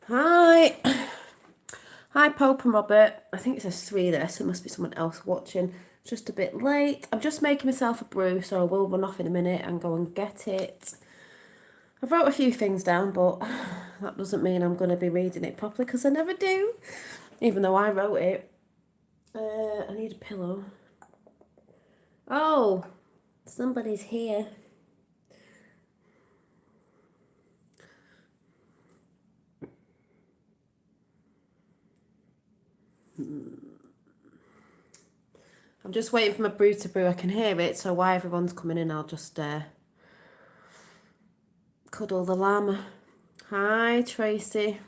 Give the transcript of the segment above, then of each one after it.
Hi. Hi, Pope and Robert. I think it says three there, so it must be someone else watching. It's just a bit late. I'm just making myself a brew, so I will run off in a minute and go and get it. I've wrote a few things down, but that doesn't mean I'm going to be reading it properly because I never do, even though I wrote it. I need a pillow. Oh, somebody's here. I'm just waiting for my brew to brew. I can hear it, so while everyone's coming in, I'll just cuddle the llama. Hi, Tracy.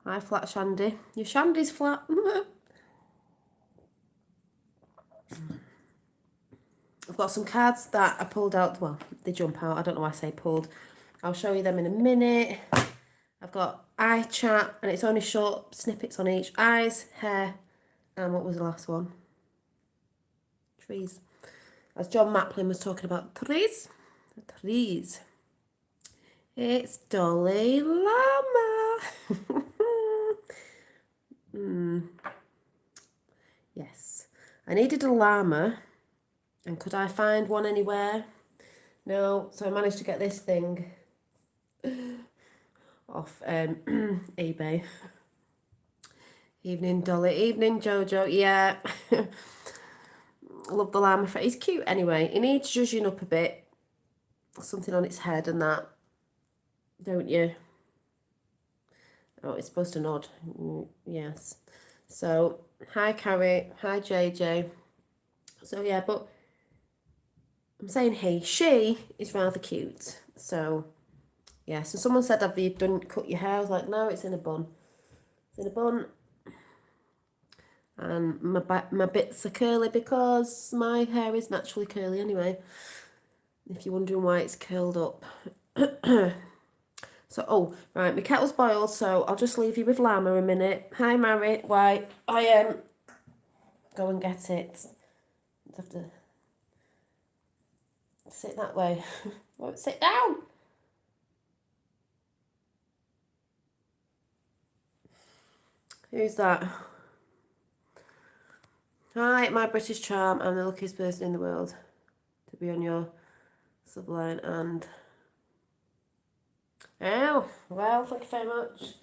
Hi, Flat Shandy. Your Shandy's flat. I've got some cards that I pulled out. Well, they jump out. I don't know why I say pulled. I'll show you them in a minute. I've got eye chat, and it's only short snippets on each. Eyes, hair, and what was the last one? Trees. As John Maplin was talking about trees. Trees. It's Dolly Llama. Yes. I needed a llama. And could I find one anywhere? No. So I managed to get this thing off eBay. Evening Dolly. Evening Jojo. Yeah. Love the llama. He's cute anyway. He needs zhuzhing up a bit. Something on its head and that. Don't you? Oh, it's supposed to nod. Yes. So, hi Carrie. Hi JJ. So yeah, but I'm saying he. She is rather cute. So, yeah. So someone said, have you done cut your hair? I was like, no, it's in a bun. It's in a bun. And my bits are curly because my hair is naturally curly anyway. If you're wondering why it's curled up. So, oh, right, my kettle's boiled, so I'll just leave you with llama a minute. Hi, Mary. Why? I go and get it. I have to sit that way. Won't sit down. Who's that? Hi, my British charm. I'm the luckiest person in the world to be on your subline and... Oh, well, thank you very much.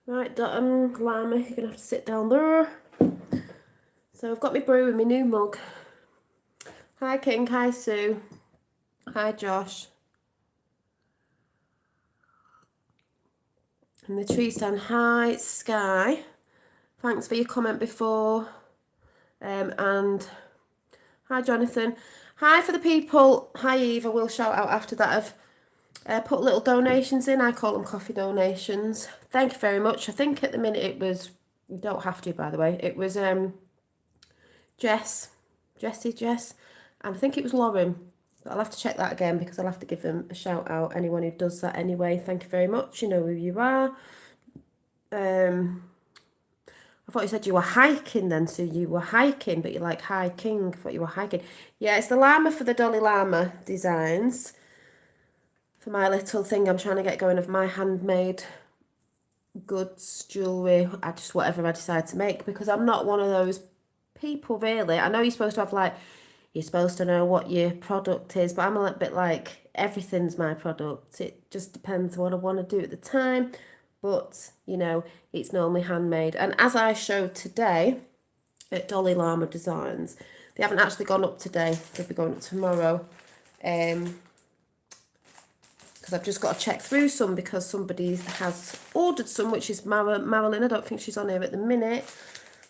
Right, llama, you're going to have to sit down there. So I've got my brew in my new mug. Hi, King. Hi, Sue. Hi, Josh. And the tree stand. Hi, Sky. Thanks for your comment before. And hi, Jonathan. Hi for the people. Hi, Eve. I will shout out after that. I've put little donations in. I call them coffee donations. Thank you very much. I think at the minute it was... You don't have to, by the way. It was Jess. And I think it was Lauren. But I'll have to check that again because I'll have to give them a shout out. Anyone who does that anyway, thank you very much. You know who you are. I thought you said you were hiking then, so you were hiking, but you like hiking. I thought you were hiking. Yeah, it's the llama for the Dolly Llama designs. For my little thing I'm trying to get going of my handmade goods, jewellery, whatever I decide to make, because I'm not one of those people really. I know you're supposed to have like, you're supposed to know what your product is, but I'm a little bit like, everything's my product. It just depends what I want to do at the time. But, you know, it's normally handmade. And as I showed today at Dolly Llama Designs, they haven't actually gone up today. They'll be going up tomorrow. Because I've just got to check through some because somebody has ordered some, which is Marilyn. I don't think she's on here at the minute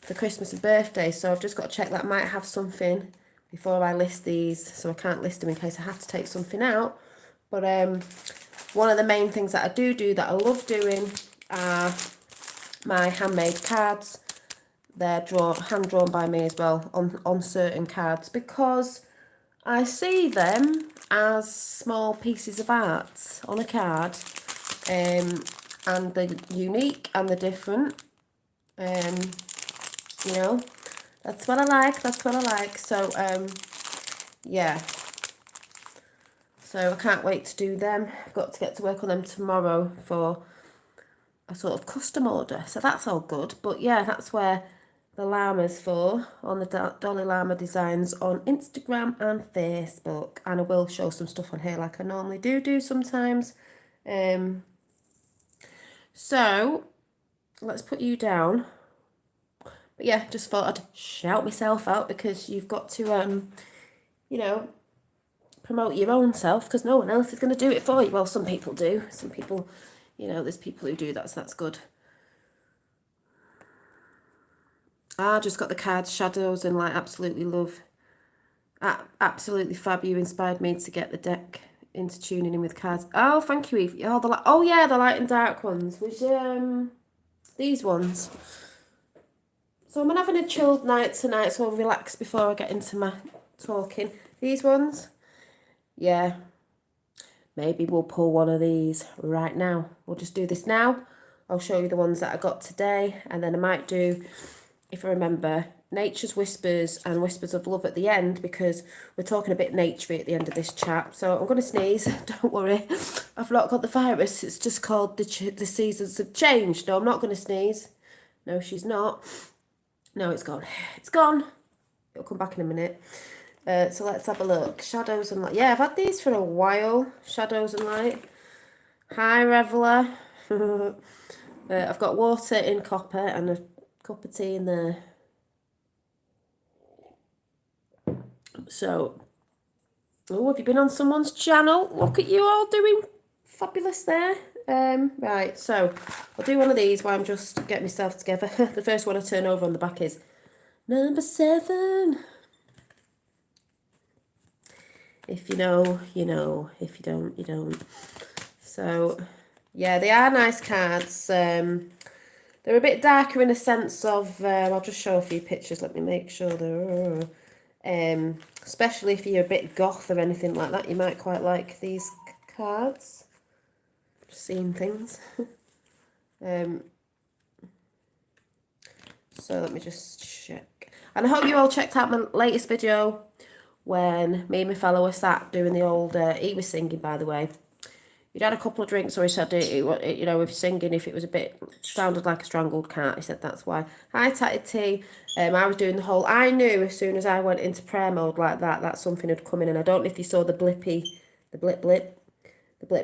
for Christmas and birthday. So I've just got to check that I might have something before I list these. So I can't list them in case I have to take something out. But one of the main things that I do that I love doing are my handmade cards. They're hand drawn by me as well on certain cards because I see them as small pieces of art on a card, and they're unique and they're different. You know, that's what I like. So yeah. So I can't wait to do them. I've got to get to work on them tomorrow for a sort of custom order. So that's all good. But yeah, that's where the llama's for, on the Dolly Llama Designs on Instagram and Facebook. And I will show some stuff on here like I normally do sometimes. So let's put you down. But yeah, just thought I'd shout myself out because you've got to, you know, promote your own self because no one else is going to do it for you. Well, some people do. Some people, you know, there's people who do that, so that's good. I just got the cards, Shadows and Light. Absolutely love. Absolutely fab. You inspired me to get the deck into tuning in with cards. Oh, thank you, Eve. Oh yeah, the light and dark ones. Which these ones. So I'm having a chilled night tonight, so I'll relax before I get into my talking. These ones. Yeah, maybe we'll pull one of these right now. We'll just do this now. I'll show you the ones that I got today, and then I might do, if I remember, Nature's Whispers and Whispers of Love at the end, because we're talking a bit naturey at the end of this chat. So I'm going to sneeze. Don't worry. I've not got the virus. It's just called the seasons have changed. No, I'm not going to sneeze. No, she's not. No, it's gone. It's gone. It'll come back in a minute. So let's have a look. Shadows and Light. Yeah, I've had these for a while. Shadows and Light. Hi, Reveller. I've got water in copper and a cup of tea in there. So, oh, have you been on someone's channel? Look at you all doing fabulous there. Right, so I'll do one of these while I'm just getting myself together. The first one I turn over on the back is number 7. If you know, you know. If you don't, you don't. So, yeah, they are nice cards. They're a bit darker in a sense of, I'll just show a few pictures. Let me make sure they're, especially if you're a bit goth or anything like that, you might quite like these cards. Just seeing things. So let me just check. And I hope you all checked out my latest video when me and my fellow were sat doing the old, he was singing, by the way. He'd had a couple of drinks, or he said, you know, with singing, if it was a bit, sounded like a strangled cat, he said that's why. Hi, Tatty T. I was doing the whole, I knew as soon as I went into prayer mode like that something had come in, and I don't know if you saw the blip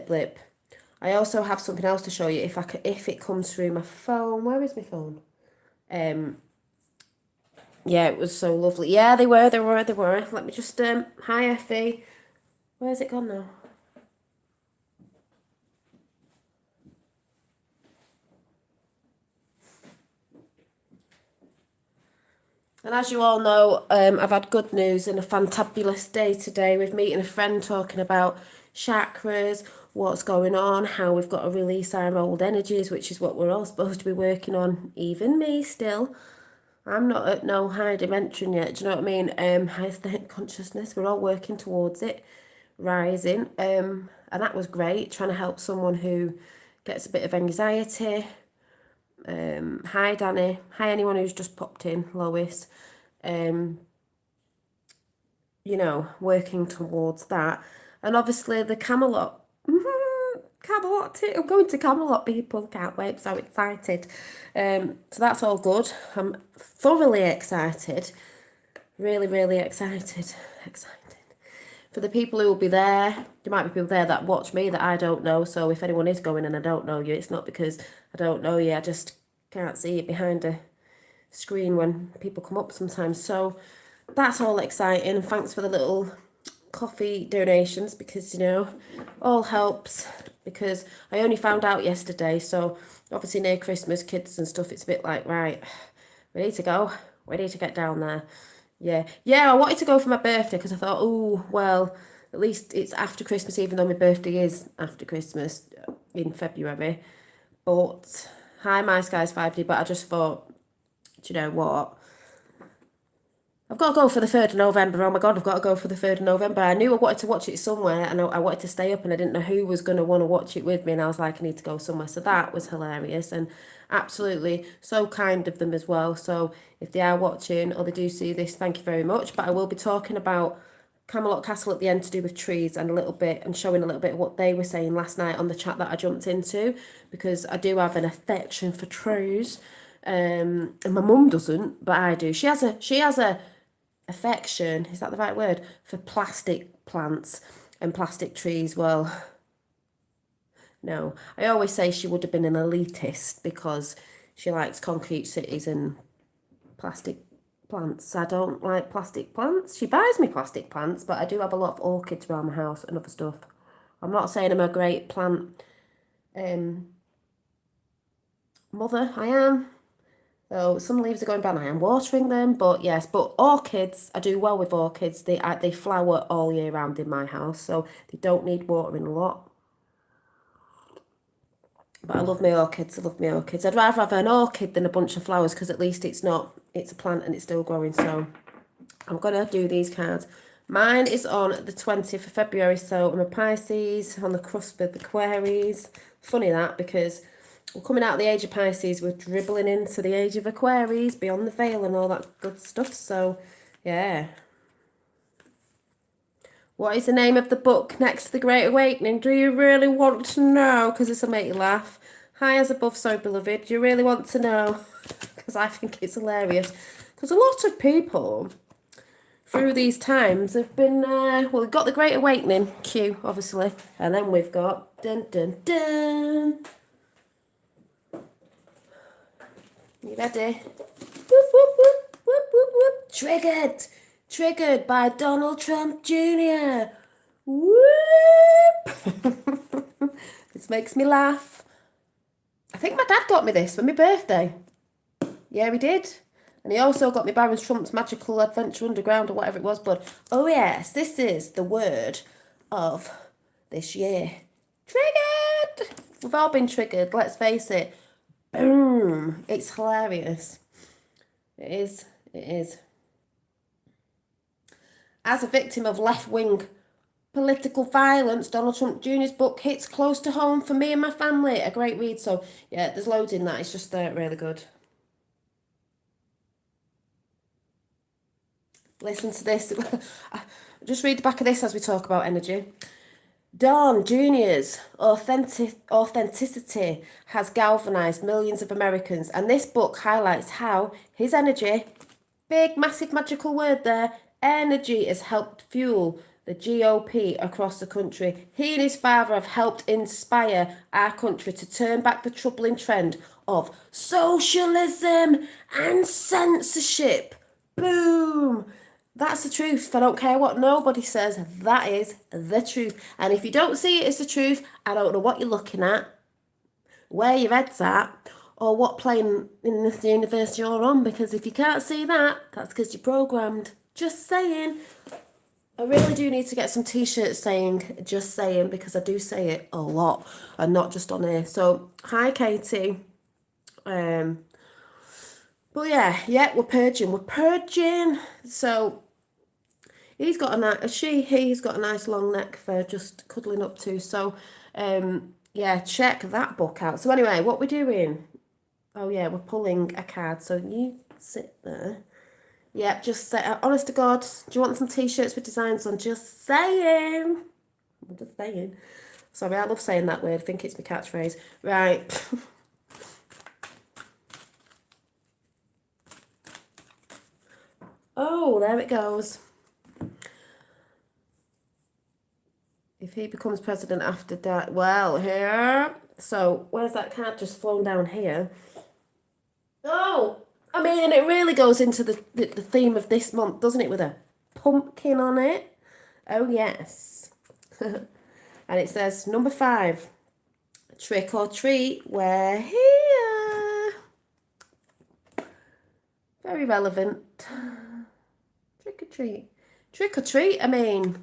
blip. I also have something else to show you if it comes through my phone. Where is my phone? Yeah, it was so lovely. Yeah, they were. Let me just, hi, Effie. Where's it gone now? And as you all know, I've had good news and a fantabulous day today with meeting a friend talking about chakras, what's going on, how we've got to release our old energies, which is what we're all supposed to be working on, even me still. I'm not at no high dimension yet, do you know what I mean? High state consciousness, we're all working towards it. rising, and that was great, trying to help someone who gets a bit of anxiety. Hi Danny, hi anyone who's just popped in, Lois. You know, working towards that. And obviously the Camelot. Camelot, I'm going to Camelot, people. Can't wait, so excited. So that's all good. I'm thoroughly excited. Really, really excited. Excited. For the people who will be there, there might be people there that watch me that I don't know. So if anyone is going and I don't know you, it's not because I don't know you. I just can't see you behind a screen when people come up sometimes. So that's all exciting. Thanks for the little coffee donations, because you know, all helps, because I only found out yesterday. So obviously near Christmas, kids and stuff, it's a bit like, right, we need to go, we need to get down there. Yeah, I wanted to go for my birthday because I thought, oh well, at least it's after Christmas, even though my birthday is after Christmas in February. But hi, my sky's 5D. But I just thought, do you know what, I've got to go for the 3rd of November. Oh my God, I've got to go for the 3rd of November. I knew I wanted to watch it somewhere, and I wanted to stay up, and I didn't know who was going to want to watch it with me. And I was like, I need to go somewhere. So that was hilarious and absolutely so kind of them as well. So if they are watching or they do see this, thank you very much. But I will be talking about Camelot Castle at the end to do with trees, and a little bit, and showing a little bit of what they were saying last night on the chat that I jumped into, because I do have an affection for trees. And my mum doesn't, but I do. She has a affection, is that the right word, for plastic plants and plastic trees. Well, no, I always say she would have been an elitist because she likes concrete cities and plastic plants. I don't like plastic plants. She buys me plastic plants, but I do have a lot of orchids around my house and other stuff. I'm not saying I'm a great plant mother. I am. So some leaves are going bad. I am watering them, but yes, but orchids, I do well with orchids. They flower all year round in my house, so they don't need watering a lot. But I love my orchids. I love my orchids. I'd rather have an orchid than a bunch of flowers, because at least it's a plant and it's still growing. So I'm gonna do these cards. Mine is on the 20th of February, so I'm a Pisces on the cusp of Aquarius. Funny that, because we're coming out of the age of Pisces, we're dribbling into the age of Aquarius, beyond the veil and all that good stuff. So, yeah. What is the name of the book next to The Great Awakening? Do you really want to know? Because this will make you laugh. Hi as above, so beloved. Do you really want to know? Because I think it's hilarious. Because a lot of people through these times have been, well, we've got The Great Awakening, Q, obviously. And then we've got, dun, dun, dun. You ready? Whoop, whoop, whoop, whoop, whoop, whoop. Triggered! Triggered by Donald Trump Jr. Whoop! This makes me laugh. I think my dad got me this for my birthday. Yeah, he did. And he also got me Byron Trump's Magical Adventure Underground, or whatever it was. But, oh yes, this is the word of this year. Triggered! We've all been triggered, let's face it. Boom! It's hilarious. It is. It is. As a victim of left-wing political violence, Donald Trump Jr.'s book hits close to home for me and my family. A great read. So, yeah, there's loads in that. It's just really good. Listen to this. Just read the back of this as we talk about energy. Don Jr.'s authenticity has galvanized millions of Americans, and this book highlights how his energy, big, massive, magical word there, energy, has helped fuel the GOP across the country. He and his father have helped inspire our country to turn back the troubling trend of socialism and censorship. Boom! That's the truth. I don't care what nobody says. That is the truth. And if you don't see it as the truth, I don't know what you're looking at, where your head's at, or what plane in this universe you're on. Because if you can't see that, that's because you're programmed. Just saying. I really do need to get some t-shirts saying just saying, because I do say it a lot and not just on here. So, hi Katie. But yeah, we're purging. So He's got a nice, he's got a nice long neck for just cuddling up to. So, yeah, check that book out. So anyway, what we're doing? Oh yeah, we're pulling a card. So you sit there. Yeah, just say, honest to God, do you want some t-shirts with designs on? Just saying. I'm just saying. Sorry, I love saying that word. I think it's my catchphrase. Right. Oh, there it goes. If he becomes president after that, well, here. So, where's that card just flown down here? Oh, I mean, it really goes into the theme of this month, doesn't it, with a pumpkin on it? Oh, yes. And it says, number 5, trick or treat, we're here. Very relevant. Trick or treat. Trick or treat, I mean,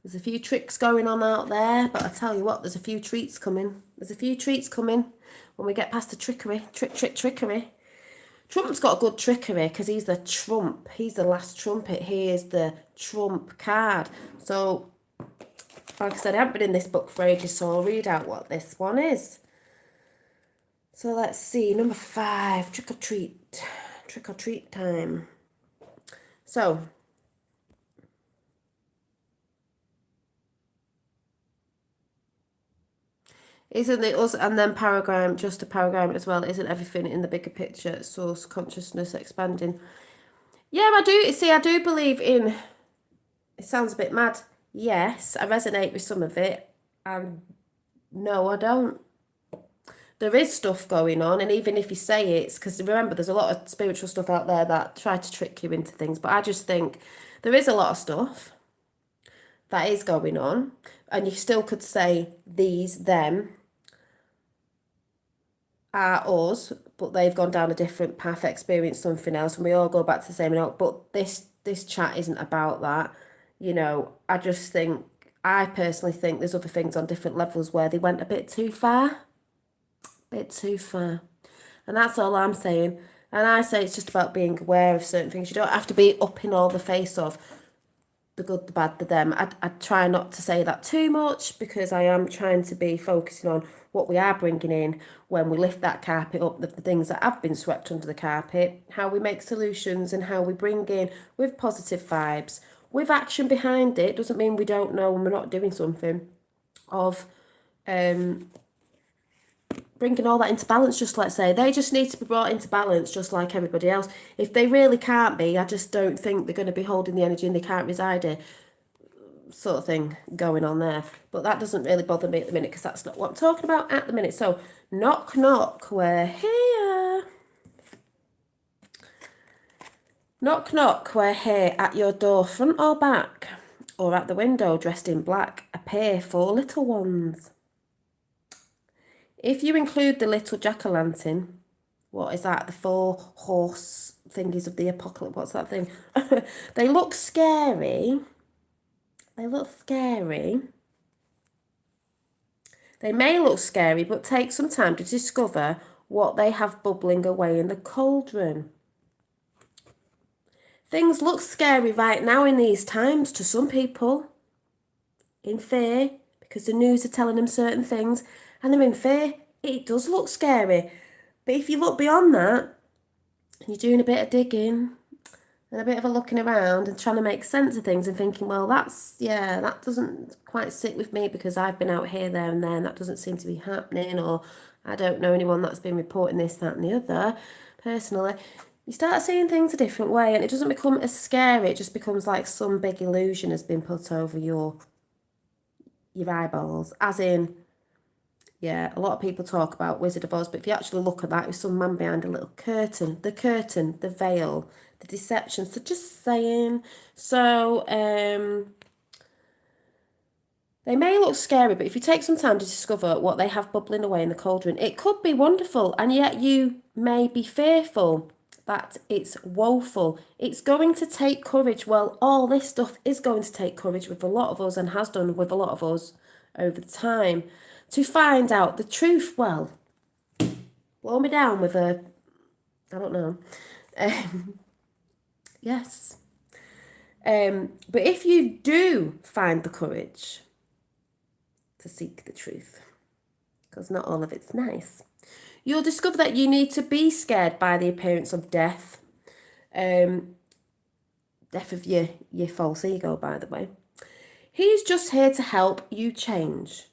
there's a few tricks going on out there, but I tell you what, there's a few treats coming. There's a few treats coming when we get past the trickery. Trickery. Trump's got a good trickery because he's the trump. He's the last trumpet. He is the trump card. So, like I said, I haven't been in this book for ages, so I'll read out what this one is. So let's see, number 5, trick or treat. Trick or treat time. So, isn't it us and then paragram, just a paragram as well? Isn't everything in the bigger picture, source, consciousness, expanding? Yeah, I do. See, I do believe in, it sounds a bit mad. Yes, I resonate with some of it. And no, I don't. There is stuff going on, and even if you say it's, because remember, there's a lot of spiritual stuff out there that try to trick you into things, but I just think there is a lot of stuff that is going on, and you still could say these, them, are us, but they've gone down a different path, experienced something else, and we all go back to the same note. But this chat isn't about that. You know, I just think, I personally think there's other things on different levels where they went a bit too far. Bit too far. And that's all I'm saying. And I say it's just about being aware of certain things. You don't have to be up in all the face of the good, the bad, the them. I try not to say that too much because I am trying to be focusing on what we are bringing in when we lift that carpet up, the things that have been swept under the carpet, how we make solutions and how we bring in with positive vibes, with action behind it. Doesn't mean we don't know when we're not doing something, of bringing all that into balance, just let's say. They just need to be brought into balance just like everybody else. If they really can't be, I just don't think they're going to be holding the energy and they can't reside here, sort of thing going on there. But that doesn't really bother me at the minute because that's not what I'm talking about at the minute. So, knock, knock, we're here. Knock, knock, we're here at your door, front or back, or at the window, dressed in black, appear 4 little ones. If you include the little jack-o'-lantern, what is that? The 4 horse thingies of the apocalypse. What's that thing? They look scary. They look scary. They may look scary, but take some time to discover what they have bubbling away in the cauldron. Things look scary right now in these times to some people. In fear, because the news are telling them certain things, and they're in fear. It does look scary. But if you look beyond that, and you're doing a bit of digging, and a bit of a looking around and trying to make sense of things and thinking, well, that doesn't quite sit with me because I've been out here, there and there, and that doesn't seem to be happening, or I don't know anyone that's been reporting this, that and the other, personally. You start seeing things a different way and it doesn't become as scary, it just becomes like some big illusion has been put over your eyeballs, as in, yeah, a lot of people talk about Wizard of Oz, but if you actually look at that, there's some man behind a little curtain, the veil, the deception. So just saying. So, they may look scary, but if you take some time to discover what they have bubbling away in the cauldron, it could be wonderful, and yet you may be fearful that it's woeful. It's going to take courage. Well, all this stuff is going to take courage with a lot of us and has done with a lot of us over time to find out the truth. Well, blow me down with a, I don't know. Yes. But if you do find the courage to seek the truth, because not all of it's nice, you'll discover that you need to be scared by the appearance of death. Death of your false ego, by the way. He's just here to help you change.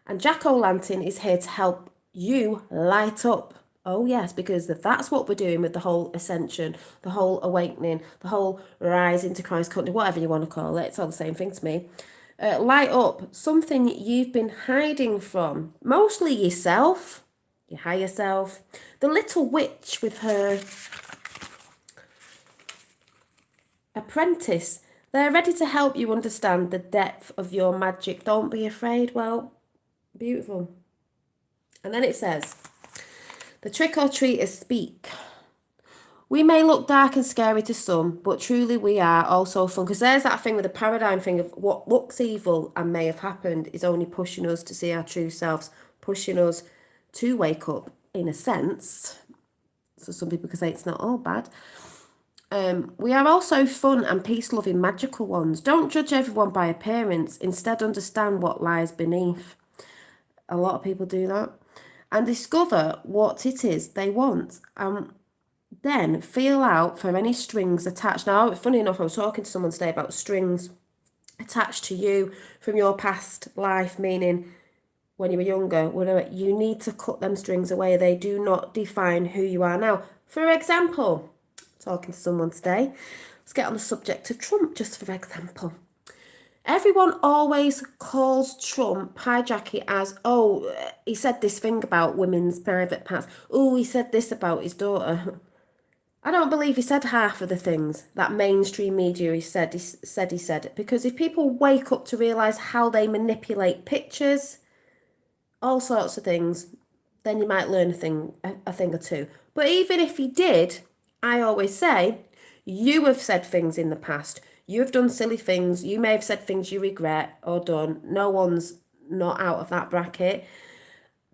And Jack-o'-lantern is here to help you light up. Oh yes, because that's what we're doing with the whole ascension, the whole awakening, the whole rise into Christ consciousness, whatever you want to call it. It's all the same thing to me. Light up something you've been hiding from, mostly yourself, your higher self. The little witch with her apprentice, they're ready to help you understand the depth of your magic. Don't be afraid. Well, beautiful. And then it says, the trick-or-treaters speak. We may look dark and scary to some, but truly we are also fun. Because there's that thing with the paradigm thing of what looks evil and may have happened is only pushing us to see our true selves, pushing us to wake up, in a sense. So some people can say it's not all bad. We are also fun and peace-loving magical ones. Don't judge everyone by appearance. Instead, understand what lies beneath. A lot of people do that. And discover what it is they want. Then feel out for any strings attached. Now, funny enough, I was talking to someone today about strings attached to you from your past life, meaning when you were younger, whatever, you need to cut them strings away. They do not define who you are now. For example, talking to someone today, let's get on the subject of Trump, just for example. Everyone always calls Trump, hijack it as, oh, he said this thing about women's private parts. Oh, he said this about his daughter. I don't believe he said half of the things that mainstream media he said it. Because if people wake up to realise how they manipulate pictures, all sorts of things, then you might learn a thing or two. But even if he did, I always say, you have said things in the past. You have done silly things. You may have said things you regret or done. No one's not out of that bracket.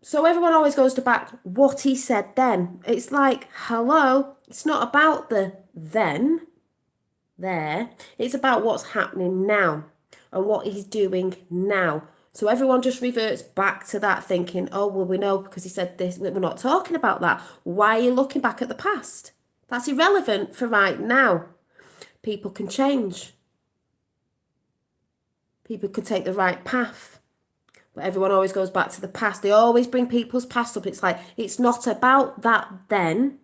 So everyone always goes to back what he said then. It's like, hello, it's not about the then, there. It's about what's happening now and what he's doing now. So everyone just reverts back to that thinking, oh, well, we know because he said this. We're not talking about that. Why are you looking back at the past? That's irrelevant for right now. People can change. People can take the right path. But everyone always goes back to the past. They always bring people's past up. It's like, it's not about that then.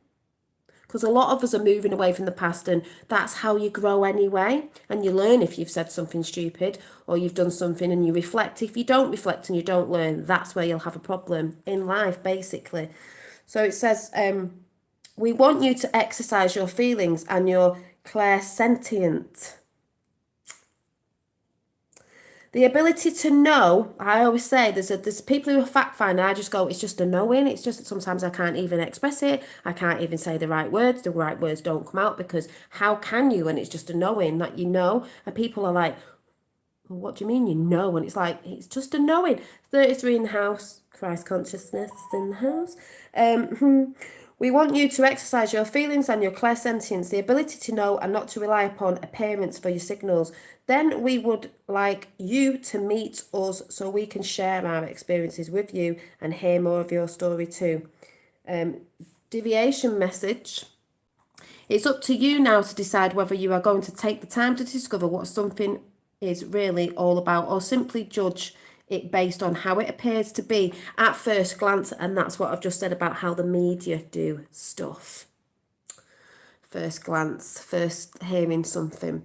Because a lot of us are moving away from the past, and that's how you grow anyway. And you learn if you've said something stupid or you've done something, and you reflect. If you don't reflect and you don't learn, that's where you'll have a problem in life, basically. So it says, we want you to exercise your feelings and your clairsentient. The ability to know, I always say, there's people who are fact finder. I just go, it's just a knowing. It's just that sometimes I can't even express it. I can't even say the right words. The right words don't come out because how can you when it's just a knowing that you know? And people are like, well, what do you mean you know? And it's like, it's just a knowing. 33 in the house, Christ consciousness in the house. We want you to exercise your feelings and your clairsentience, the ability to know and not to rely upon appearance for your signals. Then we would like you to meet us so we can share our experiences with you and hear more of your story too. Deviation message. It's up to you now to decide whether you are going to take the time to discover what something is really all about or simply judge it based on how it appears to be at first glance. And that's what I've just said about how the media do stuff. First glance, first hearing something.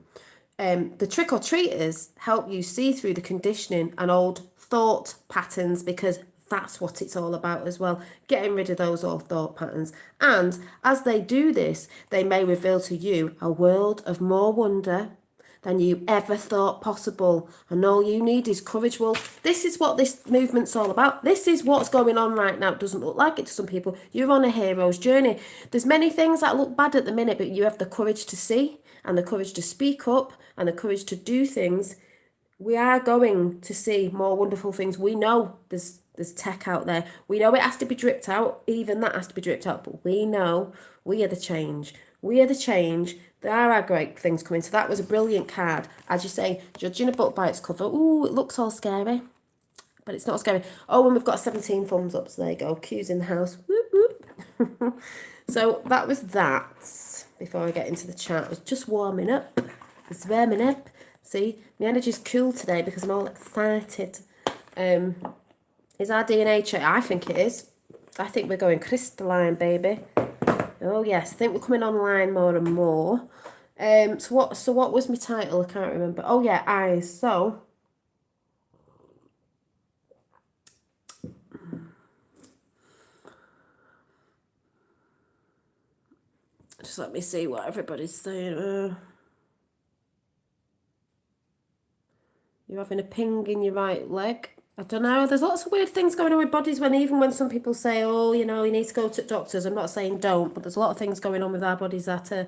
The trick-or-treaters help you see through the conditioning and old thought patterns, because that's what it's all about as well, getting rid of those old thought patterns. And as they do this, they may reveal to you a world of more wonder than you ever thought possible. And all you need is courage. Well, this is what this movement's all about. This is what's going on right now. It doesn't look like it to some people. You're on a hero's journey. There's many things that look bad at the minute, but you have the courage to see and the courage to speak up and the courage to do things. We are going to see more wonderful things. We know there's tech out there. We know it has to be dripped out. Even that has to be dripped out. But we know we are the change. We are the change There are great things coming. So that was a brilliant card. As you say, judging a book by its cover. Ooh, it looks all scary. But it's not scary. Oh, and we've got 17 thumbs up. So there you go. Q's in the house. Whoop, whoop. So that was that. Before I get into the chat, I was just warming up. It's warming up. See, my energy's cool today because I'm all excited. Is our DNA check? I think it is. I think we're going crystalline, baby. Oh yes, I think we're coming online more and more. So what was my title? I can't remember. Oh yeah, eyes. So just let me see what everybody's saying. You're having a ping in your right leg. I don't know. There's lots of weird things going on with bodies even when some people say, oh, you need to go to doctors. I'm not saying don't, but there's a lot of things going on with our bodies that are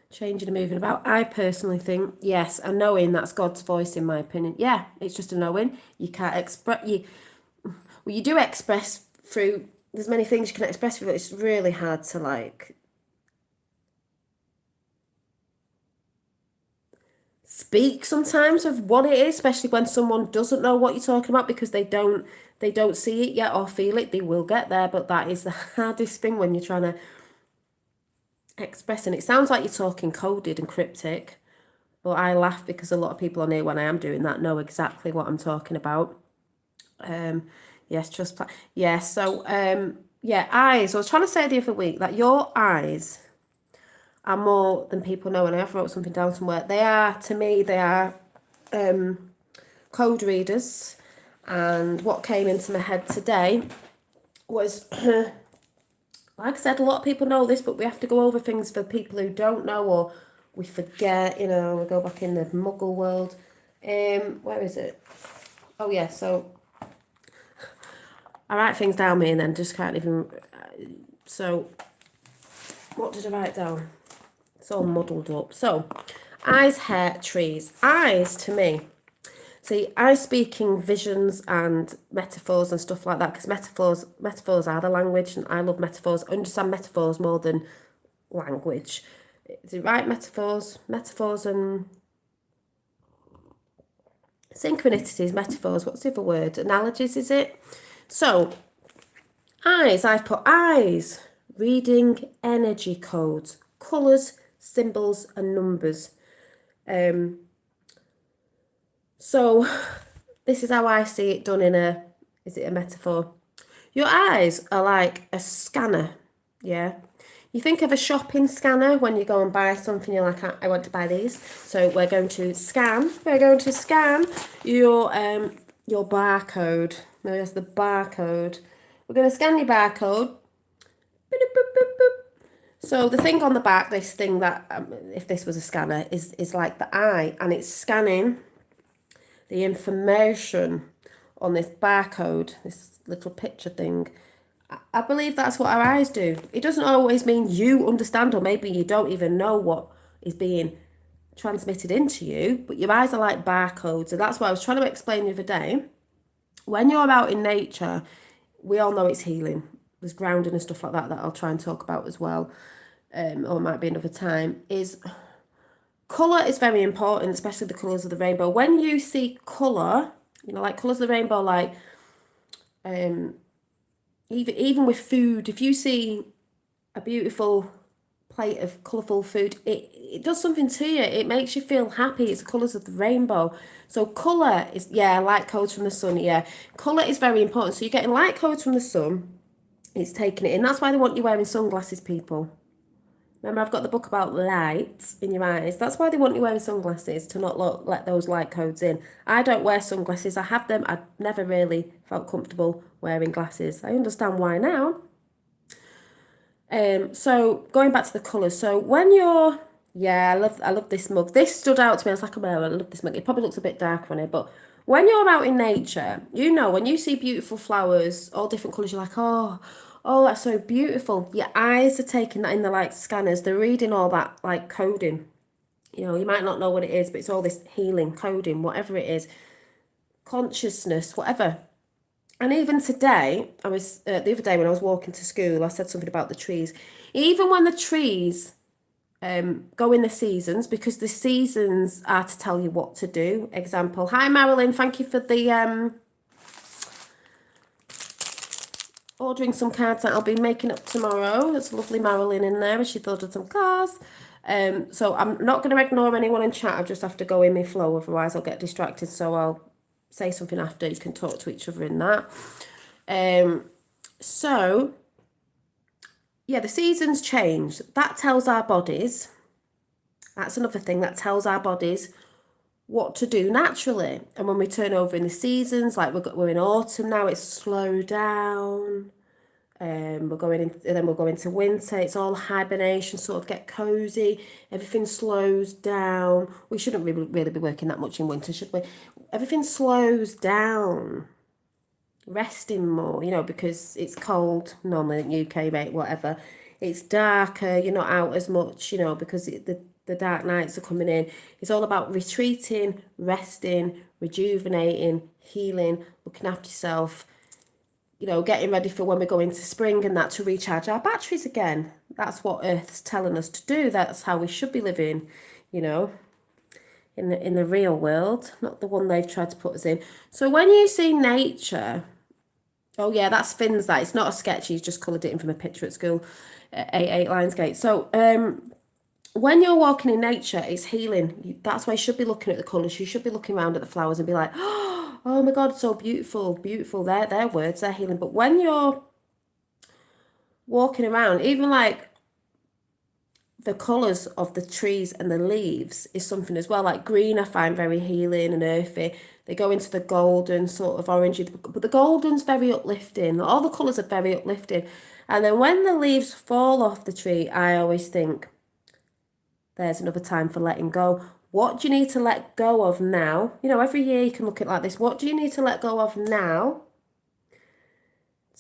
changing and moving about. I personally think, yes, a knowing, that's God's voice in my opinion. Yeah, it's just a knowing. You can't express, you do express through, there's many things you can express through, but it's really hard to speak sometimes of what it is, especially when someone doesn't know what you're talking about because they don't see it yet or feel it. They will get there, but that is the hardest thing when you're trying to express. And it sounds like you're talking coded and cryptic, but I laugh because a lot of people on here when I am doing that know exactly what I'm talking about. Yes, trust. Yeah, so yeah, eyes. I was trying to say the other week that your eyes are more than people know, and I have wrote something down somewhere. They are, to me, they are code readers. And what came into my head today was, like I said, a lot of people know this, but we have to go over things for people who don't know, or we forget, we go back in the muggle world. Where is it? Oh yeah, so I write things down me and then just can't even, so what did I write down? It's all muddled up. So, eyes, hair, trees. Eyes, to me. See, I speaking visions and metaphors and stuff like that, because metaphors are the language, and I love metaphors. I understand metaphors more than language. Is it right? Metaphors and synchronicities, metaphors. What's the other word? Analogies, is it? So, eyes, I've put eyes, reading energy codes, colours, symbols and numbers. So this is how I see it done is it a metaphor? Your eyes are like a scanner, yeah? You think of a shopping scanner when you go and buy something, you're like, I want to buy these. So we're going to scan your barcode. No, yes, the barcode. We're going to scan your barcode. So the thing on the back, this thing that, if this was a scanner, is like the eye, and it's scanning the information on this barcode, this little picture thing. I believe that's what our eyes do. It doesn't always mean you understand, or maybe you don't even know what is being transmitted into you, but your eyes are like barcodes. And that's what I was trying to explain the other day. When you're out in nature, we all know it's healing. There's grounding and stuff like that I'll try and talk about as well, or it might be another time, is colour is very important, especially the colours of the rainbow. When you see colour, like colours of the rainbow, like even with food, if you see a beautiful plate of colourful food, it does something to you. It makes you feel happy. It's the colours of the rainbow. So colour is, light codes from the sun, Colour is very important. So you're getting light codes from the sun, it's taking it in. That's why they want you wearing sunglasses, people. Remember, I've got the book about light in your eyes. That's why they want you wearing sunglasses, to not let those light codes in. I don't wear sunglasses. I have them. I never really felt comfortable wearing glasses. I understand why now. So going back to the colours. So when you're, I love this mug. This stood out to me. I was like, oh, I love this mug. It probably looks a bit dark on it, but when you're out in nature, when you see beautiful flowers, all different colours, you're like, oh, that's so beautiful. Your eyes are taking that in, the like scanners. They're reading all that like coding. You might not know what it is, but it's all this healing, coding, whatever it is, consciousness, whatever. And even today, I was, the other day when I was walking to school, I said something about the trees. Even when the trees go in the seasons, because the seasons are to tell you what to do. Example, hi Marilyn, thank you for the ordering some cards that I'll be making up tomorrow. There's lovely Marilyn in there, and she ordered some cards. So I'm not going to ignore anyone in chat. I just have to go in my flow, otherwise I'll get distracted. So I'll say something after. You can talk to each other in that. So yeah, the seasons change. That tells our bodies. That's another thing that tells our bodies what to do naturally. And when we turn over in the seasons, like we're in autumn now, it's slow down. We're going in, and then we'll go into winter. It's all hibernation, sort of get cozy. Everything slows down. We shouldn't really be working that much in winter, should we? Everything slows down. Resting more, because it's cold normally in UK, mate, whatever. It's darker. You're not out as much, because the dark nights are coming in. It's all about retreating, resting, rejuvenating, healing, looking after yourself, getting ready for when we go into spring and that, to recharge our batteries again. That's what Earth's telling us to do. That's how we should be living, in the real world, not the one they've tried to put us in. So when you see nature, oh yeah, that's Finn's that. It's not a sketch, he's just coloured it in from a picture at school, 8 Lionsgate. So when you're walking in nature, it's healing. That's why you should be looking at the colours. You should be looking around at the flowers and be like, oh my God, so beautiful, beautiful. They're words, they're healing. But when you're walking around, even like the colours of the trees and the leaves is something as well. Like green, I find very healing and earthy. They go into the golden, sort of orangey, but the golden's very uplifting. All the colours are very uplifting. And then when the leaves fall off the tree, I always think, there's another time for letting go. What do you need to let go of now? Every year you can look at it like this. What do you need to let go of now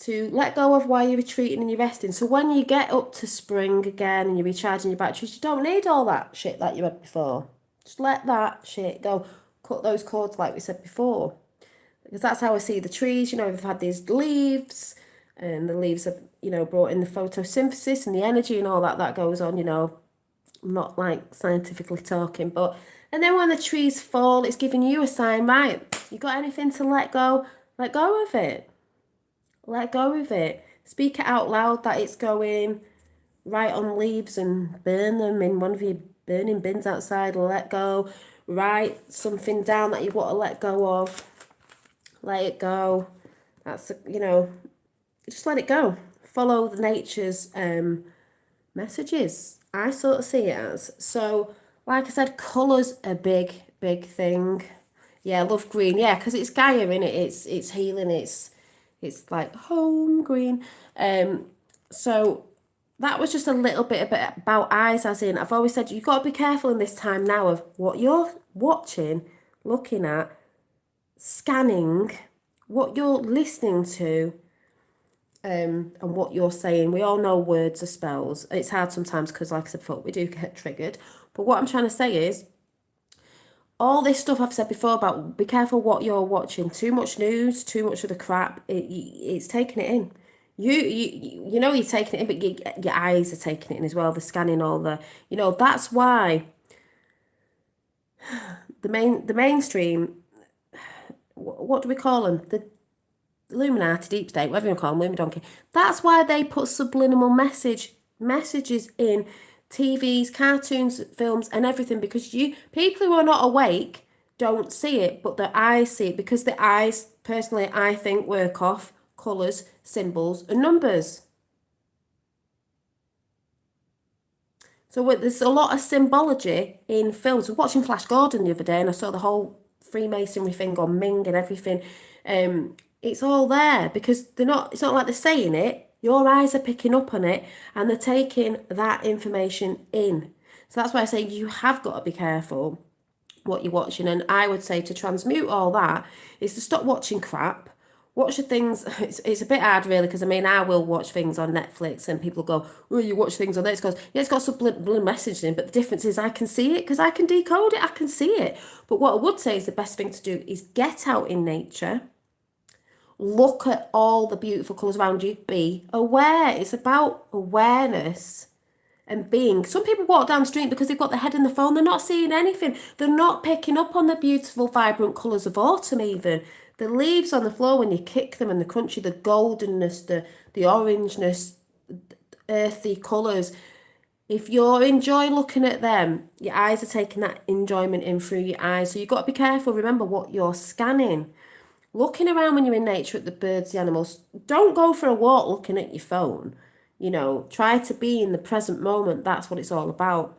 to let go of while you're retreating and you're resting? So when you get up to spring again and you're recharging your batteries, you don't need all that shit that you had before. Just let that shit go. Cut those cords like we said before. Because that's how I see the trees. We've had these leaves, and the leaves have, brought in the photosynthesis and the energy and all that goes on, I'm not like scientifically talking, and then when the trees fall, it's giving you a sign, right? You got anything to let go? Let go of it. Let go of it. Speak it out loud that it's going. Write on leaves and burn them in one of your burning bins outside. Let go. Write something down that you want to let go of. Let it go. That's, just let it go. Follow the nature's messages. I sort of see it as. So, like I said, colour's a big, big thing. Yeah, I love green. Yeah, because it's Gaia, innit? It's healing. It's like home green. So that was just a little bit about eyes, as in, I've always said, you've got to be careful in this time now of what you're watching, looking at, scanning, what you're listening to, and what you're saying. We all know words are spells. It's hard sometimes because, like I said before, we do get triggered. But what I'm trying to say is, all this stuff I've said before about be careful what you're watching. Too much news, too much of the crap. It's taking it in. You're taking it in, but your eyes are taking it in as well. They're scanning all the. That's why the mainstream. What do we call them? The Illuminati, Deep State, whatever you call them, Donkey. That's why they put subliminal messages in TVs, cartoons, films, and everything, because people who are not awake don't see it, but their eyes see it, because the eyes, personally, I think, work off colours, symbols, and numbers. So there's a lot of symbology in films. I was watching Flash Gordon the other day, and I saw the whole Freemasonry thing on Ming and everything. It's all there because it's not like they're saying it. Your eyes are picking up on it and they're taking that information in. So that's why I say you have got to be careful what you're watching. And I would say to transmute all that is to stop watching crap. Watch the things, it's a bit hard really, because I will watch things on Netflix and people go, oh, you watch things on there. It's got subliminal messaging in, but the difference is I can see it because I can decode it, I can see it. But what I would say is the best thing to do is get out in nature, look at all the beautiful colours around you, be aware. It's about awareness and being. Some people walk down the street because they've got their head in the phone. They're not seeing anything. They're not picking up on the beautiful, vibrant colours of autumn even. The leaves on the floor when you kick them and the crunchy, the goldenness, the orangeness, earthy colours. If you're enjoying looking at them, your eyes are taking that enjoyment in through your eyes. So you've got to be careful. Remember what you're scanning. Looking around when you're in nature at the birds, the animals. Don't go for a walk looking at your phone. You know, try to be in the present moment. That's what it's all about.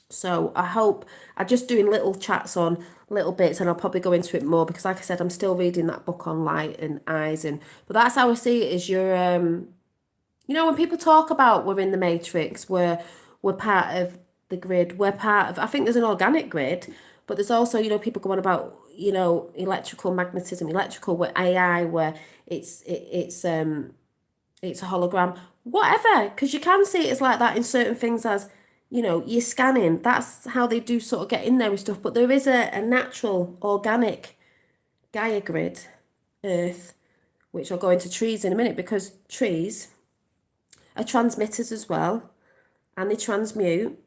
So I hope I'm just doing little chats on little bits, and I'll probably go into it more because, like I said, I'm still reading that book on light and eyes, and but that's how I see it. Is you're you know, when people talk about we're in the matrix, we're part of the grid, we're part of. I think there's an organic grid, but there's also, you know, people go on about, you know, electrical magnetism, electrical, where AI, where it's a hologram, whatever, because you can see it as like that in certain things as, you know, you're scanning. That's how they do sort of get in there with stuff. But there is a natural, organic Gaia grid, Earth, which I'll go into trees in a minute because trees are transmitters as well and they transmute.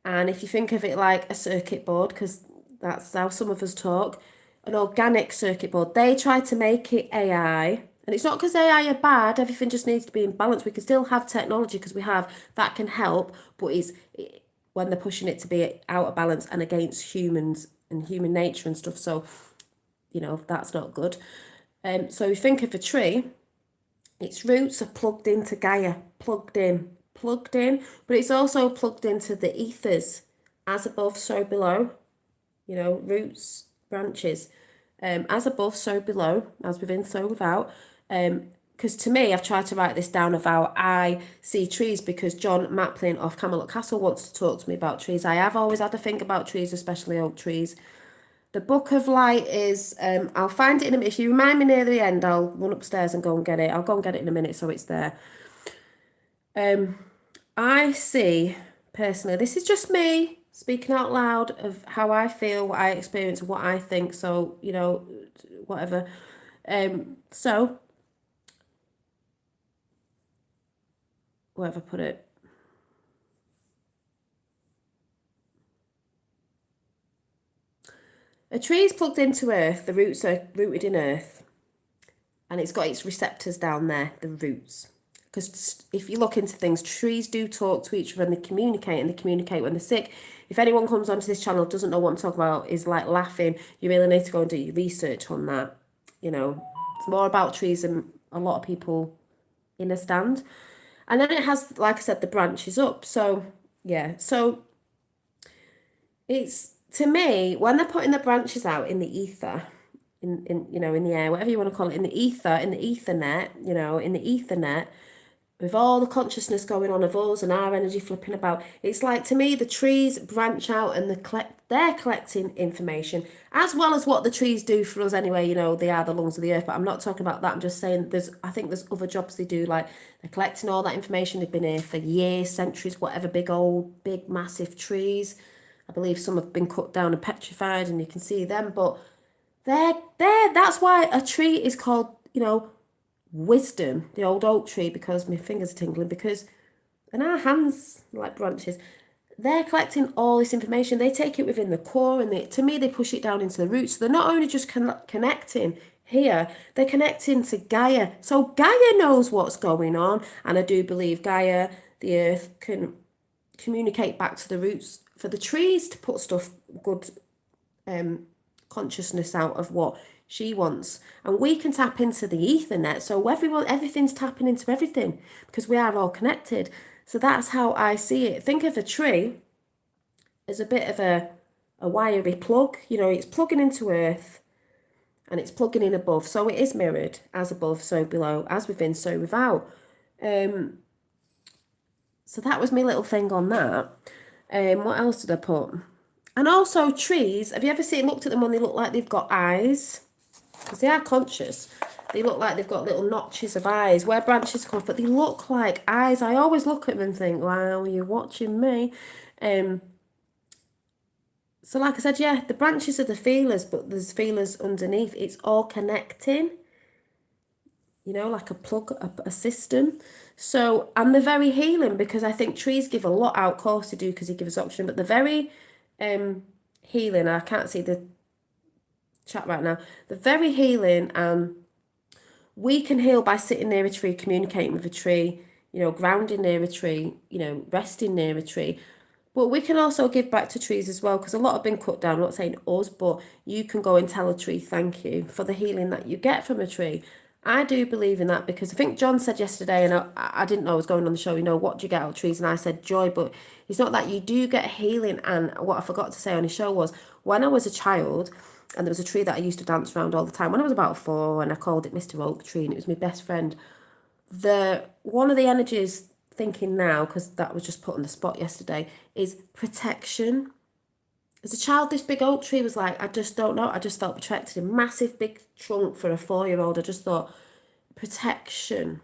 And if you think of it like a circuit board, because that's how some of us talk, an organic circuit board, they try to make it AI. And it's not because AI are bad, everything just needs to be in balance. We can still have technology because we have, that can help, but when they're pushing it to be out of balance and against humans and human nature and stuff. So, you know, that's not good. So you think of a tree, its roots are plugged into Gaia, plugged in, but it's also plugged into the ethers, as above, so below. You know, roots, branches, as above, so below, as within, so without. Because to me, I've tried to write this down of how I see trees, because John Maplin of Camelot Castle wants to talk to me about trees. I have always had to think about trees, especially oak trees. The Book of Light is, I'll find it in a minute. If you remind me near the end, I'll run upstairs and go and get it. I'll go and get it in a minute so it's there. I see, personally, this is just me speaking out loud of how I feel, what I experience, what I think. So, you know, whatever. So, where have I put it? A tree is plugged into earth, the roots are rooted in earth, and it's got its receptors down there, the roots. Because if you look into things, trees do talk to each other and they communicate when they're sick. If anyone comes onto this channel doesn't know what I'm talking about, is like laughing, you really need to go and do your research on that. You know, it's more about trees than a lot of people understand. And then it has, like I said, the branches up. So, yeah. So, it's, to me, when they're putting the branches out in the ether, in you know, in the air, whatever you want to call it, in the ether, in the ethernet, you know, in the ethernet, with all the consciousness going on of us and our energy flipping about, it's like, to me, the trees branch out and they're collecting information, as well as what the trees do for us anyway. You know, they are the lungs of the earth, but I'm not talking about that. I'm just saying I think there's other jobs they do, like they're collecting all that information. They've been here for years, centuries, whatever, big, massive trees. I believe some have been cut down and petrified and you can see them, but that's why a tree is called, you know, wisdom, the old oak tree, because my fingers are tingling, because, and our hands like branches, they're collecting all this information. They take it within the core and to me, they push it down into the roots. So they're not only just connecting here, they're connecting to Gaia. So Gaia knows what's going on. And I do believe Gaia, the earth, can communicate back to the roots for the trees to put stuff, good consciousness out of what she wants, and we can tap into the ethernet. So everything's tapping into everything because we are all connected. So that's how I see it. Think of a tree as a bit of a wiry plug. You know, it's plugging into earth and it's plugging in above. So it is mirrored, as above, so below, as within, so without. So that was my little thing on that. What else did I put? And also trees, have you ever looked at them when they look like they've got eyes? Because they are conscious. They look like they've got little notches of eyes where branches come off, but they look like eyes. I always look at them and think, wow, you're watching me. So like I said, yeah, the branches are the feelers, but there's feelers underneath. It's all connecting. you know, like a plug, a system. So, and they're very healing because I think trees give a lot out, of course they do, because they give us oxygen, but they're very healing. I can't see the chat right now. They're very healing, and we can heal by sitting near a tree, communicating with a tree, you know, grounding near a tree, you know, resting near a tree. But we can also give back to trees as well, because a lot have been cut down. I'm not saying us, but you can go and tell a tree thank you for the healing that you get from a tree. I do believe in that, because I think John said yesterday, and I didn't know I was going on the show, you know, what do you get out of trees? And I said joy, but it's not that. You do get healing. And what I forgot to say on his show was, when I was a child, and there was a tree that I used to dance around all the time when I was about 4, and I called it Mr. Oak Tree, and it was my best friend. One of the energies, thinking now, because that was just put on the spot yesterday, is protection. As a child, this big oak tree was like, I just don't know, I just felt protected. A massive big trunk for a 4-year-old. I just thought, protection,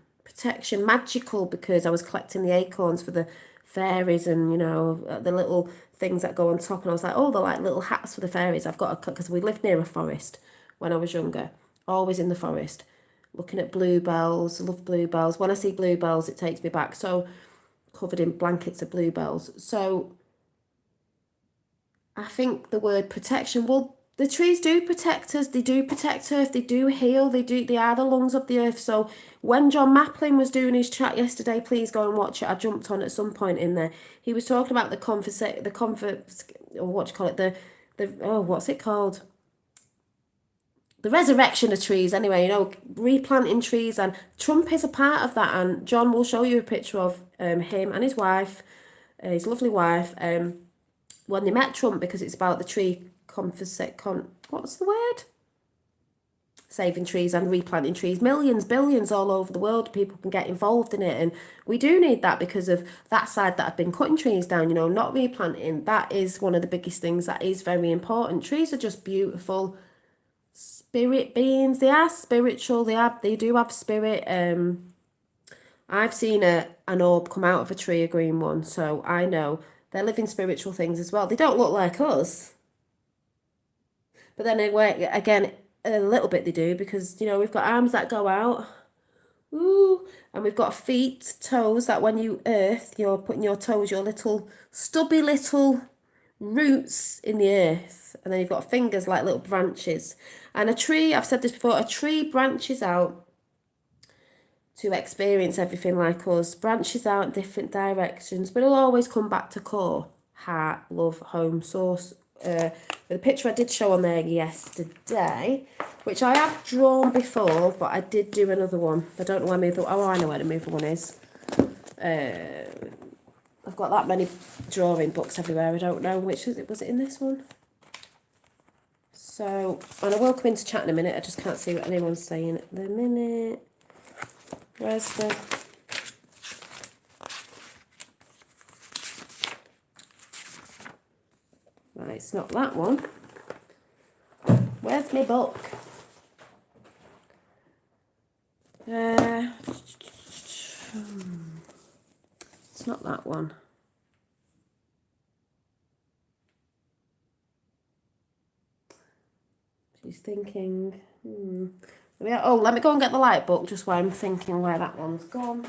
magical, because I was collecting the acorns for the fairies, and you know, the little things that go on top, and I was like, oh, they're like little hats for the fairies. I've got a, because we lived near a forest when I was younger, always in the forest, looking at bluebells. I love bluebells. When I see bluebells, it takes me back. So covered in blankets of bluebells. So I think the word protection, well, the trees do protect us, they do protect Earth, they do heal, they are the lungs of the earth. So when John Maplin was doing his chat yesterday, please go and watch it. I jumped on at some point in there. He was talking about or what do you call it, what's it called? The resurrection of trees, anyway, you know, replanting trees, and Trump is a part of that. And John will show you a picture of him and his wife, his lovely wife, when they met Trump, because it's about the tree what's the word? Saving trees and replanting trees. Millions, billions all over the world. People can get involved in it. And we do need that, because of that side that have been cutting trees down, you know, not replanting. That is one of the biggest things that is very important. Trees are just beautiful spirit beings. They are spiritual. They do have spirit. I've seen an orb come out of a tree, a green one. So I know they're living spiritual things as well. They don't look like us. But then again, a little bit they do, because, you know, we've got arms that go out. Ooh, and we've got feet, toes, that when you earth, you're putting your toes, your little stubby little roots in the earth. And then you've got fingers like little branches. And a tree, I've said this before, a tree branches out to experience everything like us, branches out in different directions, but it'll always come back to core, heart, love, home, source. The picture I did show on there yesterday, which I have drawn before, but I did do another one. I don't know where I know where the mover one is. I've got that many drawing books everywhere, I don't know which was it in this one? So, and I will come into chat in a minute, I just can't see what anyone's saying at the minute. Where's the... Right, it's not that one. Where's my book? It's not that one. She's thinking... let me go and get the light book, just while I'm thinking where that one's gone.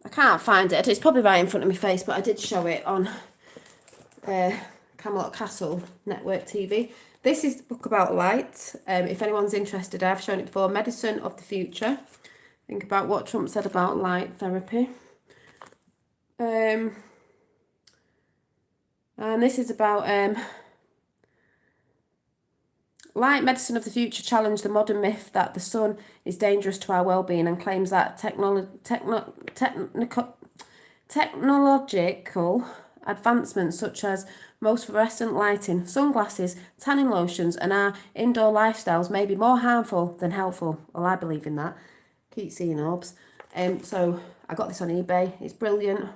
I can't find it. It's probably right in front of my face, but I did show it on Camelot Castle Network TV. This is the book about light. If anyone's interested, I've shown it before. Medicine of the Future. Think about what Trump said about light therapy. And this is about light medicine of the future challenged the modern myth that the sun is dangerous to our well-being, and claims that technological advancements such as most fluorescent lighting, sunglasses, tanning lotions, and our indoor lifestyles may be more harmful than helpful. Well, I believe in that. Keep seeing orbs. So I got this on eBay. It's brilliant.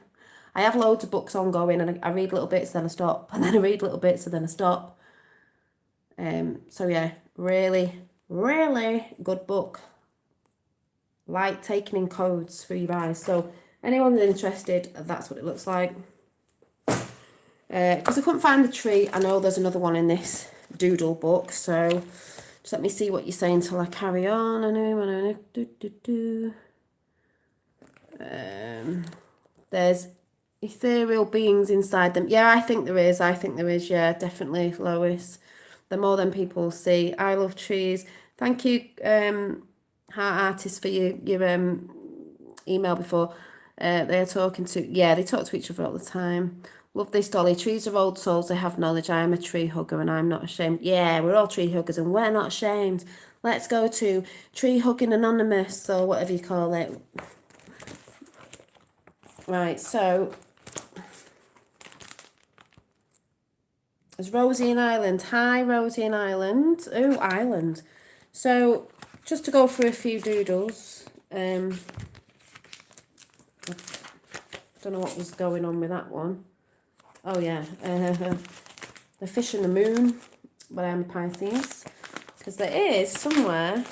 I have loads of books ongoing, and I read little bits, then I stop, and then I read little bits, and then I stop. So yeah, really, really good book. Like taking in codes for your eyes. So anyone interested, that's what it looks like. Because I couldn't find the tree. I know there's another one in this doodle book, so just let me see what you're saying till I carry on. There's ethereal beings inside them. Yeah, I think there is. Yeah, definitely, Lois. The more than people see. I love trees. Thank you, Heart Artist, for your email before. They're talking to, yeah, they talk to each other all the time. Love this, Dolly. Trees are old souls. They have knowledge. I am a tree hugger and I'm not ashamed. Yeah, we're all tree huggers and we're not ashamed. Let's go to Tree Hugging Anonymous or whatever you call it. Right, so there's Rosie in Ireland. Hi, Rosie in Ireland. Oh, Ireland. So just to go through a few doodles. I don't know what was going on with that one. Oh yeah, the fish and the moon, but I'm Pisces, because there is somewhere.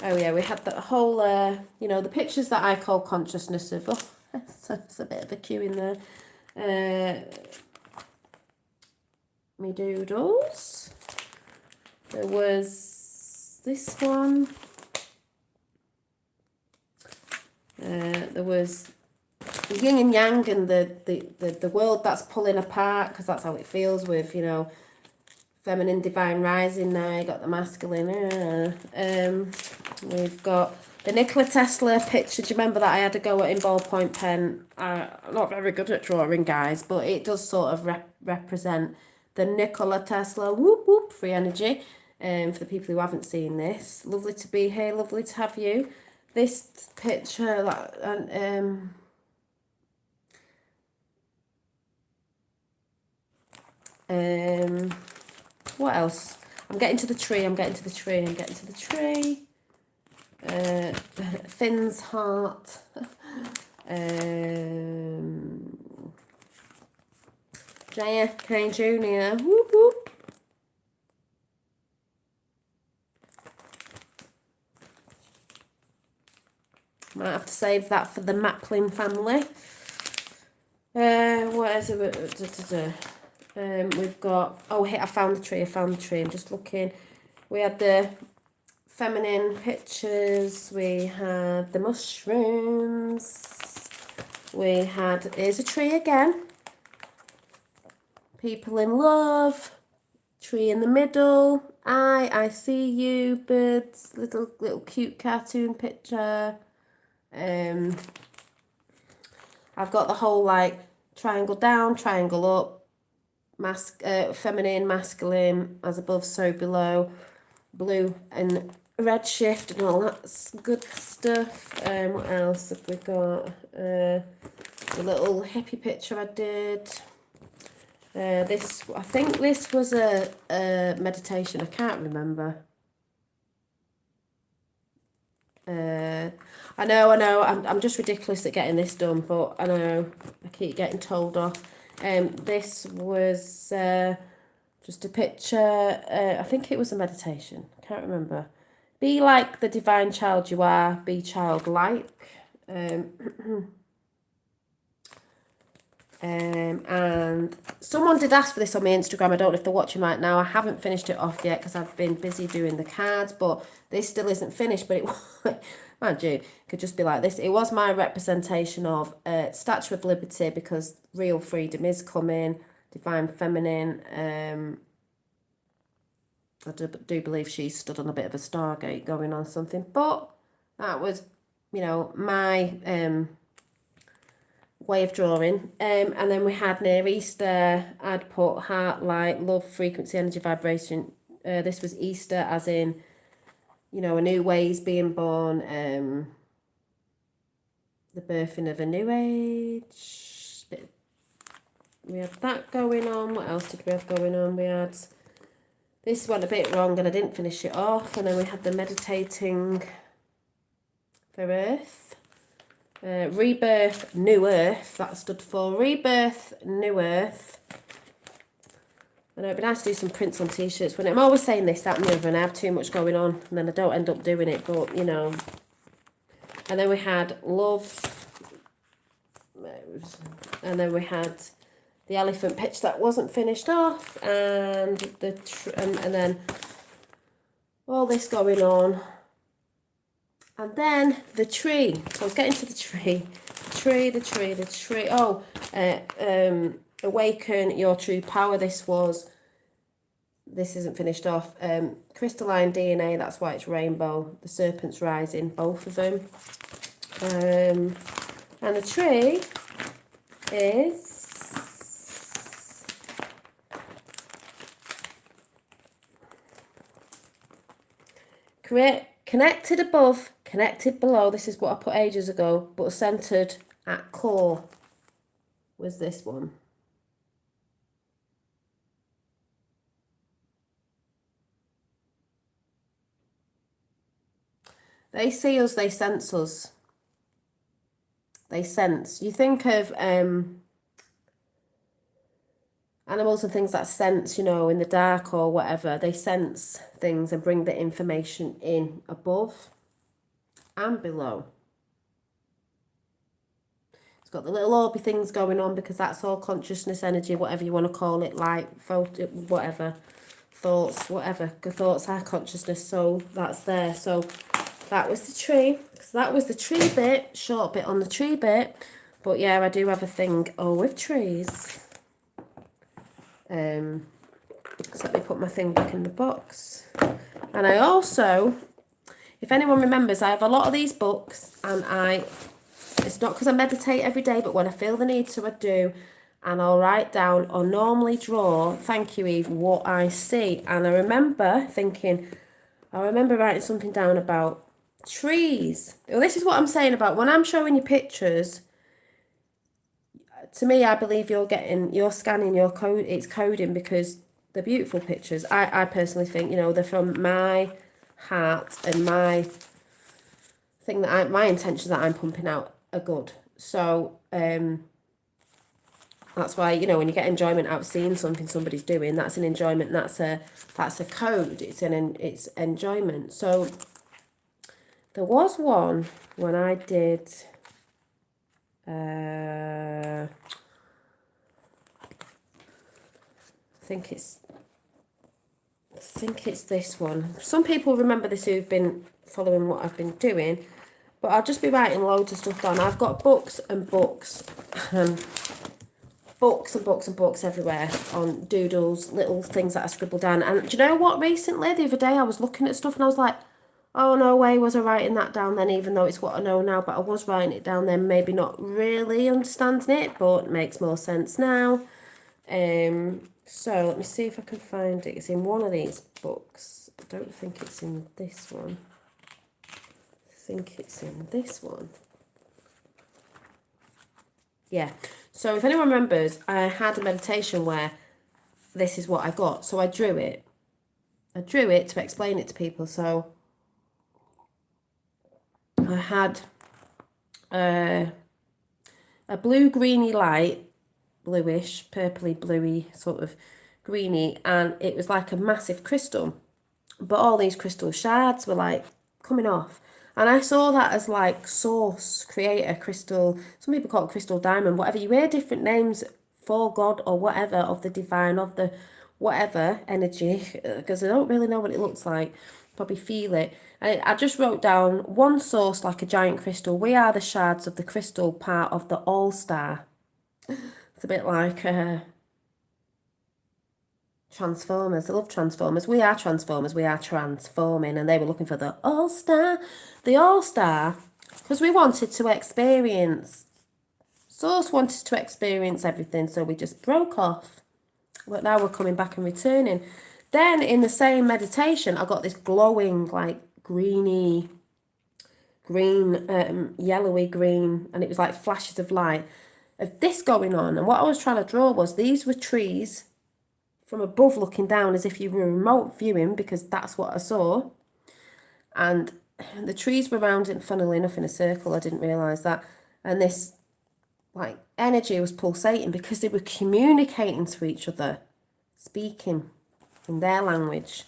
Oh yeah, we had that whole, the pictures that I call consciousness of. Oh, it's a bit of a cue in there. Me doodles. There was this one. There was the yin and yang and the world that's pulling apart, because that's how it feels with, feminine divine rising now. You got the masculine. We've got the Nikola Tesla picture. Do you remember that I had to go at in ballpoint pen? I'm not very good at drawing, guys, but it does sort of represent the Nikola Tesla whoop whoop free energy. For the people who haven't seen this, lovely to be here. Lovely to have you. This picture, what else? I'm getting to the tree. Finn's heart. JFK Jr. Whoop whoop. Might have to save that for the Maplin family. What is it? We've got, I found the tree. I'm just looking. We had the feminine pictures. We had the mushrooms. We had, here's a tree again. People in love. Tree in the middle. I see you, birds. Little cute cartoon picture. I've got the whole triangle down, triangle up, feminine, masculine, as above, so below, blue and red shift and all that good stuff. What else have we got? The little hippie picture I did. I think this was a meditation. I can't remember. I know. I'm just ridiculous at getting this done, but I know I keep getting told off. This was just a picture. I think it was a meditation. I can't remember. Be like the divine child you are. Be childlike. And someone did ask for this on my Instagram. I don't know if they're watching right now. I haven't finished it off yet because I've been busy doing the cards, but this still isn't finished. But it, mind you, could just be like this. It was my representation of Statue of Liberty, because real freedom is coming, divine feminine. I do believe she stood on a bit of a Stargate going on something, but that was, my way of drawing. And then we had near Easter, I'd put heart, light, love, frequency, energy, vibration. This was Easter, as in, a new way is being born, the birthing of a new age, we had that going on. What else did we have going on? We had, this went a bit wrong and I didn't finish it off. And then we had the meditating for Earth. Rebirth, New Earth, that stood for Rebirth, New Earth. I know it'd be nice to do some prints on t-shirts. When I'm always saying this, that and the other, and I have too much going on, and then I don't end up doing it, but, you know. And then we had Love, and then we had the elephant pitch that wasn't finished off, and and then all this going on. And then the tree. So I was getting to the tree. The tree. Oh, awaken your true power. This isn't finished off. Crystalline DNA, that's why it's rainbow. The serpent's rising, both of them. And the tree is connected above, connected below. This is what I put ages ago, but centered at core was this one. They see us, they sense us. They sense. You think of animals and things that sense, you know, in the dark or whatever. They sense things and bring the information in above and below. It's got the little orby things going on because that's all consciousness, energy, whatever you want to call it, light, photo, whatever, thoughts, whatever. Thoughts are consciousness, so that's there. So that was the tree. So that was the tree bit, short bit on the tree bit. But yeah, I do have a thing, with trees. So let me put my thing back in the box. And I also, if anyone remembers, I have a lot of these books, and it's not because I meditate every day, but when I feel the need to, I do. And I'll write down or normally draw, thank you Eve, what I see. And I remember writing something down about trees. Well, this is what I'm saying about when I'm showing you pictures. To me, I believe you're scanning your code. It's coding because they're beautiful pictures. I personally think, you know, they're from my heart and my thing that my intentions that I'm pumping out are good. So that's why, you know, when you get enjoyment out of seeing something somebody's doing, that's an enjoyment. That's a code. It's enjoyment. So there was one when I did. I think it's this one. Some people remember this who've been following what I've been doing, but I'll just be writing loads of stuff down. I've got books and books and books and books and books everywhere on doodles, little things that I scribble down. And do you know what, recently, the other day, I was looking at stuff and I was like, oh, no way was I writing that down then, even though it's what I know now, but I was writing it down then, maybe not really understanding it, but it makes more sense now. So let me see if I can find it. It's in one of these books. I don't think it's in this one. I think it's in this one. Yeah. So if anyone remembers, I had a meditation where this is what I got. So I drew it. I drew it to explain it to people. So I had a blue-greeny light, bluish, purpley, bluey, sort of greeny, and it was like a massive crystal. But all these crystal shards were like coming off. And I saw that as like source, creator, crystal, some people call it crystal diamond, whatever. You hear different names for God or whatever, of the divine, of the whatever energy, because I don't really know what it looks like. Probably feel it. And I just wrote down one source like a giant crystal. We are the shards of the crystal part of the all-star. It's a bit like Transformers. I love Transformers. We are Transformers. We are transforming. And they were looking for the all-star. The all-star, because we wanted to experience. Source wanted to experience everything, so we just broke off. But now we're coming back and returning. Then in the same meditation, I got this glowing, like green, yellowy green, and it was like flashes of light. of this going on. And what I was trying to draw was these were trees from above looking down as if you were remote viewing, because that's what I saw. And the trees were round, funnily enough, in a circle. I didn't realise that. And this like energy was pulsating because they were communicating to each other, speaking in their language.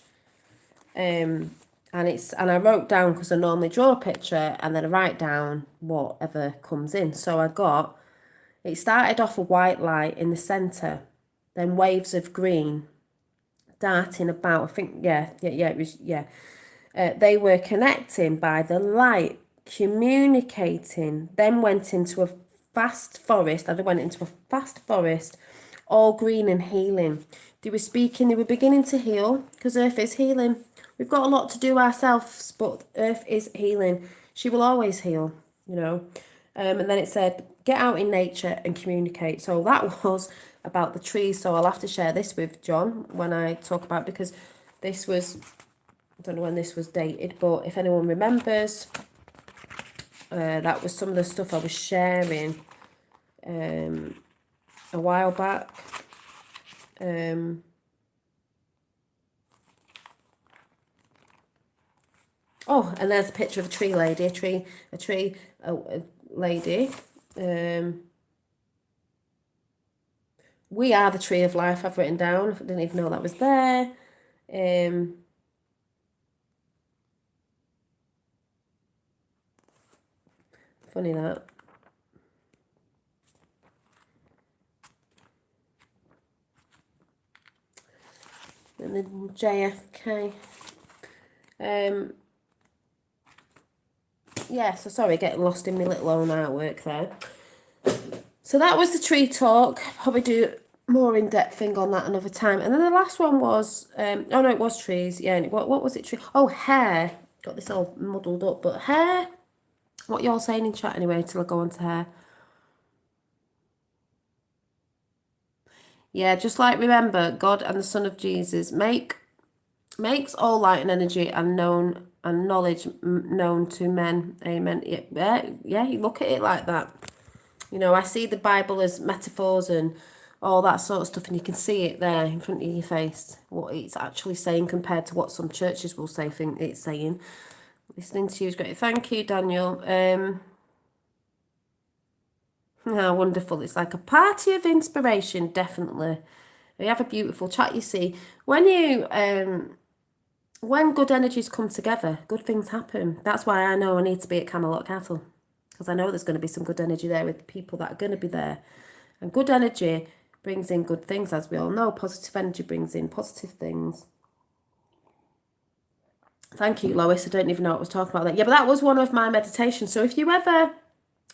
And I wrote down, because I normally draw a picture and then I write down whatever comes in. So it started off a white light in the centre, then waves of green darting about. I think, it was, they were connecting by the light, communicating, then went into a vast forest. They went into a vast forest, all green and healing. They were speaking, they were beginning to heal, because Earth is healing. We've got a lot to do ourselves, but Earth is healing. She will always heal, you know. And then it said, get out in nature and communicate. So that was about the trees. So I'll have to share this with John when I talk about, because this was, I don't know when this was dated, but if anyone remembers, that was some of the stuff I was sharing a while back. Oh, and there's a picture of a tree lady, a lady. We are the tree of life, I've written down. I didn't even know that was there. Funny that. And then JFK. Yeah, so sorry, getting lost in my little own artwork there. So that was the tree talk. Probably do more in-depth thing on that another time. And then the last one was, oh no, it was trees. Yeah, and what was it? Tree? Oh, hair. Got this all muddled up, but hair. What y'all saying in chat anyway, till I go on to hair. Yeah, just like remember, God and the Son of Jesus makes all light and energy and knowledge known to men. Amen. Yeah, you look at it like that. You know, I see the Bible as metaphors and all that sort of stuff, and you can see it there in front of your face, what it's actually saying compared to what some churches will say think it's saying. Listening to you is great. Thank you, Daniel. Wonderful. It's like a party of inspiration, definitely. We have a beautiful chat, you see. When good energies come together, good things happen. That's why I know I need to be at Camelot Castle, because I know there's going to be some good energy there with people that are going to be there. And good energy brings in good things, as we all know. Positive energy brings in positive things. Thank you, Lois. I don't even know what I was talking about there. Yeah, but that was one of my meditations. So if you ever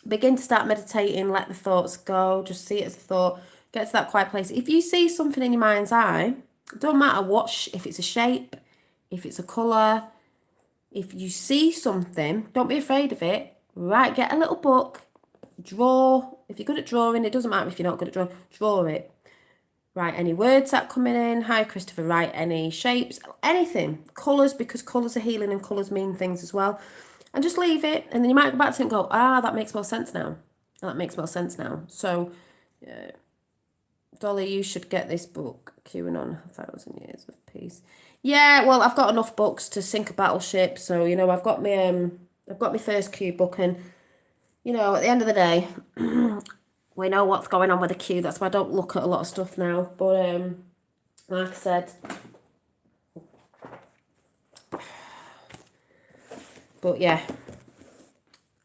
begin to start meditating, let the thoughts go, just see it as a thought, get to that quiet place. If you see something in your mind's eye, it don't matter what, if it's a shape, if it's a colour, if you see something, don't be afraid of it. Right, get a little book, draw. If you're good at drawing, it doesn't matter if you're not good at drawing, draw it. Write any words that come in. Hi, Christopher. Write any shapes, anything. Colours, because colours are healing and colours mean things as well. And just leave it. And then you might go back to it and go, that makes more sense now. That makes more sense now. So, Dolly, you should get this book, QAnon, 1,000 Years of Peace. Yeah, well, I've got enough books to sink a battleship. So, you know, I've got my first Q book, and, you know, at the end of the day, we know what's going on with the Q. That's why I don't look at a lot of stuff now. But like I said, but yeah,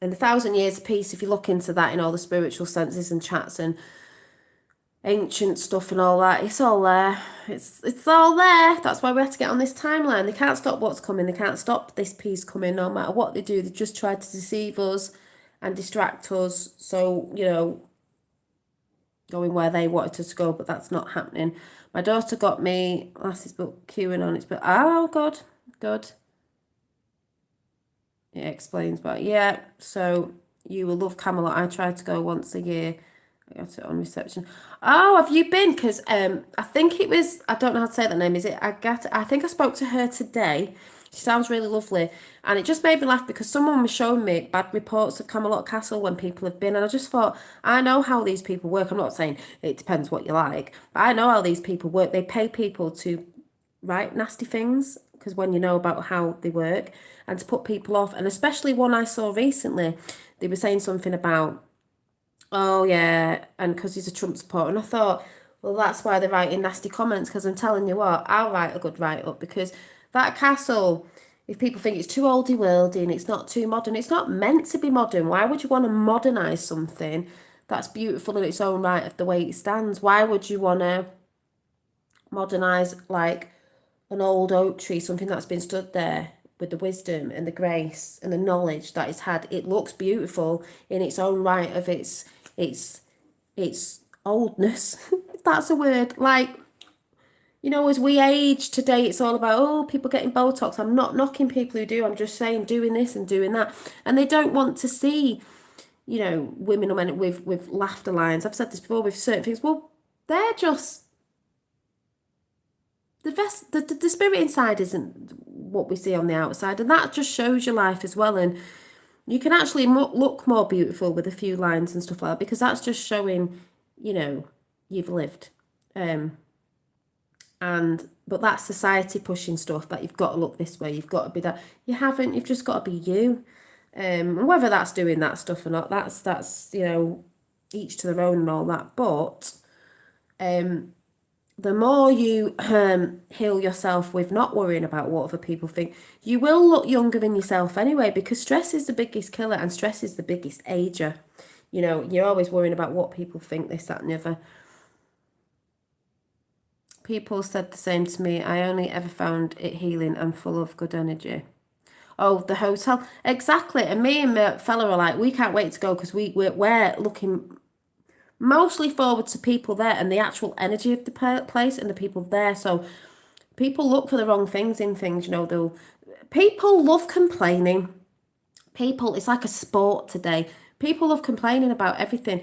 and 1,000 Years of Peace, if you look into that in all the spiritual senses and chats and ancient stuff and all that, it's all there. It's all there. That's why we have to get on this timeline. They can't stop what's coming. They can't stop this peace coming, no matter what they do. They just try to deceive us and distract us. So, you know, going where they wanted us to go, but that's not happening. My daughter got me last book, QAnon. It's but God, good. It explains, but yeah. So you will love Camelot. I try to go once a year. I got it on reception. Oh, have you been? Because I think it was, I don't know how to say that name. Is it Agatha? I think I spoke to her today. She sounds really lovely. And it just made me laugh because someone was showing me bad reports of Camelot Castle when people have been. And I just thought, I know how these people work. I'm not saying it depends what you like, but I know how these people work. They pay people to write nasty things because when you know about how they work and to put people off. And especially one I saw recently, they were saying something about, oh yeah, and because he's a Trump supporter. And I thought, well, that's why they're writing nasty comments. Because I'm telling you what, I'll write a good write up because that castle, if people think it's too oldie worldy and it's not too modern, it's not meant to be modern. Why would you want to modernise something that's beautiful in its own right of the way it stands? Why would you want to modernise like an old oak tree, something that's been stood there with the wisdom and the grace and the knowledge that it's had? It looks beautiful in its own right of its oldness. If that's a word. Like, you know, as we age today, it's all about, oh, people getting Botox. I'm not knocking people who do. I'm just saying doing this and doing that. And they don't want to see, you know, women or men with laughter lines. I've said this before with certain things. Well, they're just the spirit inside isn't what we see on the outside, and that just shows your life as well. And you can actually look more beautiful with a few lines and stuff like that because that's just showing, you know, you've lived. And but that's society pushing stuff that you've got to look this way, you've got to be that. You haven't. You've just got to be you. And whether that's doing that stuff or not, that's you know, each to their own and all that. But the more you heal yourself with not worrying about what other people think, you will look younger than yourself anyway, because stress is the biggest killer and stress is the biggest ager. You know, you're always worrying about what people think, this, that, and the other. People said the same to me. I only ever found it healing and full of good energy. Oh, the hotel. Exactly. And me and my fella are like, we can't wait to go because we're looking mostly forward to people there and the actual energy of the place and the people there. So people look for the wrong things in things, you know. People love complaining. People, it's like a sport today. People love complaining about everything.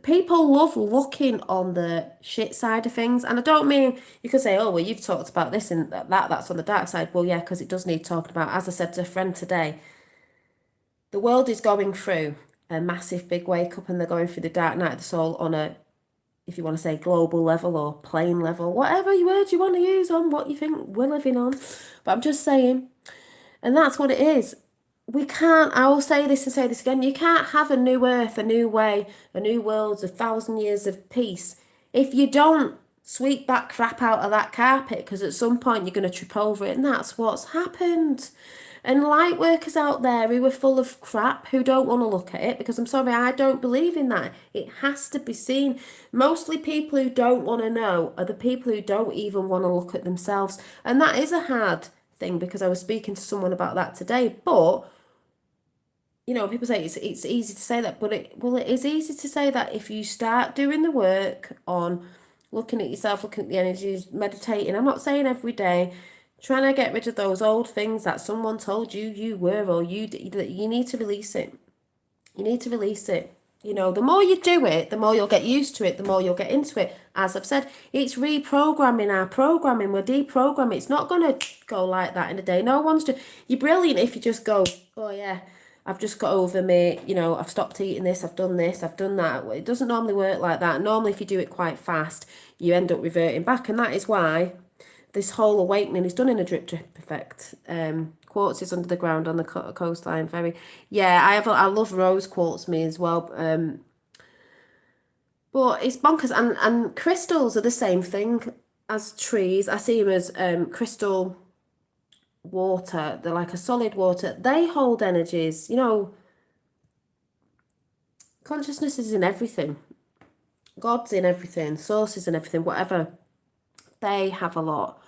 People love looking on the shit side of things. And I don't mean, you could say, oh, well, you've talked about this and that's on the dark side. Well, yeah, because it does need talking about. As I said to a friend today, the world is going through a massive big wake up and they're going through the dark night of the soul on a, if you want to say global level or plane level, whatever word you want to use on what you think we're living on. But I'm just saying, and that's what it is. We can't, I will say this and say this again, you can't have a new earth, a new way, a new world, 1,000 years of peace if you don't sweep that crap out of that carpet, because at some point you're going to trip over it, and that's what's happened. And light workers out there who are full of crap, who don't want to look at it, because I'm sorry, I don't believe in that. It has to be seen. Mostly people who don't want to know are the people who don't even want to look at themselves. And that is a hard thing, because I was speaking to someone about that today. But you know, people say it's easy to say that, but it is easy to say that if you start doing the work on looking at yourself, looking at the energies, meditating. I'm not saying every day, trying to get rid of those old things that someone told you were, or you need to release it. You need to release it. You know, the more you do it, the more you'll get used to it, the more you'll get into it. As I've said, it's reprogramming our programming. We're deprogramming. It's not going to go like that in a day. No one's you're brilliant if you just go, oh yeah, I've just got over me, you know, I've stopped eating this, I've done this, I've done that. It doesn't normally work like that. Normally, if you do it quite fast, you end up reverting back. And that is why this whole awakening is done in a drip effect. Quartz is under the ground on the coastline. I love rose quartz, me as well. But it's bonkers. And crystals are the same thing as trees. I see them as crystal water. They're like a solid water. They hold energies. You know, consciousness is in everything. God's in everything. Source is in everything. Whatever. They have a lot,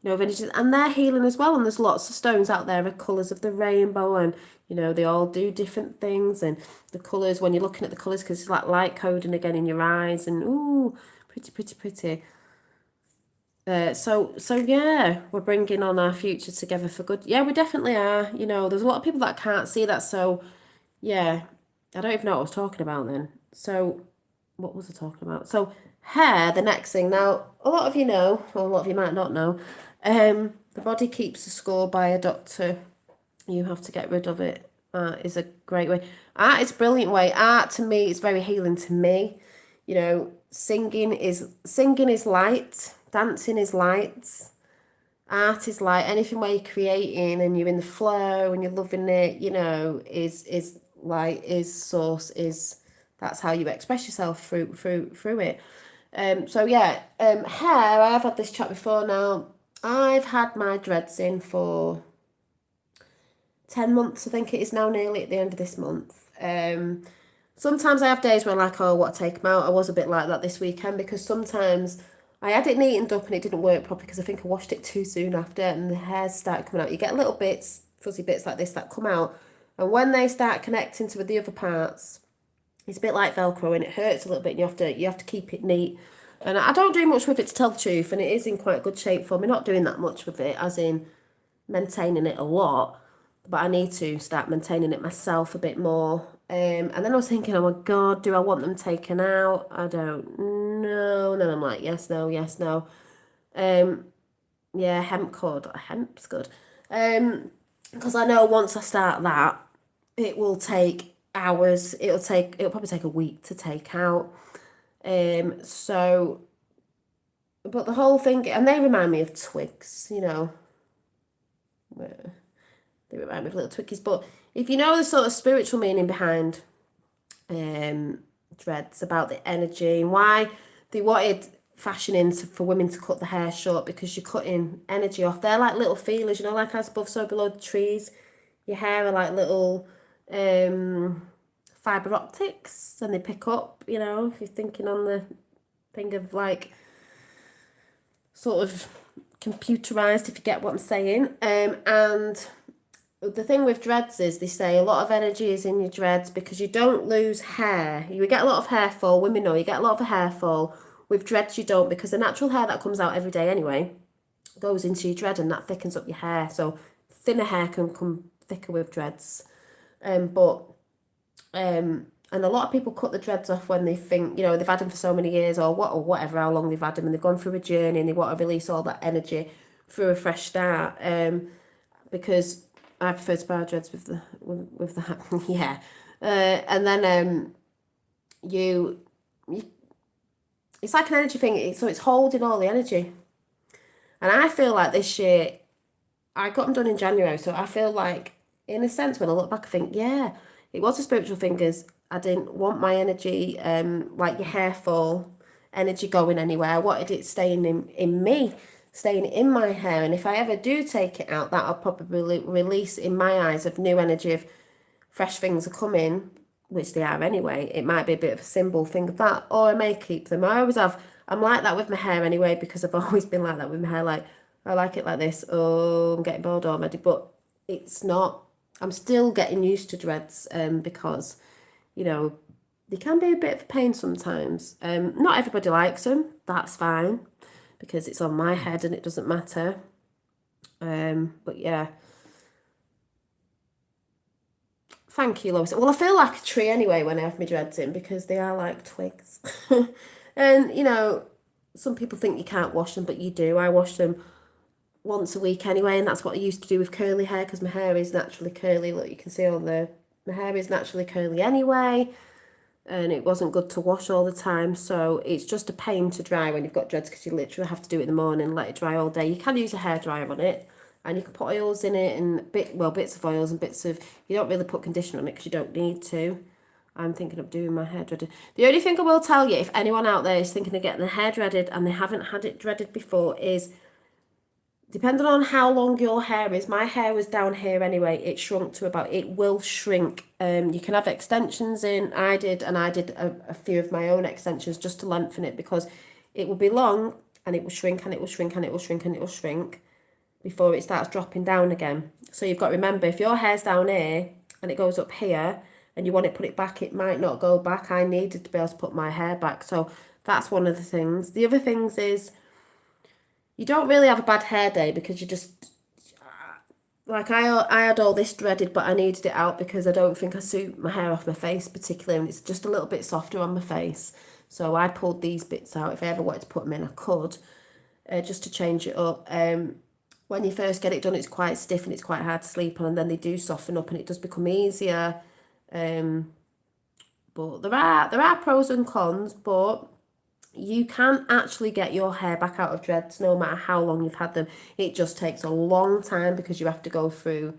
you know, of energies, and they're healing as well. And there's lots of stones out there of colours of the rainbow, and you know, they all do different things. And the colours, when you're looking at the colours, because it's like light coding again in your eyes, and ooh, pretty, pretty, pretty. So yeah, we're bringing on our future together for good. Yeah, we definitely are. You know, there's a lot of people that can't see that. So yeah, I don't even know what I was talking about then. So what was I talking about? So hair, the next thing. Now, a lot of you know, or a lot of you might not know, the body keeps a score by a doctor. You have to get rid of it. Art is a great way. Art is a brilliant way. Art to me is very healing to me. You know, singing is light, dancing is light, art is light. Anything where you're creating and you're in the flow and you're loving it, you know, is light, is source, is that's how you express yourself through it. So yeah, hair, I've had this chat before now. I've had my dreads in for 10 months, I think it is now, nearly at the end of this month. Sometimes I have days where I'm like, oh, what, take them out. I was a bit like that this weekend because sometimes I had it neatened up and it didn't work properly because I think I washed it too soon after and the hairs started coming out. You get little bits, fuzzy bits like this that come out. And when they start connecting to the other parts, it's a bit like Velcro and it hurts a little bit and you have to keep it neat. And I don't do much with it, to tell the truth, and it is in quite good shape for me. Not doing that much with it, as in maintaining it a lot, but I need to start maintaining it myself a bit more. And then I was thinking, oh my God, do I want them taken out? I don't know. And then I'm like, yes, no, yes, no. Yeah, hemp's good. Because I know once I start that, it will take hours. It'll probably take a week to take out. So, but the whole thing, and they remind me of twigs, you know. They remind me of little twickies. But if you know the sort of spiritual meaning behind dreads, about the energy and why they wanted fashioning for women to cut the hair short, because you're cutting energy off. They're like little feelers, you know, like as above, so below the trees. Your hair are like little fibre optics, and they pick up, you know, if you're thinking on the thing of like sort of computerized, if you get what I'm saying. And the thing with dreads is they say a lot of energy is in your dreads because you don't lose hair. You get a lot of hair fall. Women know you get a lot of hair fall. With dreads, you don't, because the natural hair that comes out every day anyway goes into your dread and that thickens up your hair. So thinner hair can come thicker with dreads. And a lot of people cut the dreads off when they think, you know, they've had them for so many years or whatever, how long they've had them, and they've gone through a journey and they want to release all that energy through a fresh start. Because I prefer to buy dreads with the yeah. And then you it's like an energy thing, so it's holding all the energy. And I feel like this year, I got them done in January, so I feel like, in a sense, when I look back, I think, yeah, it was a spiritual thing, because I didn't want my energy, like your hair fall, energy going anywhere. I wanted it staying in me, staying in my hair. And if I ever do take it out, that'll probably release, in my eyes, of new energy, of fresh things are coming, which they are anyway. It might be a bit of a symbol thing of that, or I may keep them. I always have. I'm like that with my hair anyway, because I've always been like that with my hair. Like, I like it like this. Oh, I'm getting bored already, but it's not. I'm still getting used to dreads, because, you know, they can be a bit of a pain sometimes. Not everybody likes them. That's fine, because it's on my head and it doesn't matter. But yeah. Thank you, Lois. Well, I feel like a tree anyway when I have my dreads in, because they are like twigs. And, you know, some people think you can't wash them, but you do. I wash them once a week anyway, and that's what I used to do with curly hair, because my hair is naturally curly. Look, you can see my hair is naturally curly anyway, and it wasn't good to wash all the time. So it's just a pain to dry when you've got dreads, because you literally have to do it in the morning, let it dry all day. You can use a hairdryer on it, and you can put oils in it, and bits of oils and bits of, you don't really put conditioner on it because you don't need to. I'm thinking of doing my hair dreaded. The only thing I will tell you, if anyone out there is thinking of getting their hair dreaded and they haven't had it dreaded before, is depending on how long your hair is. My hair was down here anyway. It shrunk to about, it will shrink. You can have extensions in. I did a few of my own extensions just to lengthen it, because it will be long and it will shrink and it will shrink and it will shrink and it will shrink before it starts dropping down again. So you've got to remember, if your hair's down here and it goes up here and you want to put it back, it might not go back. I needed to be able to put my hair back. So that's one of the things. The other things is, you don't really have a bad hair day, because you just, like, I had all this dreaded, but I needed it out because I don't think I suit my hair off my face particularly, and it's just a little bit softer on my face. So I pulled these bits out. If I ever wanted to put them in, I could, just to change it up. When you first get it done, it's quite stiff and it's quite hard to sleep on, and then they do soften up and it does become easier. But there are pros and cons, but you can actually get your hair back out of dreads no matter how long you've had them. It just takes a long time because you have to go through,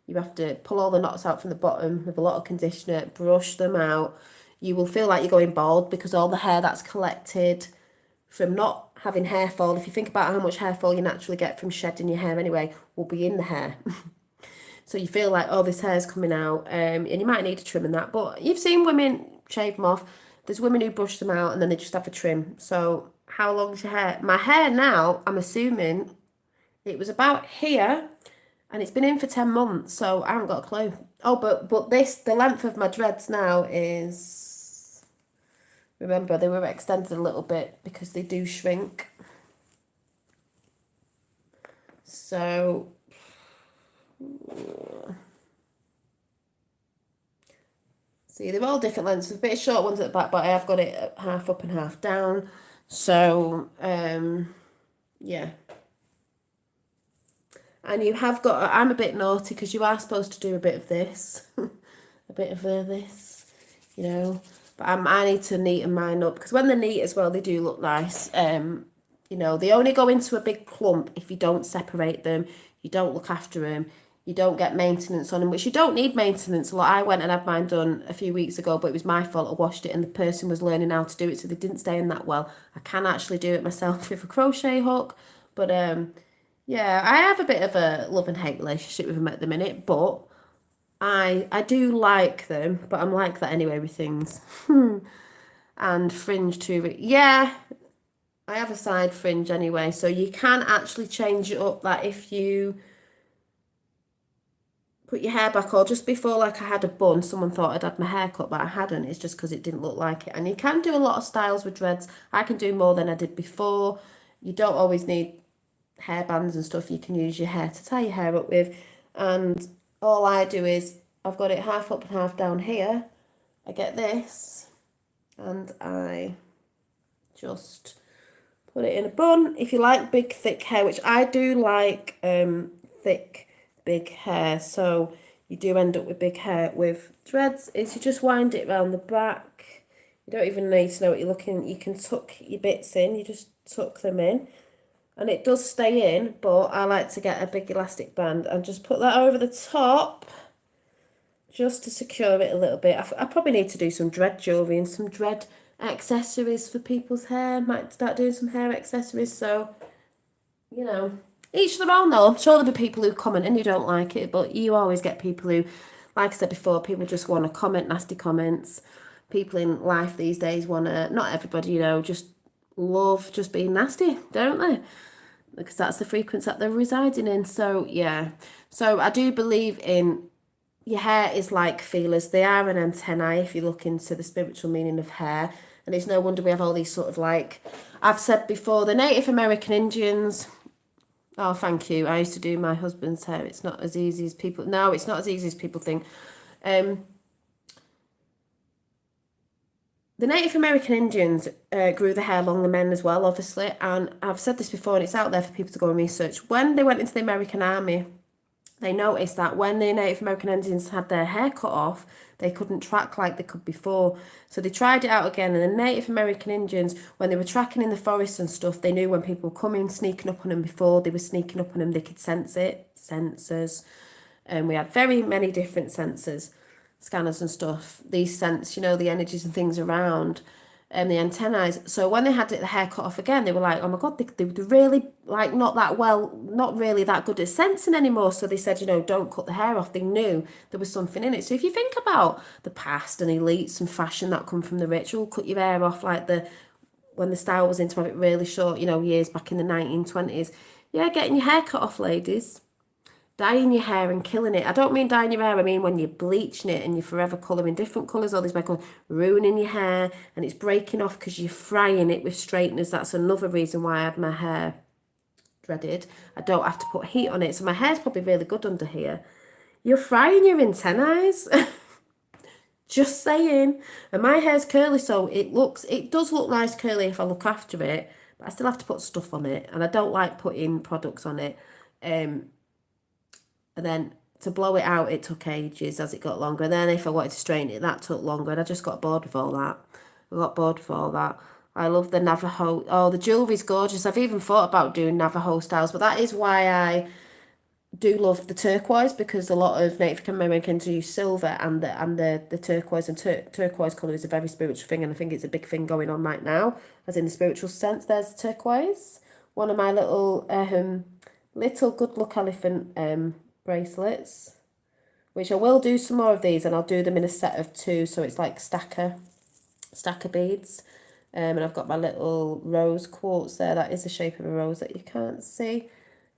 you have to pull all the knots out from the bottom with a lot of conditioner, brush them out. You will feel like you're going bald because all the hair that's collected from not having hair fall, if you think about how much hair fall you naturally get from shedding your hair anyway, will be in the hair. So you feel like, oh, this hair's coming out, and you might need a trim and that. But you've seen women shave them off. There's women who brush them out and then they just have a trim. So how long's your hair? My hair now, I'm assuming it was about here, and it's been in for 10 months, so I haven't got a clue. Oh, but the length of my dreads now is, remember, they were extended a little bit because they do shrink. So see, they're all different lengths. There's a bit of short ones at the back, but I have got it half up and half down. So, yeah. And you have got, I'm a bit naughty because you are supposed to do a bit of this. A bit of this, you know. But I need to neaten mine up because when they're neat as well, they do look nice. You know, they only go into a big clump if you don't separate them, you don't look after them, you don't get maintenance on them, which you don't need maintenance. Like I went and had mine done a few weeks ago, but it was my fault. I washed it and the person was learning how to do it, so they didn't stay in that well. I can actually do it myself with a crochet hook, but yeah, I have a bit of a love and hate relationship with them at the minute, but I do like them, but I'm like that anyway with things. And fringe too. Yeah, I have a side fringe anyway, so you can actually change it up. Like if you put your hair back, or just before, like I had a bun, someone thought I'd had my hair cut, but I hadn't. It's just because it didn't look like it. And you can do a lot of styles with dreads. I can do more than I did before. You don't always need hair bands and stuff. You can use your hair to tie your hair up with. And all I do is, I've got it half up and half down here. I get this and I just put it in a bun. If you like big thick hair, which I do like thick big hair, so you do end up with big hair with dreads, is you just wind it around the back. You don't even need to know what you're looking. You can tuck your bits in, you just tuck them in and it does stay in, but I like to get a big elastic band and just put that over the top just to secure it a little bit. I probably need to do some dread jewellery and some dread accessories for people's hair. Might start doing some hair accessories, so, you know, each their own though. I'm sure there'll be people who comment and you don't like it, but you always get people who, like I said before, people just want to comment nasty comments. People in life these days want to, not everybody, you know, just love just being nasty, don't they? Because that's the frequency that they're residing in. So, yeah. So I do believe in, your hair is like feelers. They are an antennae if you look into the spiritual meaning of hair. And it's no wonder we have all these sort of, like, I've said before, the Native American Indians. Oh, thank you. I used to do my husband's hair. It's not as easy as people... No, it's not as easy as people think. The Native American Indians grew the hair along the men as well, obviously. And I've said this before, and it's out there for people to go and research. When they went into the American army, they noticed that when the Native American Indians had their hair cut off, they couldn't track like they could before. So they tried it out again, and the Native American Indians, when they were tracking in the forests and stuff, they knew when people were coming, sneaking up on them before they were sneaking up on them, they could sense it, sensors. And we had very many different sensors, scanners and stuff. These sense, you know, the energies and things around the antennae. So when they had the hair cut off again, they were like, oh my God, they're really, like, not really that good at sensing anymore. So they said, you know, don't cut the hair off. They knew there was something in it. So if you think about the past and elites and fashion that come from the rich, oh, cut your hair off, like when the style was into have it really short, you know, years back in the 1920s. Yeah, getting your hair cut off, ladies. Dyeing your hair and killing it. I don't mean dyeing your hair, I mean when you're bleaching it and you're forever colouring different colours, all these makeup, ruining your hair and it's breaking off because you're frying it with straighteners. That's another reason why I had my hair dreaded. I don't have to put heat on it, so my hair's probably really good under here. You're frying your antennae. Just saying. And my hair's curly, so it does look nice curly if I look after it, but I still have to put stuff on it, and I don't like putting products on it. And then to blow it out, it took ages as it got longer. And then if I wanted to straighten it, that took longer, and I just got bored with all that. I got bored with all that. I love the Navajo. Oh, the jewellery's gorgeous. I've even thought about doing Navajo styles, but that is why I do love the turquoise, because a lot of Native Americans use silver, and the turquoise, and turquoise colour is a very spiritual thing, and I think it's a big thing going on right now, as in the spiritual sense. There's turquoise, one of my little good luck elephant bracelets, which I will do some more of these, and I'll do them in a set of 2, so it's like stacker beads. And I've got my little rose quartz there. That is the shape of a rose that you can't see.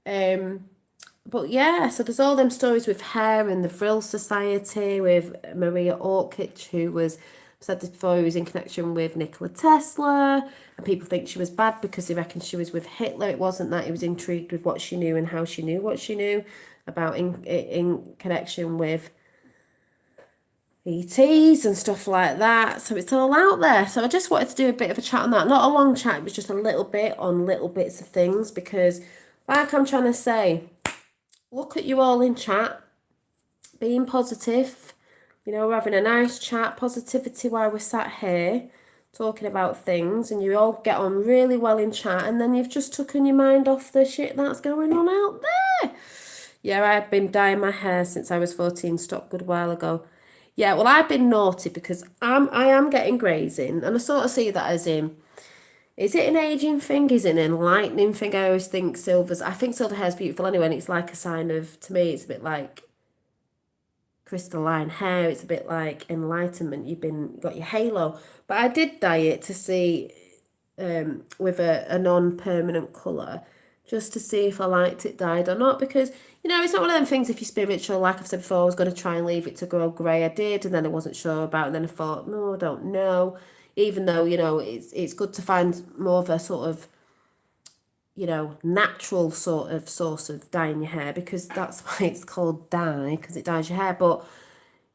But yeah, so there's all them stories with hair and the Frill Society with Maria Orkic, who was, I've said this before, who was in connection with Nikola Tesla, and people think she was bad because they reckon she was with Hitler. It wasn't that. He was intrigued with what she knew and how she knew what she knew about in connection with ETs and stuff like that. So it's all out there. So I just wanted to do a bit of a chat on that. Not a long chat, it was just a little bit on little bits of things, because like I'm trying to say, look at you all in chat, being positive, we're having a nice chat, positivity while we're sat here talking about things, and you all get on really well in chat, and then you've just taken your mind off the shit that's going on out there. Yeah, I've been dyeing my hair since I was 14, stopped a good while ago. Yeah, well, I've been naughty because I am getting grazing, and I sort of see that as in, is it an aging thing? Is it an enlightening thing? I always think I think silver hair is beautiful anyway, and it's like a sign of, to me, it's a bit like crystalline hair. It's a bit like enlightenment. You've got your halo. But I did dye it to see, with a non-permanent colour, just to see if I liked it dyed or not, because, it's not one of them things, if you're spiritual, like I've said before, I was going to try and leave it to grow grey. I did, and then I wasn't sure about it, and then I thought, no, I don't know. Even though, it's good to find more of a sort of, natural sort of source of dyeing your hair, because that's why it's called dye, because it dyes your hair. But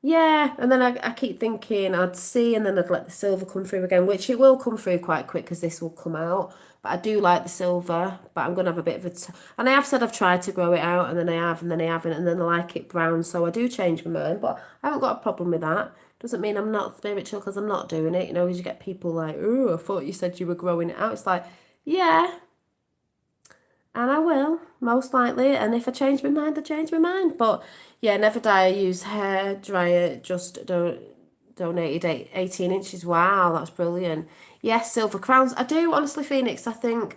yeah, and then I keep thinking I'd see, and then I'd let the silver come through again, which it will come through quite quick because this will come out. But I do like the silver, but I'm going to have a bit of and I have said I've tried to grow it out, and then I have, and then I haven't, and then I like it brown, so I do change my mind, but I haven't got a problem with that. Doesn't mean I'm not spiritual because I'm not doing it, because you get people like, oh, I thought you said you were growing it out. It's like, yeah, and I will, most likely. And if I change my mind, I change my mind. But yeah, never dye. I use hair dryer, just donated 18 inches. Wow, that's brilliant. Yes, silver crowns. I do, honestly, Phoenix. I think,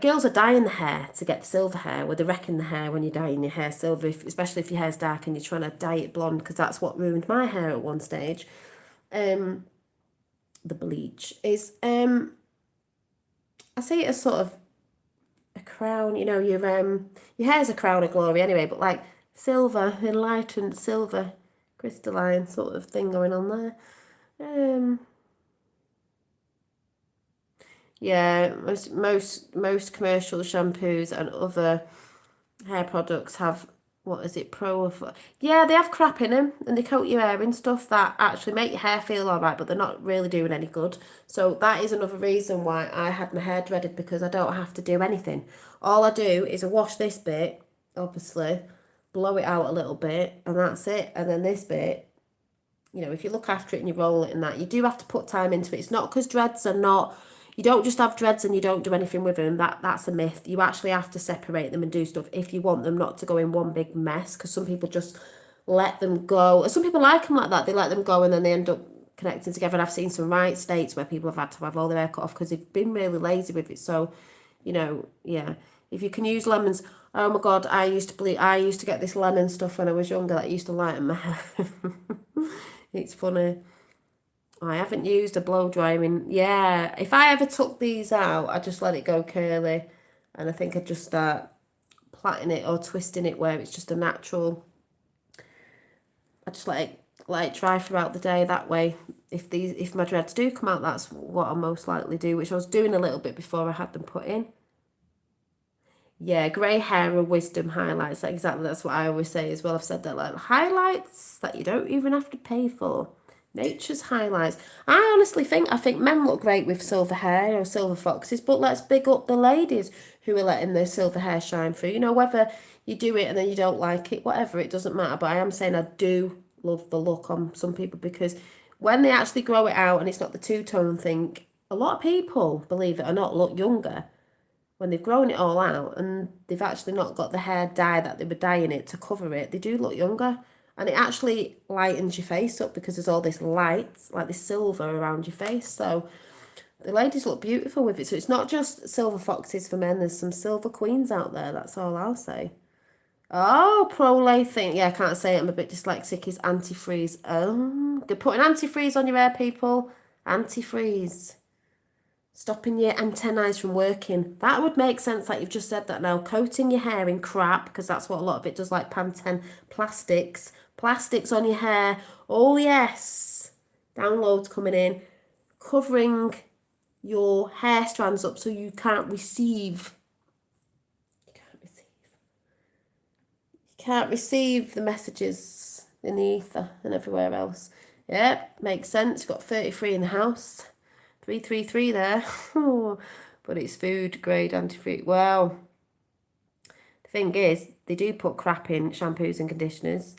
girls are dyeing the hair to get the silver hair, where they're wrecking the hair when you're dyeing your hair silver, especially if your hair's dark and you're trying to dye it blonde, because that's what ruined my hair at one stage. The bleach is, I see it as sort of a crown, your hair's a crown of glory anyway, but like silver, enlightened silver, crystalline sort of thing going on there. Yeah, most commercial shampoos and other hair products have, what is it, yeah, they have crap in them, and they coat your hair in stuff that actually make your hair feel all right, but they're not really doing any good. So that is another reason why I had my hair dreaded, because I don't have to do anything. All I do is I wash this bit, obviously, blow it out a little bit, and that's it. And then this bit, if you look after it and you roll it and that, you do have to put time into it. It's not because dreads are not, you don't just have dreads and you don't do anything with them. That's a myth. You actually have to separate them and do stuff if you want them not to go in one big mess, because some people just let them go. Some people like them like that. They let them go and then they end up connecting together. And I've seen some states where people have had to have all their hair cut off because they've been really lazy with it. So, yeah. If you can use lemons, oh my God, I used to get this lemon stuff when I was younger that used to lighten my hair. It's funny. I haven't used a blow dryer yeah, if I ever took these out, I just let it go curly, and I think I'd just start plaiting it or twisting it where it's just a natural. I just let it dry throughout the day. That way, if my dreads do come out, that's what I'll most likely do, which I was doing a little bit before I had them put in. Yeah, grey hair and wisdom highlights. Exactly, that's what I always say as well. I've said that, like highlights that you don't even have to pay for. Nature's highlights. I think men look great with silver hair or silver foxes, but let's big up the ladies who are letting their silver hair shine through. You know, whether you do it and then you don't like it, whatever, it doesn't matter. But I am saying I do love the look on some people, because when they actually grow it out and it's not the two-tone thing, a lot of people, believe it or not, look younger when they've grown it all out and they've actually not got the hair dye that they were dyeing it to cover it. They do look younger, and it actually lightens your face up because there's all this light, like this silver around your face. So the ladies look beautiful with it. So it's not just silver foxes for men, there's some silver queens out there. That's all I'll say. Oh, Prolay thing. Yeah, I can't say it. I'm a bit dyslexic. Is antifreeze. Oh, they're putting antifreeze on your hair, people. Antifreeze. Stopping your antennae from working. That would make sense, like you've just said that now. Coating your hair in crap, because that's what a lot of it does, like Pantene plastics. Plastics on your hair. Oh, yes. Downloads coming in. Covering your hair strands up so you can't receive. You can't receive the messages in the ether and everywhere else. Yep, makes sense. You've got 33 in the house. 333 there. But it's food grade antifreeze. Well, the thing is, they do put crap in shampoos and conditioners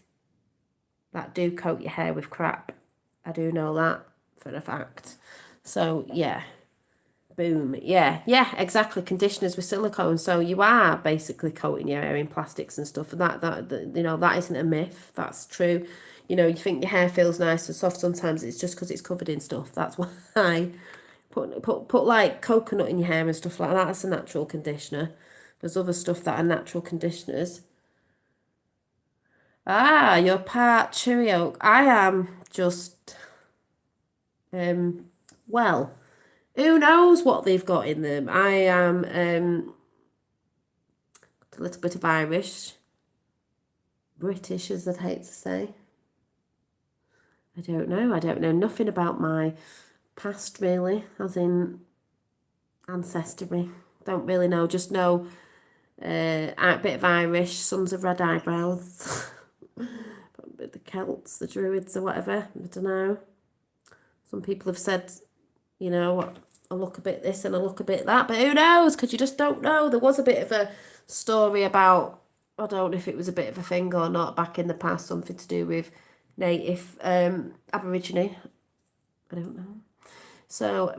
that do coat your hair with crap. I do know that for a fact. So, yeah. Boom. Yeah, exactly. Conditioners with silicone. So you are basically coating your hair in plastics and stuff. And that isn't a myth. That's true. You think your hair feels nice and soft. Sometimes it's just because it's covered in stuff. That's why. Put like coconut in your hair and stuff like that. That's a natural conditioner. There's other stuff that are natural conditioners. Ah, you're part Cheerio. I am just well, who knows what they've got in them. I am a little bit of Irish, British, as I'd hate to say. I don't know. I don't know nothing about my past, really, as in ancestry. Don't really know. Just know a bit of Irish, sons of red eyebrows. The Celts, the Druids, or whatever. I don't know. Some people have said, I look a bit this and I look a bit that, but who knows? Because you just don't know. There was a bit of a story about, I don't know if it was a bit of a thing or not, back in the past, something to do with native Aborigine. I don't know. So,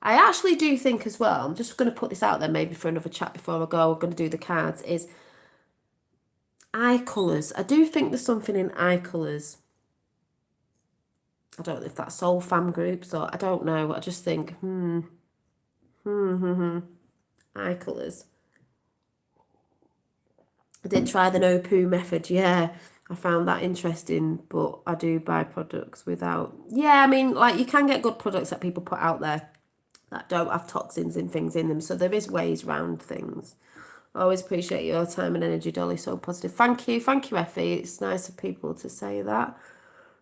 I actually do think as well, I'm just going to put this out there maybe for another chat before I go, I'm going to do the cards, is eye colours. I do think there's something in eye colours. I don't know if that's soul fam groups or I don't know. I just think, eye colours. I did try the no poo method, yeah. I found that interesting, but I do buy products without. Yeah, I mean, like you can get good products that people put out there that don't have toxins and things in them. So there is ways round things. I always appreciate your time and energy, Dolly. So positive. Thank you, Effie. It's nice of people to say that.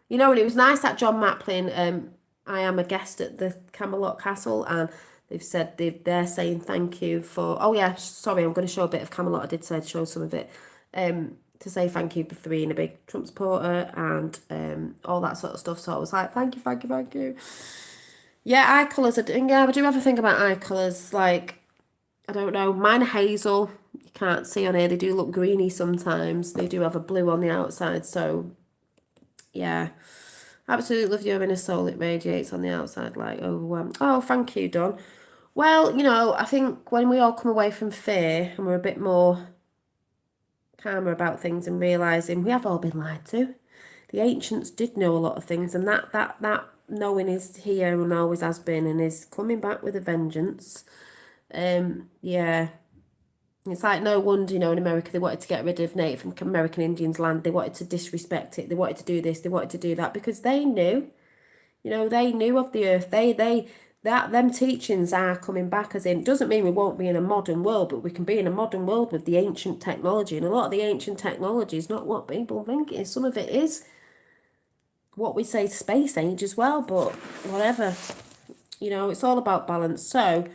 And it was nice that John Maplin, I am a guest at the Camelot Castle, and they've said they're saying thank you for. Oh yeah, sorry, I'm going to show a bit of Camelot. I did say I'd show some of it. To say thank you for being a big Trump supporter and all that sort of stuff. So I was like, thank you. Yeah, eye colours. I do have a thing about eye colours. Like, I don't know, mine are hazel. You can't see on here. They do look greeny sometimes. They do have a blue on the outside. So, yeah. Absolutely love your inner soul. It radiates on the outside like overwhelmed. Oh, thank you, Don. Well, I think when we all come away from fear and we're a bit more calmer about things and realising we have all been lied to. The ancients did know a lot of things, and that knowing is here and always has been and is coming back with a vengeance. Yeah. It's like no wonder, in America they wanted to get rid of Native American Indians' land. They wanted to disrespect it. They wanted to do this. They wanted to do that because they knew, they knew of the earth. Them teachings are coming back, as in, doesn't mean we won't be in a modern world, but we can be in a modern world with the ancient technology. And a lot of the ancient technology is not what people think it is. Some of it is what we say space age as well, but whatever. It's all about balance. So,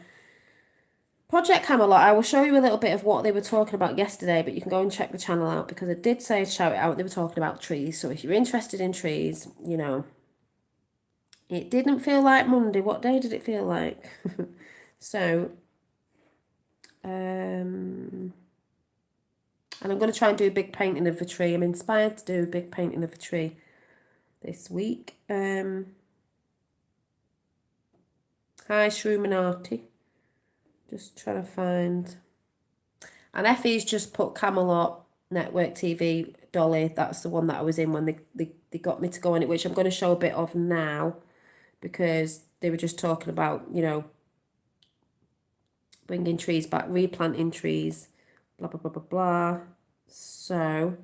Project Camelot, I will show you a little bit of what they were talking about yesterday, but you can go and check the channel out because it did say shout it out. They were talking about trees. So if you're interested in trees, you know, it didn't feel like Monday. What day did it feel like? So, and I'm going to try and do a big painting of a tree. I'm inspired to do a big painting of a tree this week. Hi, Shroominati. Just trying to find. And Effie's just put Camelot Network TV Dolly. That's the one that I was in when they got me to go on it, which I'm going to show a bit of now because they were just talking about, you know, bringing trees back, replanting trees, blah, blah, blah, blah, blah. So,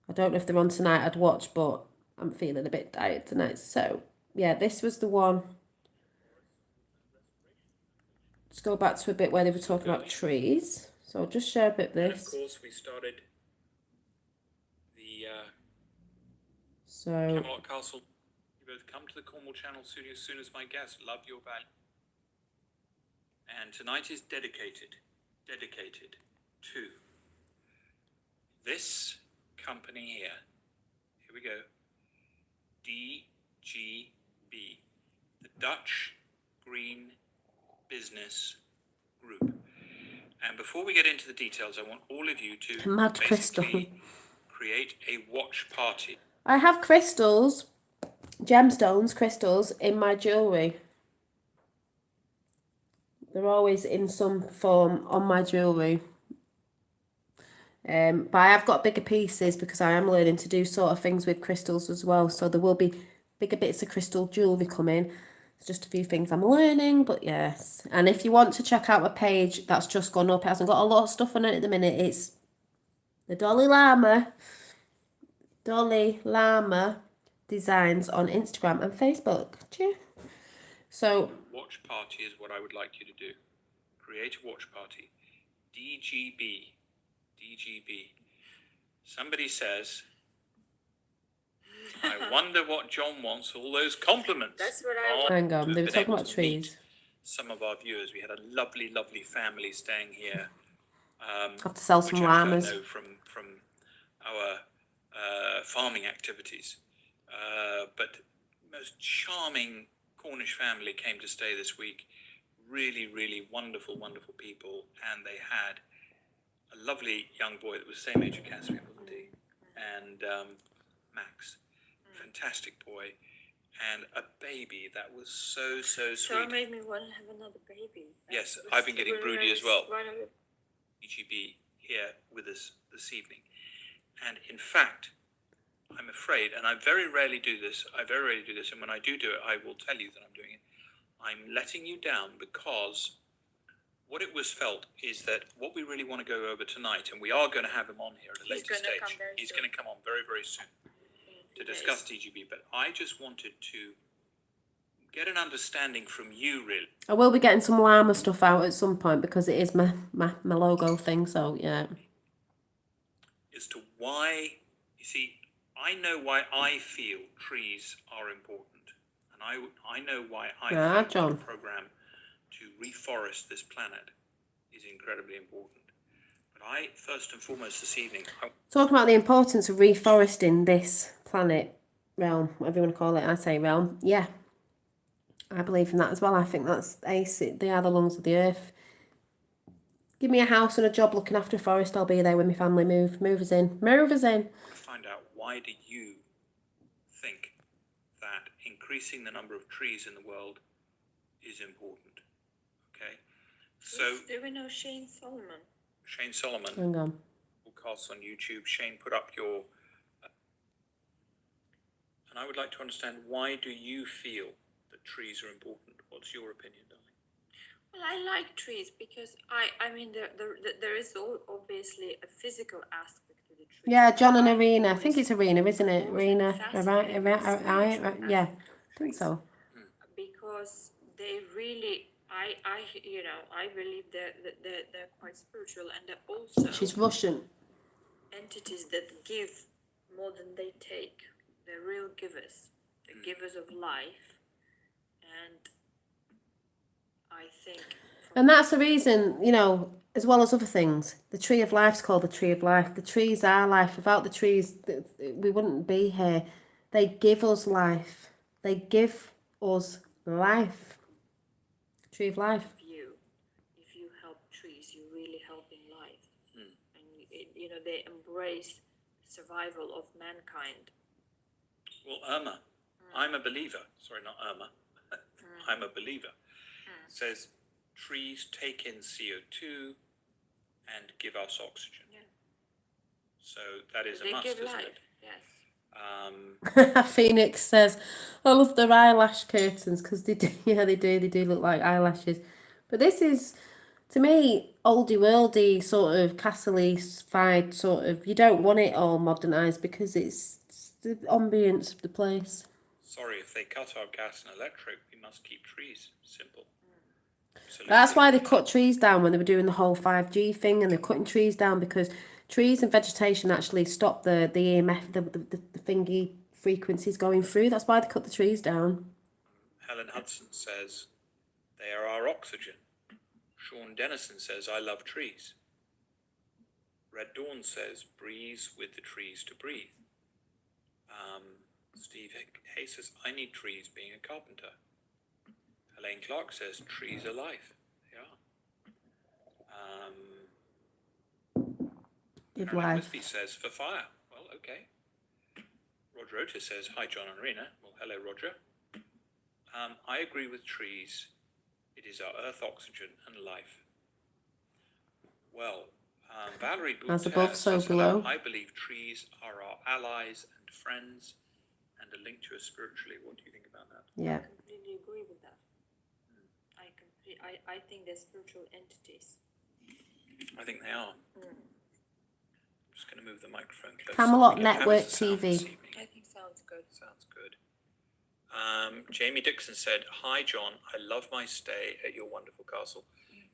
I don't know if they're on tonight, I'd watch, but I'm feeling a bit tired tonight. So, yeah, this was the one. Let's go back to a bit where they were talking about trees. So I'll just share a bit of this. And of course, we started the So Camelot Castle. You both come to the Cornwall Channel studio as soon as my guest. Love your value. And tonight is dedicated to this company here. Here we go. DGB, the Dutch Green Business Group. And before we get into the details, I want all of you to Mad crystal. create a watch party. I have crystals, gemstones, crystals in my jewellery. They're always in some form on my jewellery. But I have got bigger pieces because I am learning to do sort of things with crystals as well. So there will be bigger bits of crystal jewellery coming. It's just a few things I'm learning, but yes. And if you want to check out a page that's just gone up, it hasn't got a lot of stuff on it at the minute. It's the Dolly Lama Designs on Instagram and Facebook. Cheer. So Watch party is what I would like you to do. Create a watch party. DGB. Somebody says, I wonder what John wants all those compliments. That's what I want. hang on, they were talking about trees. Some of our viewers, we had a lovely family staying here. Have to sell some which actually llamas. I know from our farming activities. But most charming Cornish family came to stay this week. Really wonderful people, and they had a lovely young boy that was the same age as Caspian, wasn't he? And Max, fantastic boy, and a baby that was so sweet. So it made me want to have another baby. Yes, I've been getting broody as well. EGB here with us this evening. And in fact, I'm afraid, and I very rarely do this, and when I do it, I will tell you that I'm doing it. I'm letting you down because what it was felt is that what we really want to go over tonight, and we are going to have him on here at a later stage. He's going to come on very soon to discuss DGB, but I just wanted to get an understanding from you, really. I will be getting some llama stuff out at some point because it is my logo thing, so yeah. As to why, you see, I know why I feel trees are important. And I know why I feel the program to reforest this planet is incredibly important. But I, first and foremost this evening... Talking about the importance of reforesting this planet, realm, whatever you want to call it, I say realm, yeah. I believe in that as well. I think that's ace. They are the lungs of the earth. Give me a house and a job looking after a forest, I'll be there when my family move. Move us in. Find out, why do you think that increasing the number of trees in the world is important? Okay, so... Do we know Shane Solomon? Shane Solomon. Hang on. Podcasts on YouTube. Shane, put up your... and I would like to understand, why do you feel that trees are important? What's your opinion, darling? Well, I like trees because I mean there is obviously a physical aspect to the tree. Yeah, John and Arena. I think it's Arena, isn't it? Arena. Yeah, I think so. Because they really, I believe they're quite spiritual, and they're also... She's Russian. Entities that give more than they take. They're real givers. They're givers of life. And I think. And that's the reason, as well as other things, the tree of life's called the tree of life. The trees are life. Without the trees, we wouldn't be here. They give us life. They give us life. Tree of life. If you help trees, you're really helping life. And they embrace survival of mankind. Well, Irma, I'm a believer. Sorry, not Irma. I'm a believer. Says trees take in CO2 and give us oxygen. Yeah. So that is a They must, give isn't life. it? Yes. Phoenix says, I love their eyelash curtains because they do, they do look like eyelashes. But this is, to me, oldie worldy, sort of castle-fied, sort of, you don't want it all modernised because it's the ambience of the place. Sorry, if they cut our gas and electric, we must keep trees. Simple. Absolutely. That's why they cut trees down when they were doing the whole 5G thing, and they're cutting trees down because trees and vegetation actually stop the EMF, the thingy frequencies going through. That's why they cut the trees down. Helen Hudson says, they are our oxygen. Sean Dennison says, I love trees. Red Dawn says, breeze with the trees to breathe. Steve Hay says, I need trees being a carpenter. Elaine Clark says, trees are life. They are. Give Marilyn life. Wisby says, for fire. Well, okay. Roger Otis says, hi, John and Rena. Well, hello, Roger. I agree with trees. It is our earth oxygen and life. Well, Valerie Boutin As above, so says, hello. below. I believe trees are our allies and friends and a link to us spiritually. What do you think about that? Yeah. I completely agree with that. I think they're spiritual entities. I think they are. I'm just going to move the microphone closer. Camelot How does Network it sound this TV. evening? I think sounds good. Sounds good. Jamie Dixon said, hi, John. I love my stay at your wonderful castle.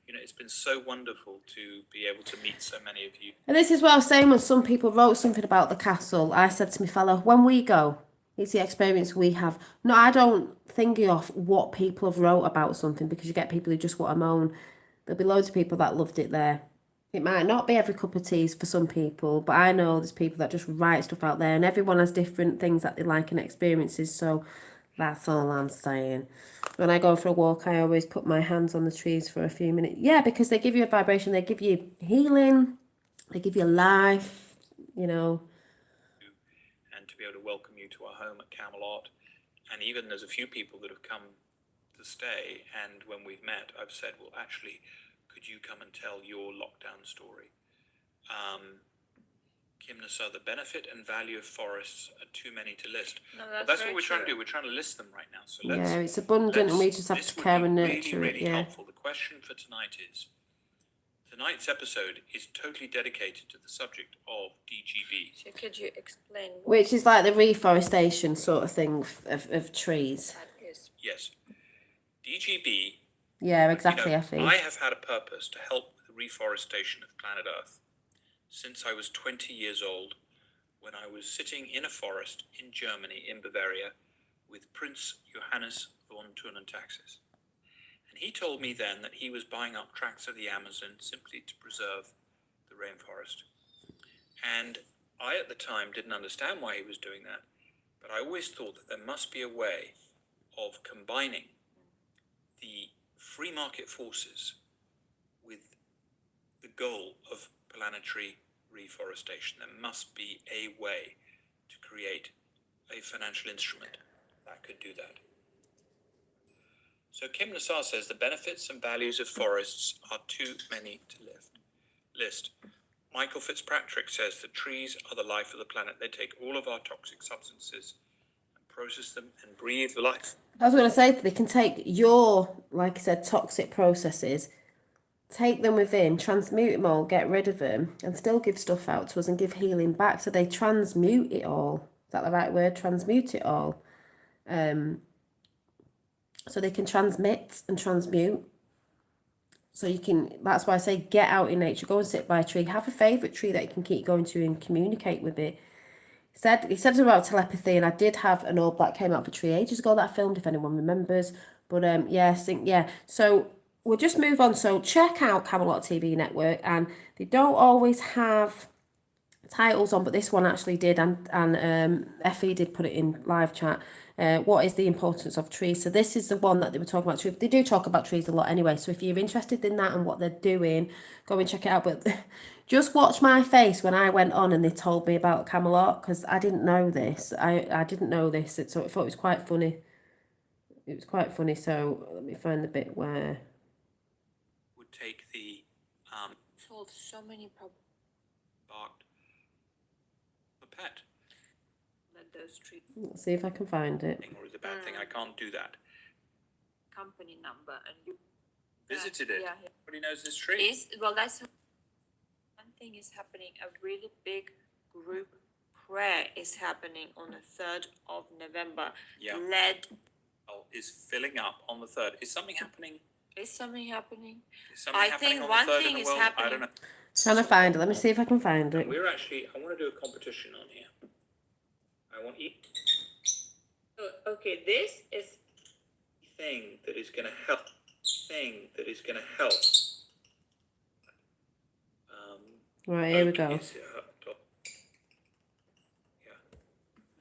It's been so wonderful to be able to meet so many of you. And this is what I was saying when some people wrote something about the castle. I said to my fellow, when we go, it's the experience we have. No, I don't think off what people have wrote about something because you get people who just want to moan. There'll be loads of people that loved it there. It might not be every cup of tea for some people, but I know there's people that just write stuff out there and everyone has different things that they like and experiences. So that's all I'm saying. When I go for a walk, I always put my hands on the trees for a few minutes. Yeah, because they give you a vibration, they give you healing, they give you life, And to be able to welcome you to our home at Camelot. And even there's a few people that have come to stay. And when we've met, I've said, well, actually, could you come and tell your lockdown story? Kim Nassar, the benefit and value of forests are too many to list. No, That's what we're trying to do. We're trying to list them right now. So let's. yeah, it's abundant and we just have this to would care be and really, nurture really it. Yeah. helpful. The question for tonight is, tonight's episode is totally dedicated to the subject of DGB. So could you explain what Which is like the reforestation sort of thing of trees. that is? Yes. DGB. Yeah, exactly, Effie. I have had a purpose to help with the reforestation of planet Earth since I was 20 years old, when I was sitting in a forest in Germany, in Bavaria, with Prince Johannes von Thurn-Taxis. And he told me then that he was buying up tracts of the Amazon simply to preserve the rainforest. And I, at the time, didn't understand why he was doing that, but I always thought that there must be a way of combining the free market forces with the goal of planetary reforestation. There must be a way to create a financial instrument that could do that. So Kim Nassar says the benefits and values of forests are too many to list. Michael Fitzpatrick says that trees are the life of the planet. They take all of our toxic substances and process them and breathe life. I was going to say, they can take your, like I said, toxic processes, take them within, transmute them all, get rid of them, and still give stuff out to us and give healing back. So they transmute it all. Is that the right word? Transmute it all. So they can transmit and transmute. So you can, that's why I say get out in nature, go and sit by a tree, have a favourite tree that you can keep going to and communicate with it. He said about telepathy, and I did have an orb that came out for Tree ages ago that I filmed, if anyone remembers. But yeah. So we'll just move on. So check out Camelot TV Network, and they don't always have titles on, but this one actually did, and Effie did put it in live chat. What is the importance of trees? So this is the one that they were talking about. They do talk about trees a lot anyway. So if you're interested in that and what they're doing, go and check it out. But just watch my face when I went on and they told me about Camelot, because I didn't know this. I didn't know this, so I thought it was quite funny. It was quite funny. So let me find the bit where would take the Solved so many problems. barked a pet Let those trees let's see if I can find it. thing, or is a bad thing. I can't do that. company number and you Visited it. yeah. Everybody knows this tree. Is well that's one thing is happening. A really big group prayer is happening on the 3rd of November. Yeah. Led Is filling up on the 3rd. Is something happening? is something happening? Is something I happening think on one the 3rd thing in the is world? I happening. don't know. Trying to find it. Let me see if I can find it. We're actually, I want to do a competition on here. I want you. Okay, this is Thing that is going to help. Thing that is going to help. Right, here we Oak go. is, yeah.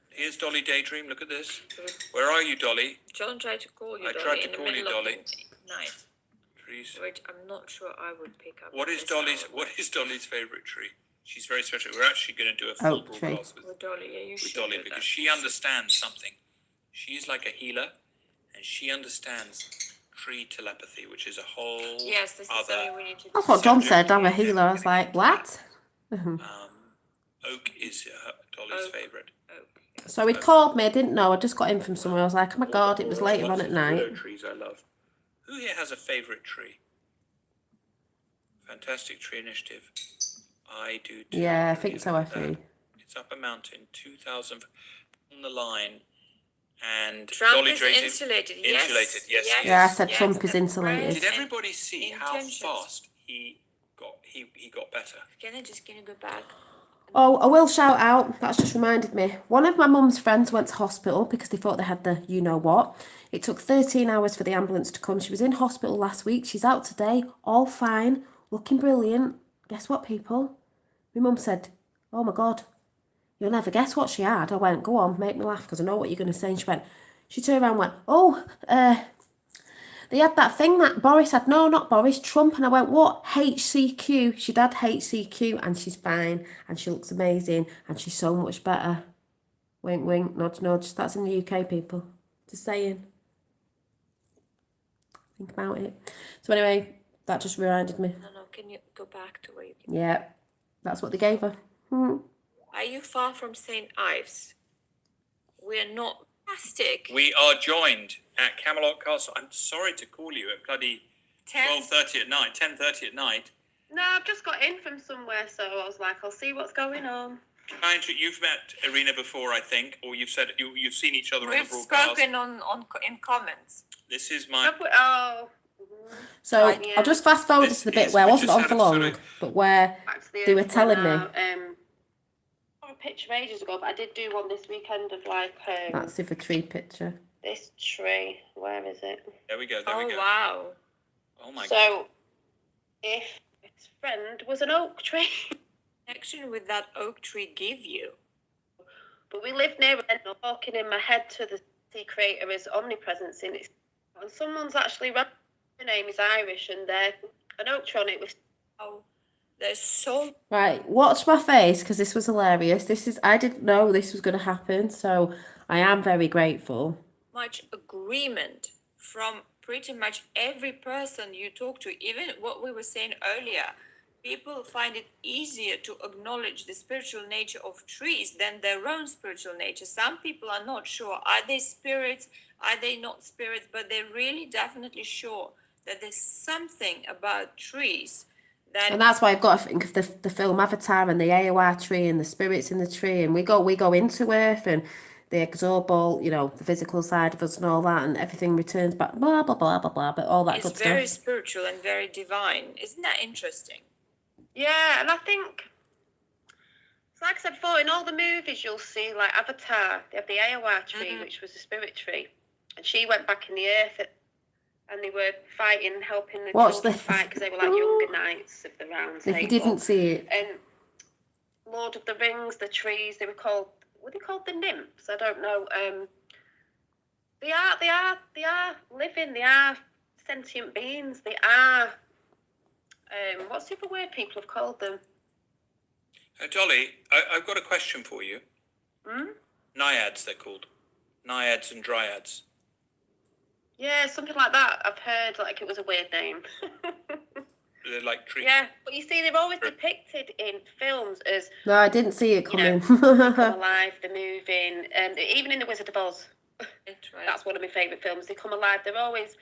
Here's Dolly Daydream. Look at this. Where are you, Dolly? John tried to call you. I Dolly, tried to in the call you, middle of Dolly. the night, Trees. which I'm not sure I would pick up. What at is this Dolly's? hour. What is Dolly's favourite tree? She's very special. We're actually going to do a full Oak tree. broadcast with With Dolly, yeah, you should Dolly do because that. she understands something. She's like a healer, and she understands tree telepathy, which is a whole Yes, this is other. something we need to. That's what John subject. said. I'm a healer. I was like, what? Oak is Dolly's Oak. favourite. Okay. So he'd called me. I didn't know. I just got in from somewhere. I was like, oh my God, it was later on Lots at of night. willow trees I love. Who here has a favourite tree? Fantastic tree initiative. I do too. Yeah, I think so, Look at Effie. that. It's up a mountain, 2,000 on the line, and Trump Dolly is Drayton. insulated. Insulated, yes, Yes. Yeah, I said yes, Trump is the insulated. Did press everybody see how intentions. fast he got better? Can I just go back? Oh, I will shout out. That's just reminded me. One of my mum's friends went to hospital because they thought they had the you-know-what. It took 13 hours for the ambulance to come. She was in hospital last week. She's out today, all fine, looking brilliant. Guess what, people? My mum said, oh my God, you'll never guess what she had. I went, go on, make me laugh because I know what you're going to say. And she turned around and went, oh, they had that thing that Boris had. No, not Boris, Trump. And I went, what? HCQ. She'd had HCQ and she's fine and she looks amazing and she's so much better. Wink, wink, nudge, nudge. That's in the UK, people. Just saying. Think about it. So anyway, that just reminded me. No, can you go back to where you? Yeah, that's what they gave her. Are you far from St. Ives? We're not plastic. We are joined at Camelot Castle. I'm sorry to call you at bloody 12:30 at night, 10:30 at night. No, I've just got in from somewhere, so I was like, I'll see what's going on. You've met Irina before, I think, or you've said you've seen each other on We've the broadcast. spoken in comments. This is my. So Right, yeah. I'll just fast forward to the bit where I wasn't on for long, but where they were telling me. A picture ages ago, but I did do one this weekend of like That's if a tree picture. this tree. Where is it? There we go. There we Oh go. wow! Oh my god. So, if its friend was an oak tree, Connection with that oak tree give you. but we live near it, and walking in my head to the sea creator is omnipresence in it. And someone's actually run. Her name is Irish, and they're an oak tree on it with. Oh, there's so Right, watch my face because this was hilarious. I didn't know this was going to happen, so I am very grateful. much agreement from pretty much every person you talk to. Even what we were saying earlier, people find it easier to acknowledge the spiritual nature of trees than their own spiritual nature. Some people are not sure, are they spirits, are they not spirits, but they're really definitely sure that there's something about trees that And that's why I've got to think of the film Avatar and the AOR tree and the spirits in the tree, and we go into Earth and the exorbal, the physical side of us and all that, and everything returns back, blah blah blah blah blah, but all that is good very stuff. spiritual and very divine. Isn't that interesting? Yeah, and I think, so like I said before, in all the movies you'll see, like Avatar, they have the Ayahuasca tree, which was a spirit tree, and she went back in the earth and they were fighting, helping the Watch children this. fight because they were like younger knights of the Round Table. If you didn't see it, And Lord of the Rings, the trees, they were they called the nymphs? I don't know. They are living. They are sentient beings. They are. What's the other word people have called them? Dolly, I've got a question for you. Naiads, they're called. Naiads and dryads. Yeah, something like that. I've heard like it was a weird name. They're like trees. Yeah, but you see, they're always depicted in films as no, I didn't see it coming. they come alive, they're moving, and even in The Wizard of Oz, That's right. that's one of my favourite films. They come alive. They're always,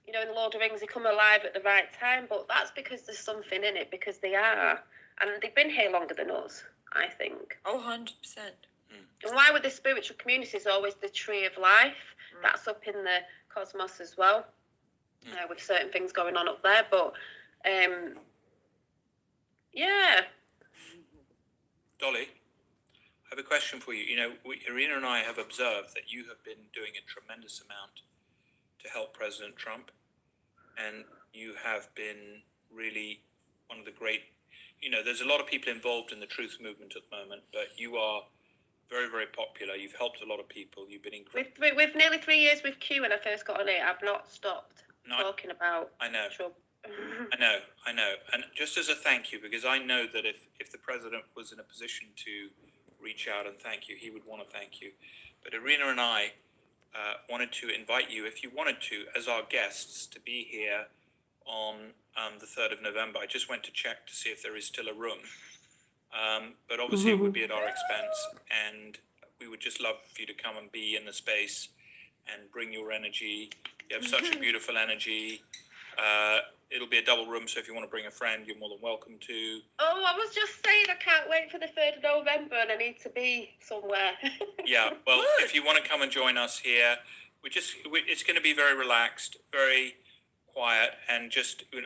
in The Lord of the Rings, they come alive at the right time, but that's because there's something in it, because they are, and they've been here longer than us, I think. Oh, 100%. And why with the spiritual community is always the tree of life. That's up in the cosmos as well, with certain things going on up there, but yeah. Dolly, I have a question for you. Irina and I have observed that you have been doing a tremendous amount to help President Trump, and you have been really one of the great, there's a lot of people involved in the truth movement at the moment, but you are very, very popular. You've helped a lot of people. You've been incredible. With nearly 3 years with Q when I first got on it, I've not stopped talking about Trump. I know. And just as a thank you, because I know that if the president was in a position to reach out and thank you, he would want to thank you. But Irina and I wanted to invite you, if you wanted to, as our guests, to be here on the 3rd of November. I just went to check to see if there is still a room. But obviously it would be at our expense, and we would just love for you to come and be in the space and bring your energy. You have such a beautiful energy. It'll be a double room, so if you want to bring a friend, you're more than welcome to. Oh, I was just saying I can't wait for the 3rd of November and I need to be somewhere. Yeah, well, if you want to come and join us here, it's going to be very relaxed, very quiet, and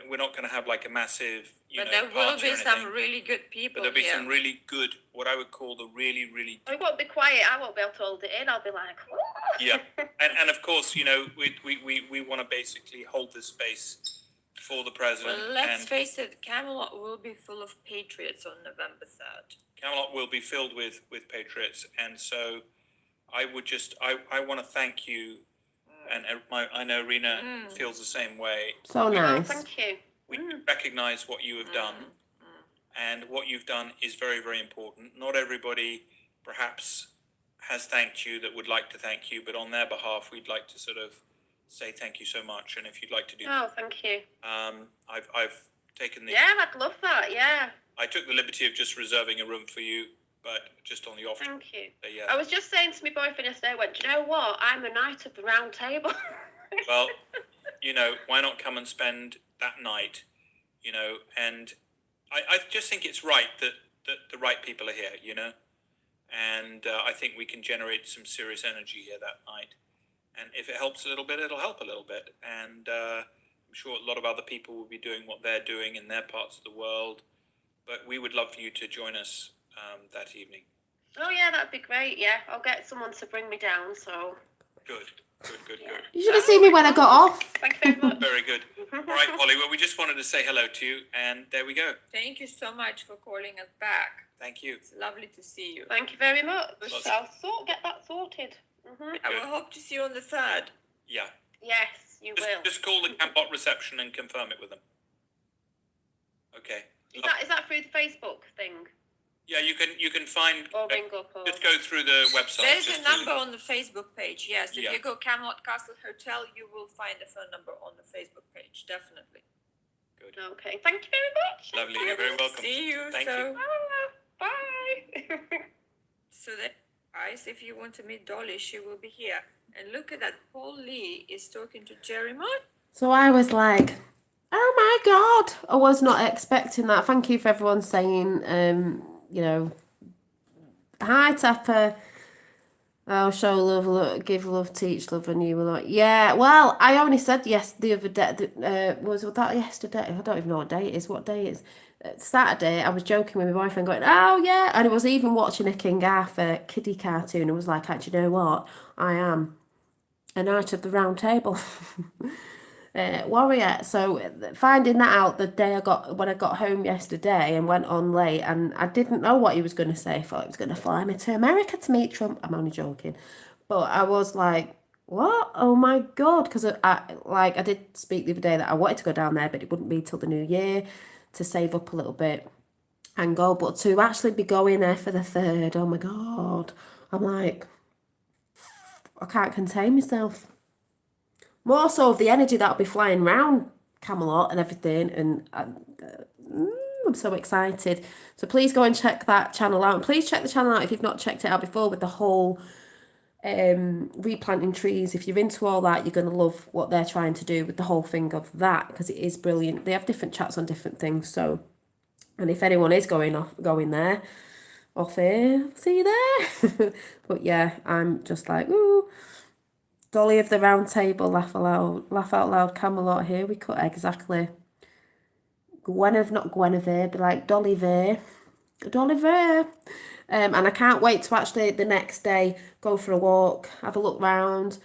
we're not going to have like a massive, But there will be some really good people. But there'll be some really good, what I would call the really, really. I won't be quiet. I won't be able to hold it in. I'll be like. Yeah, and of course, we want to basically hold this space for the president. Well, let's face it, Camelot will be full of patriots on November 3rd. Camelot will be filled with patriots, and so I would I want to thank you, and I know Irina feels the same way. So nice. Oh, thank you. We recognise what you have done, and what you've done is very, very important. Not everybody perhaps has thanked you that would like to thank you, but on their behalf, we'd like to sort of say thank you so much. And if you'd like to do Oh, thank you. I've taken the... Yeah, I'd love that, yeah. I took the liberty of just reserving a room for you, but just on the off. Thank you. Yeah. I was just saying to my boyfriend yesterday, I went, do you know what? I'm a knight of the Round Table. Well, why not come and spend that night, and I just think it's right that the right people are here, and I think we can generate some serious energy here that night. And if it helps a little bit, it'll help a little bit. And I'm sure a lot of other people will be doing what they're doing in their parts of the world. But we would love for you to join us that evening. Oh, yeah, that'd be great, yeah. I'll get someone to bring me down, so... Good. You should have seen me when I got off. Thank you very much. Very good. All right, Polly, well, we just wanted to say hello to you, and there we go. Thank you so much for calling us back. Thank you. It's lovely to see you. Thank you very much. Lots. I'll get that sorted. I will hope to see you on the 3rd. Yeah. Yes, you will. Just call the Campbot reception and confirm it with them. Okay. Is that through the Facebook thing? Yeah, you can find. Or ring up or... Just go through the website. There's a number on the Facebook page, yes. If Yeah. you go Camelot Castle Hotel, you will find a phone number on the Facebook page, definitely. Good. Okay, thank you very much. Lovely. You're very welcome. See you. Thank so, you. Bye. So that, guys, if you want to meet Dolly, she will be here. And look at that, Paul Lee is talking to Jeremiah. So I was like, oh my God. I was not expecting that. Thank you for everyone saying, hi Tapper. Oh, show love, give love, teach love, and you were like, yeah. Well, I only said yes the other day. Was that yesterday? I don't even know what day it is. What day it is? Saturday. I was joking with my boyfriend, going, oh yeah, and I was even watching a King Arthur kiddie cartoon. I was like, actually, you know what? I am a knight of the Round Table. Warrior. So finding that out when I got home yesterday and went on late, and I didn't know what he was going to say. I thought he was going to fly me to America to meet Trump. I'm only joking, but I was like, what? Oh my God! Because I did speak the other day that I wanted to go down there, but it wouldn't be till the new year to save up a little bit and go. But to actually be going there for the 3rd, oh my God! I'm like, I can't contain myself. More so of the energy that'll be flying round Camelot and everything, and I'm so excited. So please go and check that channel out, and please check the channel out if you've not checked it out before, with the whole replanting trees. If you're into all that, you're going to love what they're trying to do with the whole thing of that, because it is brilliant. They have different chats on different things. So, and if anyone is going there off here, see you there. But yeah, I'm just like, ooh. Dolly of the Round Table, laugh out loud, Camelot. Here we cut exactly. Not Guinevere, but like Dolly Vere. And I can't wait to actually the next day go for a walk, have a look round,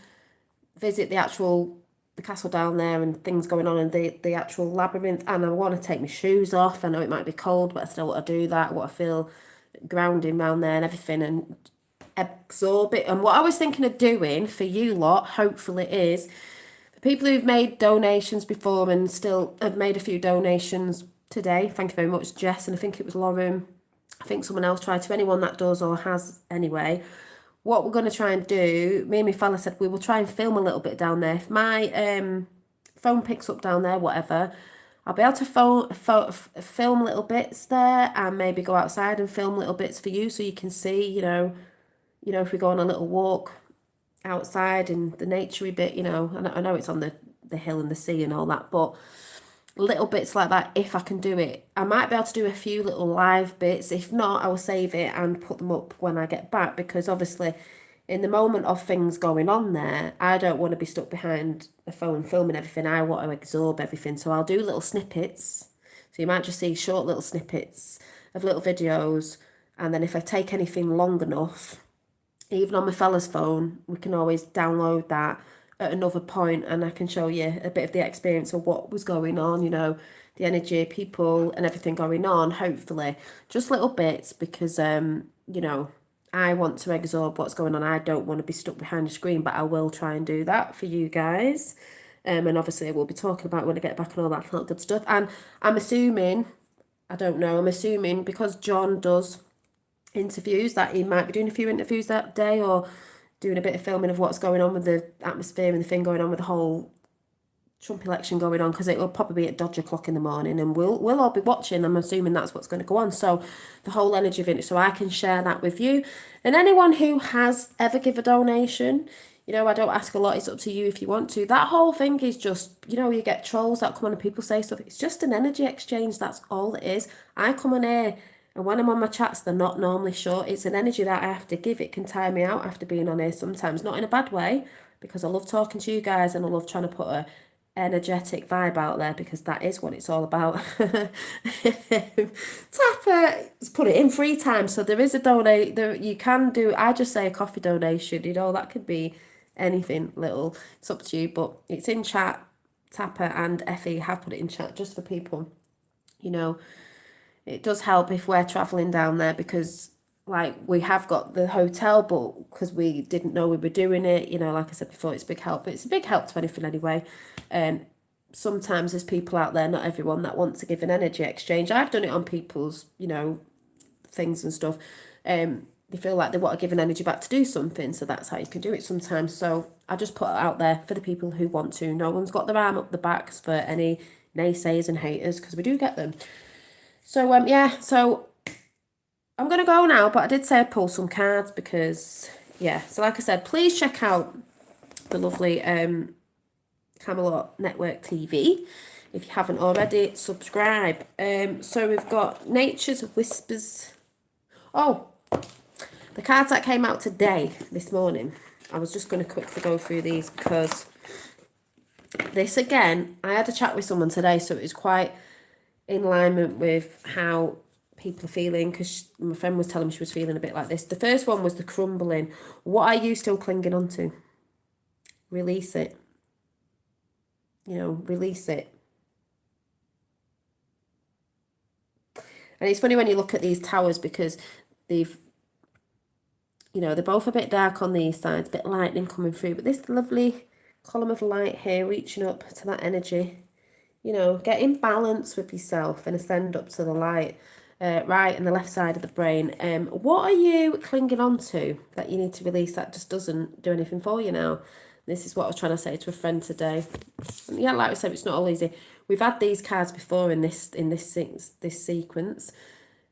visit the castle down there and things going on in the actual labyrinth. And I want to take my shoes off. I know it might be cold, but I still want to do that. I want to feel grounding around there and everything, and absorb it. And what I was thinking of doing for you lot, hopefully, is the people who've made donations before and still have made a few donations today. Thank you very much, Jess, and I think it was Lauren. I think someone else tried to. Anyone that does or has anyway. What we're going to try and do, me and my fella said we will try and film a little bit down there. If my phone picks up down there, whatever, I'll be able to film little bits there, and maybe go outside and film little bits for you so you can see, you know, if we go on a little walk outside in the naturey bit, and I know it's on the hill and the sea and all that, but little bits like that, if I can do it. I might be able to do a few little live bits. If not, I will save it and put them up when I get back, because obviously in the moment of things going on there, I don't want to be stuck behind a phone filming everything. I want to absorb everything. So I'll do little snippets. So you might just see short little snippets of little videos. And then if I take anything long enough, even on my fella's phone, we can always download that at another point, and I can show you a bit of the experience of what was going on, the energy, people and everything going on, hopefully. Just little bits, because, I want to absorb what's going on. I don't want to be stuck behind a screen, but I will try and do that for you guys. And obviously we'll be talking about when I get back and all that good stuff. And I'm assuming, because John does interviews, that he might be doing a few interviews that day, or doing a bit of filming of what's going on with the atmosphere and the thing going on with the whole Trump election going on, because it will probably be at dodge o'clock in the morning, and we'll all be watching. I'm assuming that's what's going to go on. So the whole energy of it, so I can share that with you. And anyone who has ever give a donation, I don't ask a lot. It's up to you if you want to. That whole thing is just, you get trolls that come on and people say stuff. It's just an energy exchange. That's all it is. I come on here, and when I'm on my chats, they're not normally short. It's an energy that I have to give. It can tire me out after being on here sometimes. Not in a bad way, because I love talking to you guys and I love trying to put a energetic vibe out there, because that is what it's all about. Tapper, put it in free time. So there is a donate. You can do, I just say a coffee donation. That could be anything little. It's up to you, but it's in chat. Tapper and Effie have put it in chat just for people, It does help if we're travelling down there, because we have got the hotel, but because we didn't know we were doing it, like I said before, it's a big help. But it's a big help to anything anyway. And sometimes there's people out there, not everyone, that wants to give an energy exchange. I've done it on people's, things and stuff. They feel like they want to give an energy back to do something, so that's how you can do it sometimes. So I just put it out there for the people who want to. No one's got their arm up the backs for any naysayers and haters, because we do get them. So, so I'm going to go now, but I did say I'd pull some cards because, so like I said, please check out the lovely Camelot Network TV. If you haven't already, subscribe. So we've got Nature's Whispers. Oh, the cards that came out this morning. I was just going to quickly go through these, because this, again, I had a chat with someone today, so it was quite in alignment with how people are feeling, because my friend was telling me she was feeling a bit like this. The first one was the crumbling. What are you still clinging on to? Release it. you know, release it. And it's funny when you look at these towers because they've, you know, they're both a bit dark on these sides, a bit lightning coming through, but this lovely column of light here reaching up to that energy, you know, get in balance with yourself and ascend up to the light, right and the left side of the brain. What are you clinging on to that you need to release that just doesn't do anything for you now? This is what I was trying to say to a friend today. Yeah, like we said, it's not all easy. We've had these cards before in this sequence.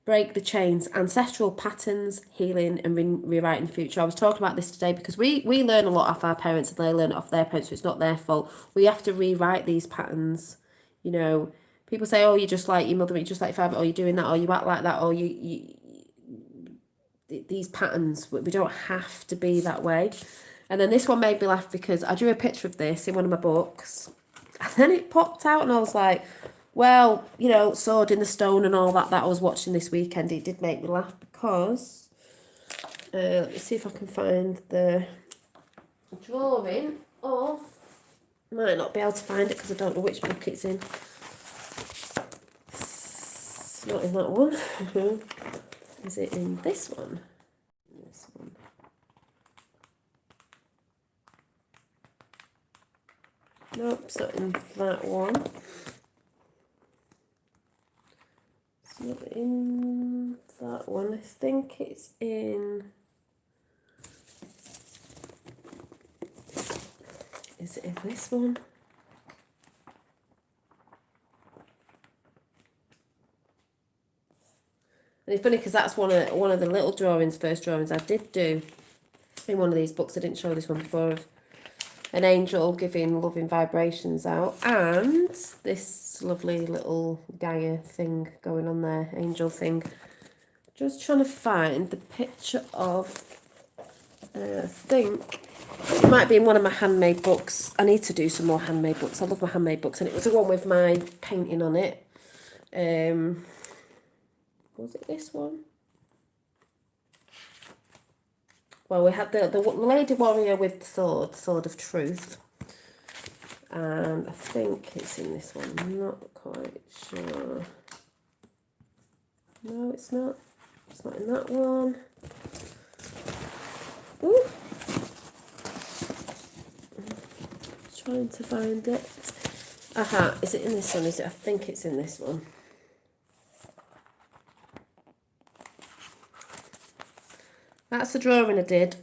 Break the chains, ancestral patterns, healing and rewriting the future. I was talking about this today because we learn a lot off our parents and they learn it off their parents, so it's not their fault. We have to rewrite these patterns. You know, people say, oh, you're just like your mother, you're just like your father, or you're doing that, or you act like that, or these patterns, we don't have to be that way. And then this one made me laugh because I drew a picture of this in one of my books and then it popped out and I was like, well, you know, Sword in the Stone and all that I was watching this weekend, it did make me laugh because, let me see if I can find the drawing of, might not be able to find it because I don't know which book it's in. It's not in that one. Is it in this one? This one. Nope, it's not in that one. It's not in that one. I think it's in... Is it in this one? And it's funny because that's one of the little drawings, first drawings I did do in one of these books. I didn't show this one before, of an angel giving loving vibrations out, and this lovely little Gaia thing going on there, angel thing. Just trying to find the picture of, I think it might be in one of my handmade books. I need to do some more handmade books. I love my handmade books, and it was the one with my painting on it. Was it this one? Well, we had the Lady Warrior with the Sword of Truth. And I think it's in this one. I'm not quite sure. No, it's not. It's not in that one. Ooh. Trying to find it. Aha, is it in this one? Is it? I think it's in this one. That's the drawing I did.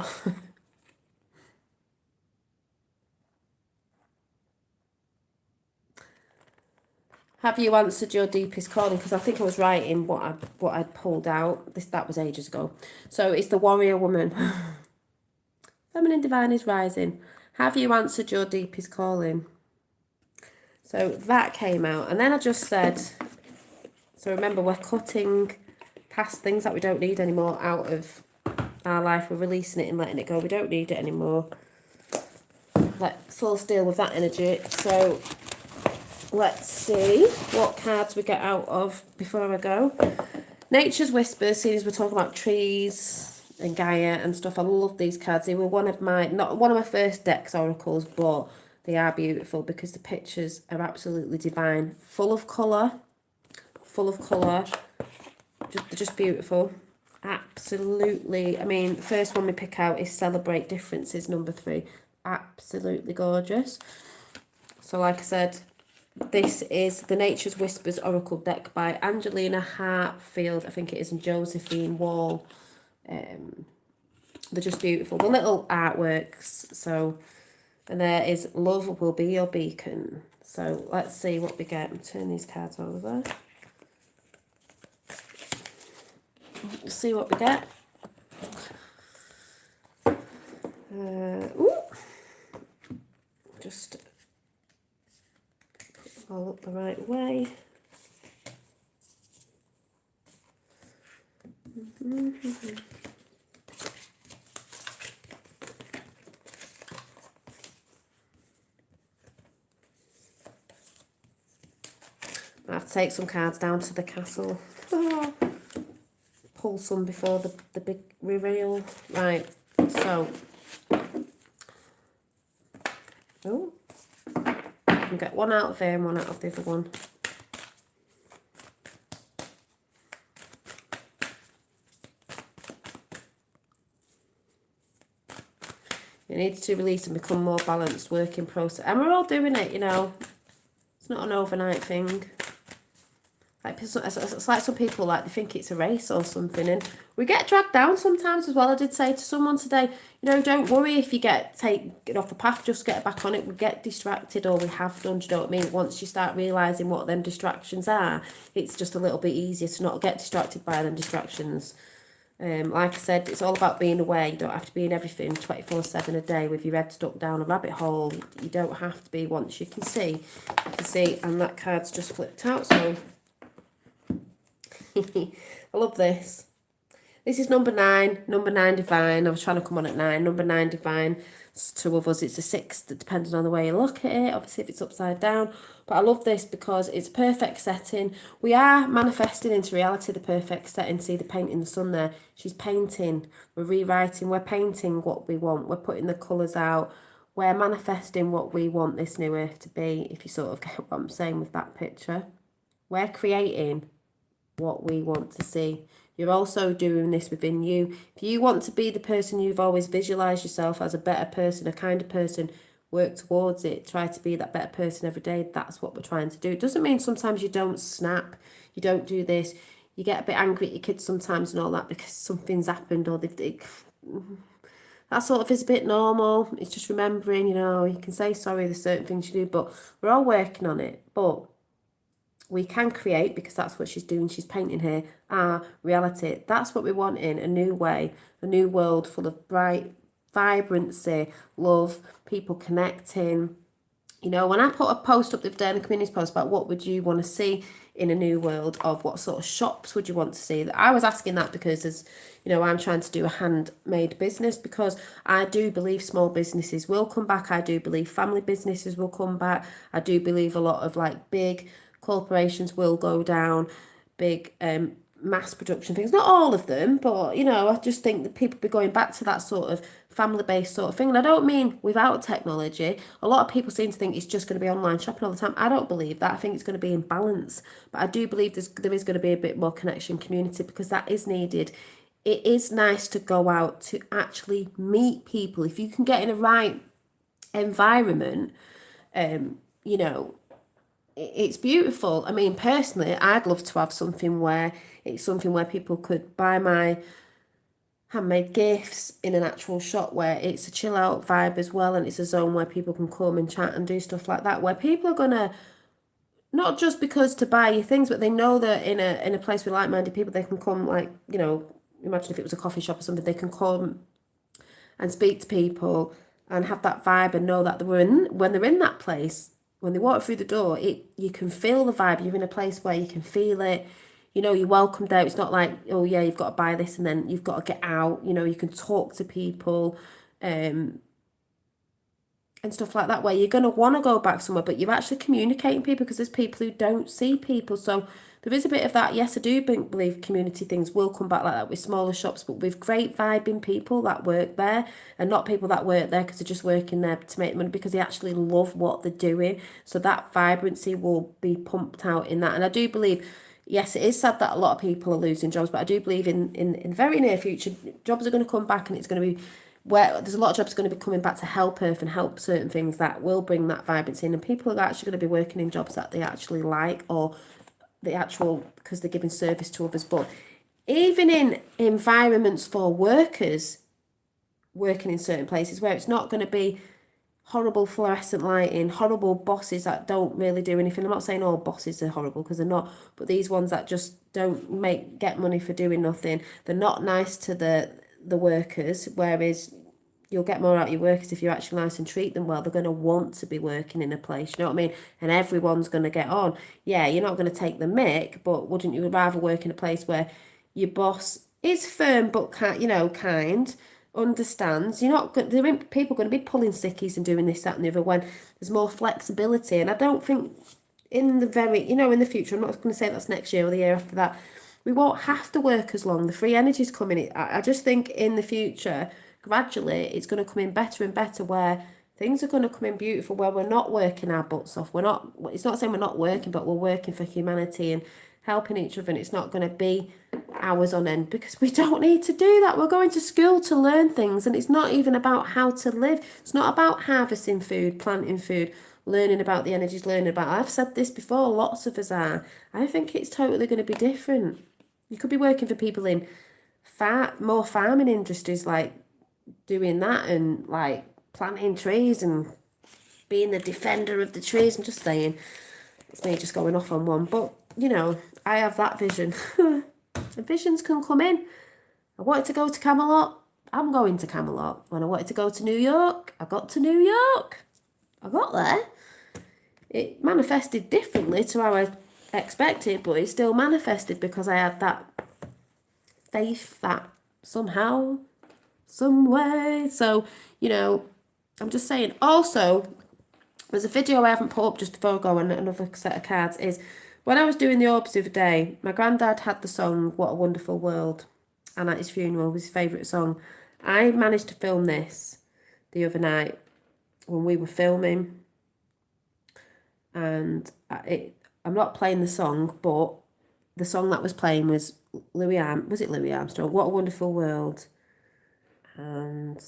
Have you answered your deepest calling? Because I think I was writing what I'd pulled out. That was ages ago. So it's the warrior woman. Feminine divine is rising. Have you answered your deepest calling? So that came out. And then I just said, so remember, we're cutting past things that we don't need anymore out of our life. We're releasing it and letting it go. We don't need it anymore. Let's all deal with that energy. So let's see what cards we get out of before I go. Nature's Whispers, seeing as we're talking about trees and Gaia and stuff. I love these cards. They were not one of my first Dex oracles, but they are beautiful because the pictures are absolutely divine. Full of colour. Just beautiful. Absolutely. I mean, the first one we pick out is Celebrate Differences, number 3. Absolutely gorgeous. So like I said, this is the Nature's Whispers Oracle deck by Angelina Hartfield, I think it is, and Josephine Wall. They're just beautiful. The little artworks. So, and there is Love Will Be Your Beacon. So let's see what we get. Turn these cards over. See what we get. Ooh. Just put them all up the right way. I have to take some cards down to the castle. Pull some before the big reveal. Right, so. Oh. can get one out of here and one out of the other one. It needs to release and become more balanced working process. And we're all doing it, you know. It's not an overnight thing. Like, it's like some people, like, they think it's a race or something. And we get dragged down sometimes as well. I did say to someone today, you know, don't worry if you get taken off the path, just get back on it. We get distracted, or we have done, do you know what I mean? Once you start realising what them distractions are, it's just a little bit easier to not get distracted by them distractions. Like I said, it's all about being aware. You don't have to be in everything 24/7 a day with your head stuck down a rabbit hole. You don't have to be. Once you can see, and that card's just flipped out, so I love this. This is number 9 divine. I was trying to come on at 9. Number 9 divine. Two of us, it's a 6, depending on the way you look at it. Obviously, if it's upside down. But I love this because it's perfect setting. We are manifesting into reality the perfect setting. See the paint in the sun there. She's painting. We're rewriting. We're painting what we want. We're putting the colours out. We're manifesting what we want this new earth to be, if you sort of get what I'm saying with that picture. We're creating what we want to see. You're also doing this within you. If you want to be the person you've always visualised yourself as, a better person, a kinder person, work towards it. Try to be that better person every day. That's what we're trying to do. It doesn't mean sometimes you don't snap, you don't do this. You get a bit angry at your kids sometimes and all that because something's happened, or that sort of is a bit normal. It's just remembering, you know, you can say sorry, there's certain things you do, but we're all working on it. But we can create, because that's what she's doing. She's painting here our reality. That's what we want in a new way, a new world full of bright vibrancy, love, people connecting. You know, when I put a post up the other day in the community post about what would you want to see in a new world, of what sort of shops would you want to see, I was asking that because, as you know, I'm trying to do a handmade business, because I do believe small businesses will come back. I do believe family businesses will come back. I do believe a lot of like big corporations will go down, big mass production things, not all of them, but you know, I just think that people be going back to that sort of family-based sort of thing. And I don't mean without technology. A lot of people seem to think it's just going to be online shopping all the time. I don't believe that. I think it's going to be in balance, but I do believe there is going to be a bit more connection, community, because that is needed. It is nice to go out to actually meet people. If you can get in a right environment, you know, it's beautiful. I mean, personally, I'd love to have something where it's something where people could buy my handmade gifts in an actual shop, where it's a chill out vibe as well, and it's a zone where people can come and chat and do stuff like that, where people are gonna, not just because to buy your things, but they know that in a place with like-minded people, they can come, like, you know, imagine if it was a coffee shop or something, they can come and speak to people and have that vibe and know that when they're in that place, when they walk through the door, you can feel the vibe. You're in a place where you can feel it. You know, you're welcome there. It's not like, oh yeah, you've got to buy this and then you've got to get out. You know, you can talk to people and stuff like that, where you're going to want to go back somewhere, but you're actually communicating people, because there's people who don't see people. So there is a bit of that. Yes, I do believe community things will come back like that with smaller shops, but with great vibing people that work there, and not people that work there because they're just working there to make money, because they actually love what they're doing. So that vibrancy will be pumped out in that. And I do believe, yes, it is sad that a lot of people are losing jobs, but I do believe in very near future, jobs are going to come back, and it's going to be where there's a lot of jobs going to be coming back to help Earth and help certain things that will bring that vibrancy in, and people are actually going to be working in jobs that they actually like, or the actual, because they're giving service to others. But even in environments for workers working in certain places where it's not going to be horrible fluorescent lighting, horrible bosses that don't really do anything. I'm not saying all bosses are horrible, because they're not, but these ones that just don't get money for doing nothing, they're not nice to the workers, whereas you'll get more out of your workers if you're actually nice and treat them well. They're going to want to be working in a place, you know what I mean? And everyone's going to get on. Yeah, you're not going to take the mick, but wouldn't you rather work in a place where your boss is firm but kind, understands? You're not going. There ain't people going to be pulling sickies and doing this, that, and the other, when there's more flexibility. And I don't think in the future, I'm not going to say that's next year or the year after that, we won't have to work as long. The free energy's coming. I just think in the future, gradually, it's going to come in better and better, where things are going to come in beautiful where we're not working our butts off. It's not saying we're not working, but we're working for humanity and helping each other. And it's not going to be hours on end, because we don't need to do that. We're going to school to learn things, and it's not even about how to live. It's not about harvesting food, planting food, learning about the energies, learning about, I've said this before, lots of us are. I think it's totally going to be different. You could be working for people in more farming industries, like doing that and like planting trees and being the defender of the trees. I'm just saying, it's me just going off on one, but you know, I have that vision. The visions can come in. I wanted to go to Camelot, I'm going to Camelot. When I wanted to go to New York, I got to New York. I got there. It manifested differently to how I expected, but it still manifested because I had that faith that somehow, some way. So, you know, I'm just saying. Also, there's a video I haven't put up just before I go on another set of cards, is when I was doing the orbs the other day, my granddad had the song What a Wonderful World, and at his funeral was his favourite song. I managed to film this the other night when we were filming, and I'm not playing the song, but the song that was playing was Louis Armstrong, What a Wonderful World, and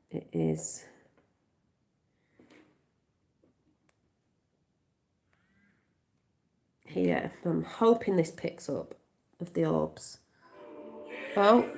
it is here. I'm hoping this picks up of the orbs. Oh.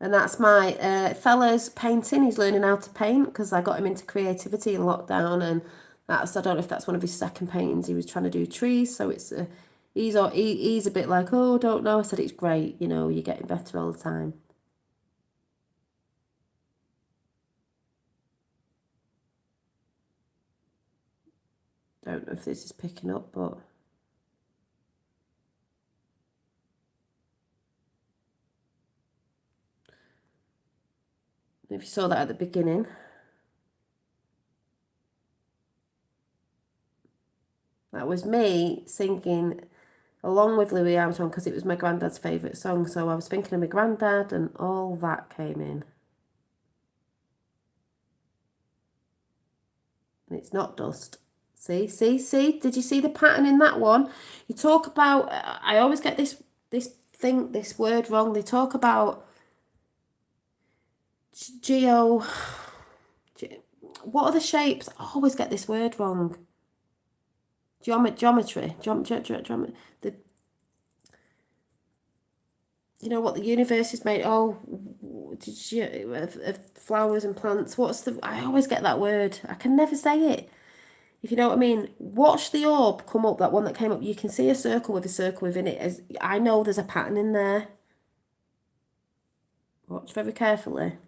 And that's my fella's painting. He's learning how to paint because I got him into creativity in lockdown, and that's, I don't know if that's one of his second paintings. He was trying to do trees, so it's he's a bit like, oh, don't know. I said it's great, you know, you're getting better all the time. Don't know if this is picking up, but if you saw that at the beginning. That was me singing along with Louis Armstrong because it was my granddad's favourite song. So I was thinking of my granddad and all that came in. And it's not dust. See? Did you see the pattern in that one? You talk about, I always get this word wrong. They talk about what are the shapes? I always get this word wrong. Geometry. You know what the universe is made? Oh, of flowers and plants. I always get that word. I can never say it. If you know what I mean. Watch the orb come up, that one that came up. You can see a circle with a circle within it. I know there's a pattern in there. Watch very carefully.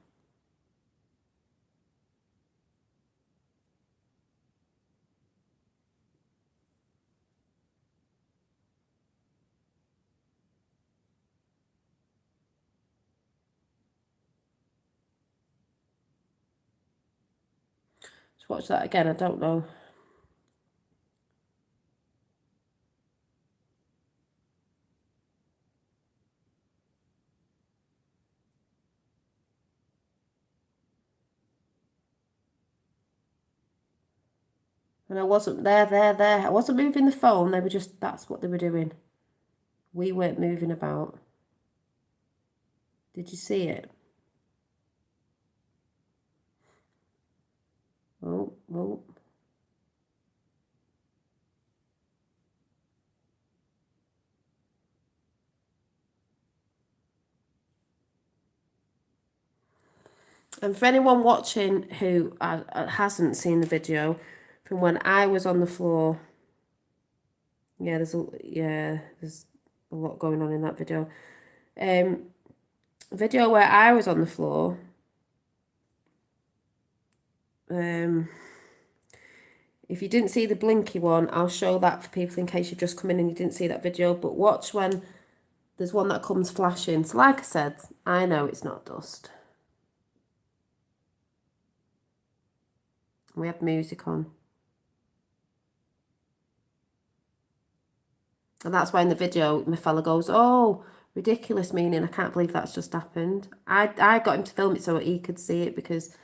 Just watch that again. I don't know. And I wasn't there. I wasn't moving the phone. They were just, that's what they were doing. We weren't moving about. Did you see it? Oh. And for anyone watching who hasn't seen the video, from when I was on the floor, there's a lot going on in that video. Video where I was on the floor. If you didn't see the blinky one, I'll show that for people in case you've just come in and you didn't see that video. But watch when there's one that comes flashing. So like I said, I know it's not dust. We have music on. And that's why in the video, my fella goes, oh, ridiculous, meaning I can't believe that's just happened. I got him to film it so he could see it because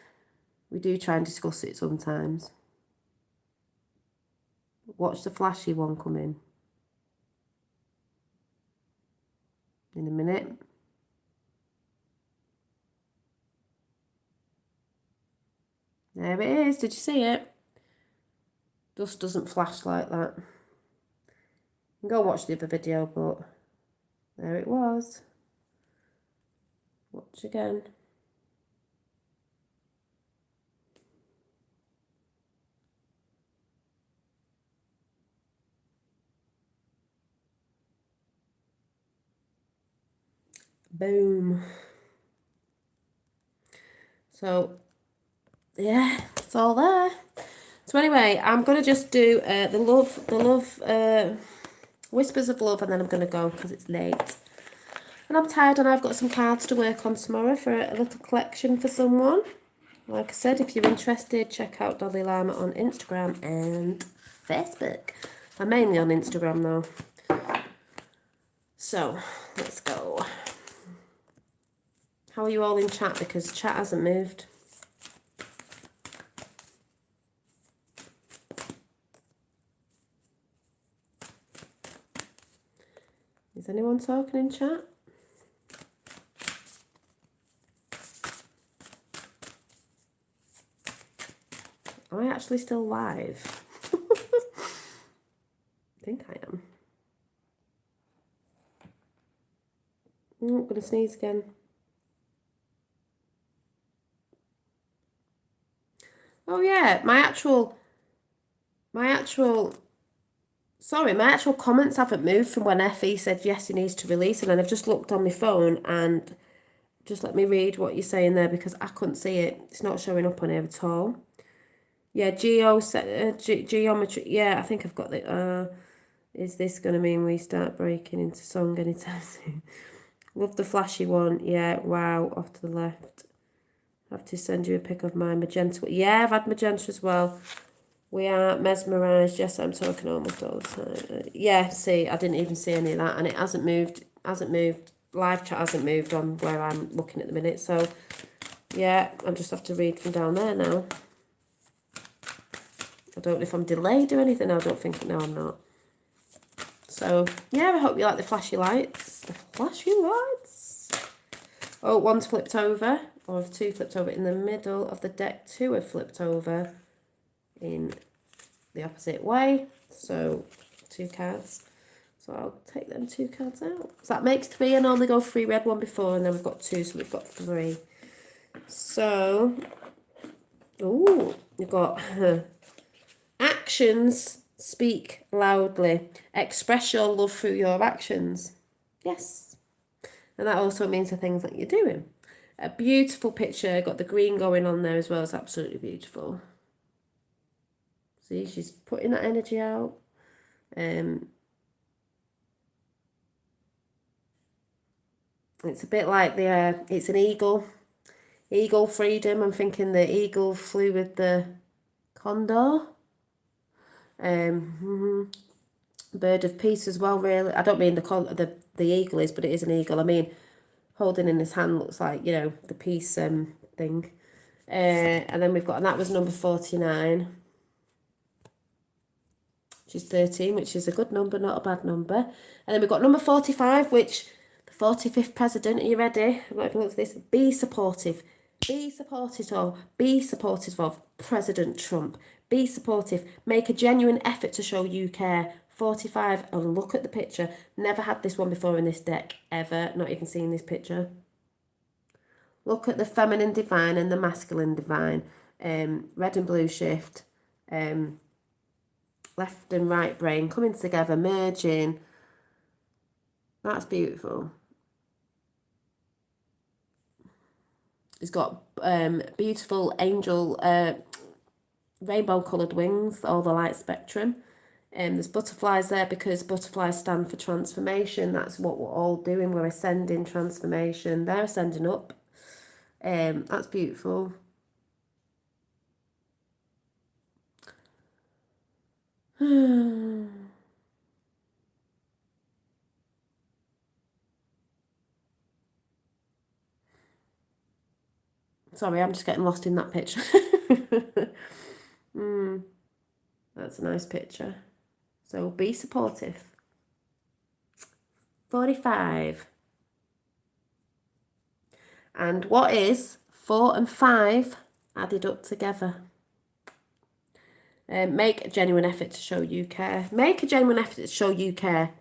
we do try and discuss it sometimes. Watch the flashy one come in a minute. There it is. Did you see it? Dust doesn't flash like that. You can go watch the other video, but there it was. Watch again. Boom. So, yeah, it's all there. So anyway, I'm going to just do the love, Whispers of Love, and then I'm going to go because it's late. And I'm tired and I've got some cards to work on tomorrow for a little collection for someone. Like I said, if you're interested, check out Dolly Lama on Instagram and Facebook. I'm mainly on Instagram though. So, let's go. How are you all in chat? Because chat hasn't moved. Is anyone talking in chat? Am I actually still live? I think I am. I'm going to sneeze again. Oh yeah, my actual comments haven't moved from when Effie said yes, he needs to release, and then I've just looked on my phone and just let me read what you're saying there because I couldn't see it. It's not showing up on here at all. Yeah, geometry. Yeah, I think I've got the. Is this going to mean we start breaking into song anytime soon? Love the flashy one. Yeah, wow, off to the left. I have to send you a pic of my magenta. Yeah, I've had magenta as well. We are mesmerised. Yes, I'm talking almost all the time. Yeah, see, I didn't even see any of that, and it hasn't moved. Live chat hasn't moved on where I'm looking at the minute. So, yeah, I just have to read from down there now. I don't know if I'm delayed or anything. I don't think. No, I'm not. So, yeah, I hope you like the flashy lights. The flashy lights. Oh, one's flipped over. Or two flipped over in the middle of the deck. Two have flipped over in the opposite way. So, 2 cards. So I'll take them 2 cards out. So that makes 3 and I only go 3. We had 1 before and then we've got 2, so we've got 3. So, ooh, you've got actions speak loudly. Express your love through your actions. Yes. And that also means the things that you're doing. A beautiful picture. Got the green going on there as well. It's absolutely beautiful. See, she's putting that energy out. It's a bit like it's an eagle. Eagle freedom. I'm thinking the eagle flew with the condor. Bird of peace as well, really. I don't mean the eagle is, but it is an eagle. I mean, holding in his hand looks like, you know, the peace thing. And then we've got, and that was number 49. She's 13, which is a good number, not a bad number. And then we've got number 45, which, the 45th president, are you ready? I'm not even looking at this. Be supportive. Be supportive of President Trump. Be supportive. Make a genuine effort to show you care. 45, and look at the picture. Never had this one before in this deck, ever. Not even seen this picture. Look at the feminine divine and the masculine divine. Red and blue shift. Left and right brain coming together, merging. That's beautiful. It's got beautiful angel, rainbow coloured wings, all the light spectrum. There's butterflies there because butterflies stand for transformation. That's what we're all doing. We're ascending transformation. They're ascending up. That's beautiful. Sorry, I'm just getting lost in that picture. That's a nice picture. So be supportive. 45. And what is 4 and 5 added up together? Make a genuine effort to show you care. Make a genuine effort to show you care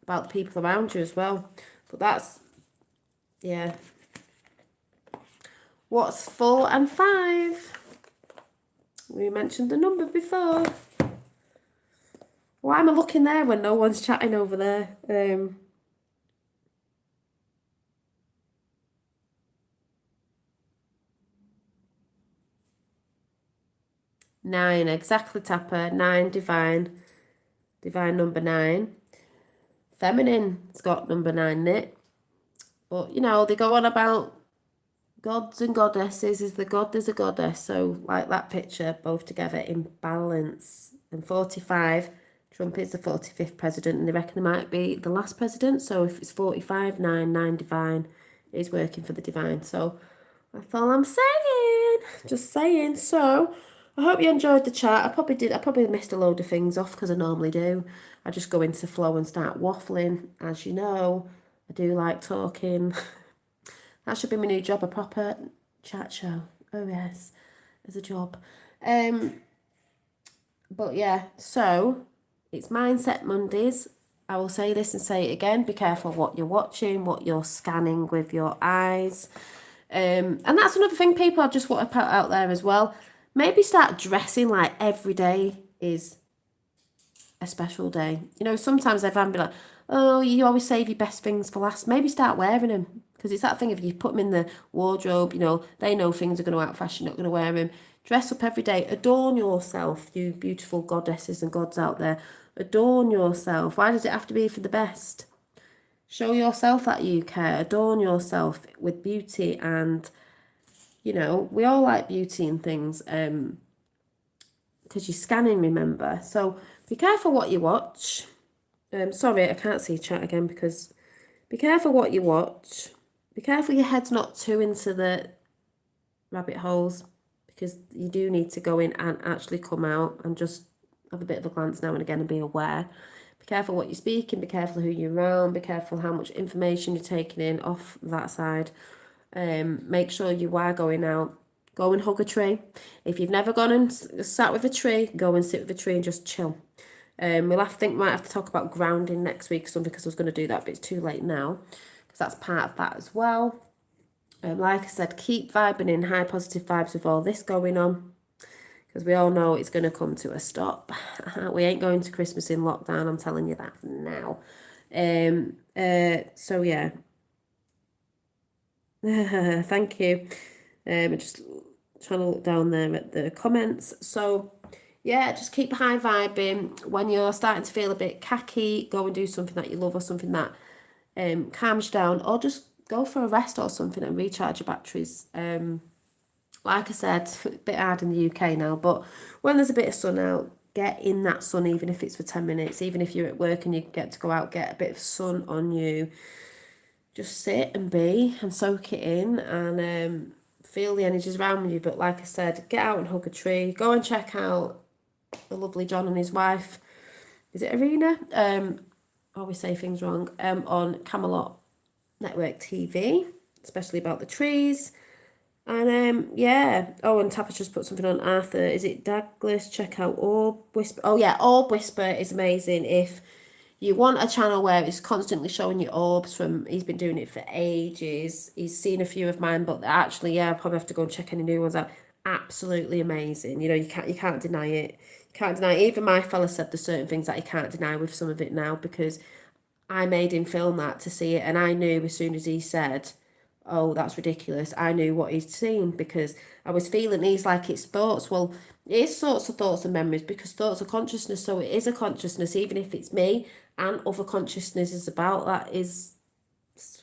about the people around you as well. But that's, yeah. What's 4 and 5? We mentioned the number before. Why am I looking there when no one's chatting over there? 9, exactly, Tapper. 9, divine. Divine number 9. Feminine's got number 9 in it. But, you know, they go on about gods and goddesses. Is the god, there's a goddess. So, like that picture, both together in balance. And 45, Trump is the 45th president, and they reckon he might be the last president. So, if it's 45, 9, 9 divine, he's working for the divine. So, that's all I'm saying. Just saying. So, I hope you enjoyed the chat. I probably missed a load of things off because I normally do. I just go into flow and start waffling. As you know, I do like talking. That should be my new job, a proper chat show. Oh yes, as a job. But yeah, so it's Mindset Mondays. I will say this and say it again. Be careful what you're watching, what you're scanning with your eyes. And that's another thing, people, I just want to put out there as well. Maybe start dressing like every day is a special day. You know, sometimes everyone be like, oh, you always save your best things for last. Maybe start wearing them. Because it's that thing, if you put them in the wardrobe, you know, they know things are going to out fashion, not going to wear them. Dress up every day. Adorn yourself, you beautiful goddesses and gods out there. Adorn yourself. Why does it have to be for the best? Show yourself that you care. Adorn yourself with beauty, and, you know, we all like beauty and things because you're scanning, remember. So be careful what you watch. Sorry, I can't see chat again because be careful what you watch. Be careful your head's not too into the rabbit holes, because you do need to go in and actually come out and just have a bit of a glance now and again and be aware. Be careful what you're speaking, be careful who you're around, be careful how much information you're taking in off that side. Make sure you are going out. Go and hug a tree. If you've never gone and sat with a tree, go and sit with a tree and just chill. We'll might have to talk about grounding next week or something, because I was going to do that, but it's too late now, because that's part of that as well. Like I said, keep vibing in high positive vibes with all this going on, because we all know it's going to come to a stop. We ain't going to Christmas in lockdown, I'm telling you that now. So yeah. Thank you. Just trying to look down there at the comments. So yeah, just keep high vibing. When you're starting to feel a bit cacky, go and do something that you love, or something that calms you down, or just go for a rest or something and recharge your batteries. Like I said, a bit hard in the UK now, but when there's a bit of sun out, get in that sun, even if it's for 10 minutes, even if you're at work and you get to go out, get a bit of sun on you. Just sit and be and soak it in, and feel the energies around you. But like I said, get out and hug a tree. Go and check out the lovely John and his wife. Is it Arena? I always say things wrong. On Camelot Network TV, especially about the trees. And yeah. Oh, and Tappa's just put something on Arthur. Is it Douglas? Check out Orb Whisper. Oh yeah, Orb Whisper is amazing. If you want a channel where it's constantly showing you orbs from, he's been doing it for ages. He's seen a few of mine, but actually, yeah, I'll probably have to go and check any new ones out. Absolutely amazing. You know, you can't deny it. You can't deny it. Even my fella said there's certain things that he can't deny with some of it now, because I made him film that to see it, and I knew as soon as he said, oh, that's ridiculous, I knew what he'd seen, because I was feeling these like it's thoughts. Well, it is sorts of thoughts and memories, because thoughts are consciousness, so it is a consciousness, even if it's me and other consciousness is about, that is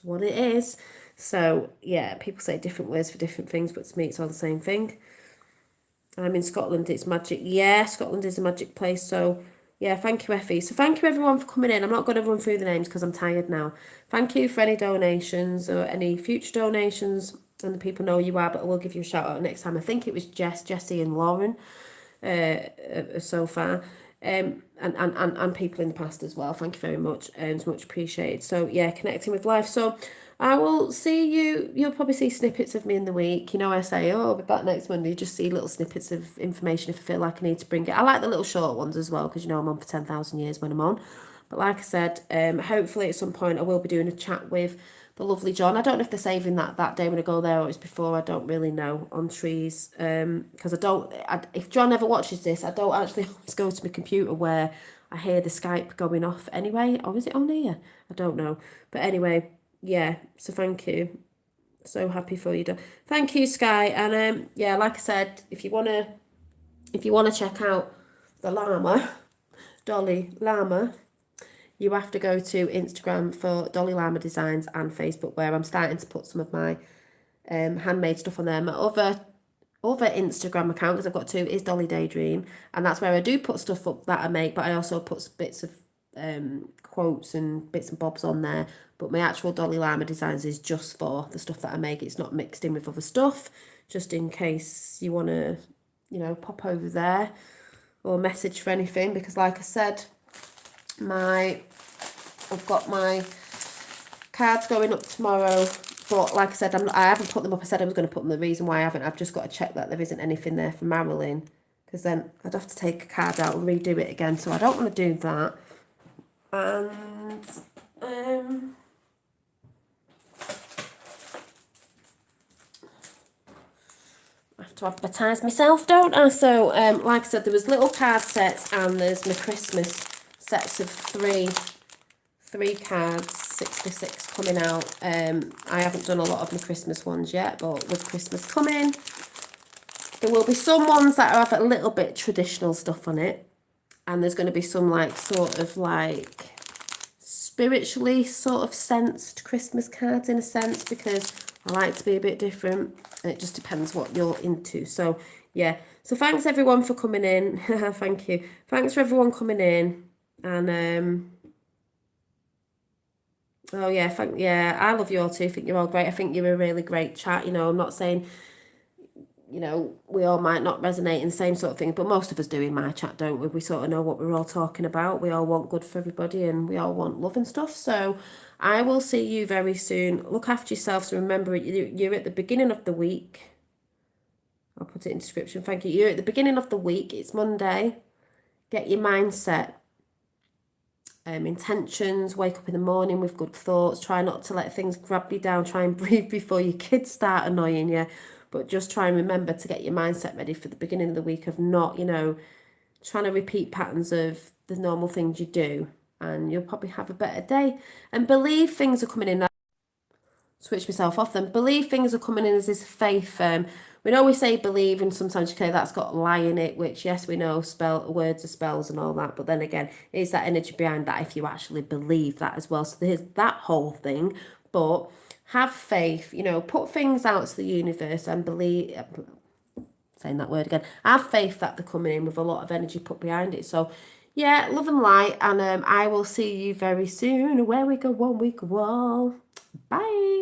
what it is. So yeah, people say different words for different things, but to me it's all the same thing. I'm in Scotland, it's magic. Yeah, Scotland is a magic place. So yeah, thank you, Effie. So thank you everyone for coming in. I'm not going to run through the names because I'm tired now. Thank you for any donations or any future donations. and the people know who you are, but I will give you a shout out next time. I think it was Jessie and Lauren so far. And people in the past as well. Thank you very much. It's much appreciated. So yeah, connecting with life. So I will see you. You'll probably see snippets of me in the week. You know, I say, oh, I'll be back next Monday. You just see little snippets of information if I feel like I need to bring it. I like the little short ones as well, because you know I'm on for 10,000 years when I'm on. But like I said, hopefully at some point I will be doing a chat with the lovely John. I don't know if they're saving that day when I go there or it's before. I don't really know on trees. Because if John ever watches this, I don't actually always go to my computer where I hear the Skype going off anyway. Or is it on here? I don't know. But anyway, yeah. So thank you. So happy for you. Thank you, Sky. And yeah, like I said, if you wanna check out the llama, Dolly Llama, you have to go to Instagram for Dolly Llama Designs and Facebook, where I'm starting to put some of my handmade stuff on there. My other Instagram account, because I've got two, is Dolly Daydream, and that's where I do put stuff up that I make, but I also put bits of quotes and bits and bobs on there. But my actual Dolly Llama Designs is just for the stuff that I make. It's not mixed in with other stuff, just in case you want to, you know, pop over there or message for anything, because like I said, I've got my cards going up tomorrow, but like I said, I haven't put them up. I said I was going to put them. The reason why I haven't, I've just got to check that there isn't anything there for Marilyn, because then I'd have to take a card out and redo it again, so I don't want to do that. And I have to advertise myself, don't I? So like I said, there was little card sets, and there's my Christmas sets of three cards, 66 coming out. I haven't done a lot of my Christmas ones yet, but with Christmas coming, there will be some ones that have a little bit traditional stuff on it, and there's going to be some like sort of like spiritually sort of sensed Christmas cards in a sense, because I like to be a bit different, and it just depends what you're into. So yeah, so thanks everyone for coming in. Thank you. Thanks for everyone coming in. And oh yeah, I love you all too. I think you're all great. I think you're a really great chat. You know, I'm not saying, you know, we all might not resonate in the same sort of thing, but most of us do in my chat, don't we? We sort of know what we're all talking about. We all want good for everybody, and we all want love and stuff. So I will see you very soon. Look after yourselves. Remember, you're at the beginning of the week. I'll put it in the description. Thank you. You're at the beginning of the week. It's Monday. Get your mindset. Intentions, wake up in the morning with good thoughts, try not to let things grab you down, try and breathe before your kids start annoying you, but just try and remember to get your mindset ready for the beginning of the week of not, you know, trying to repeat patterns of the normal things you do, and you'll probably have a better day. And believe things are coming in. Switch myself off then. Believe things are coming in as this faith. We know we say believe, and sometimes you say that's got lie in it, which yes, we know words are spells and all that, but then again, it's that energy behind that if you actually believe that as well. So there's that whole thing. But have faith, you know, put things out to the universe and believe, saying that word again, have faith that they're coming in with a lot of energy put behind it. So yeah, love and light, and I will see you very soon. Where we go one, we go all. Bye.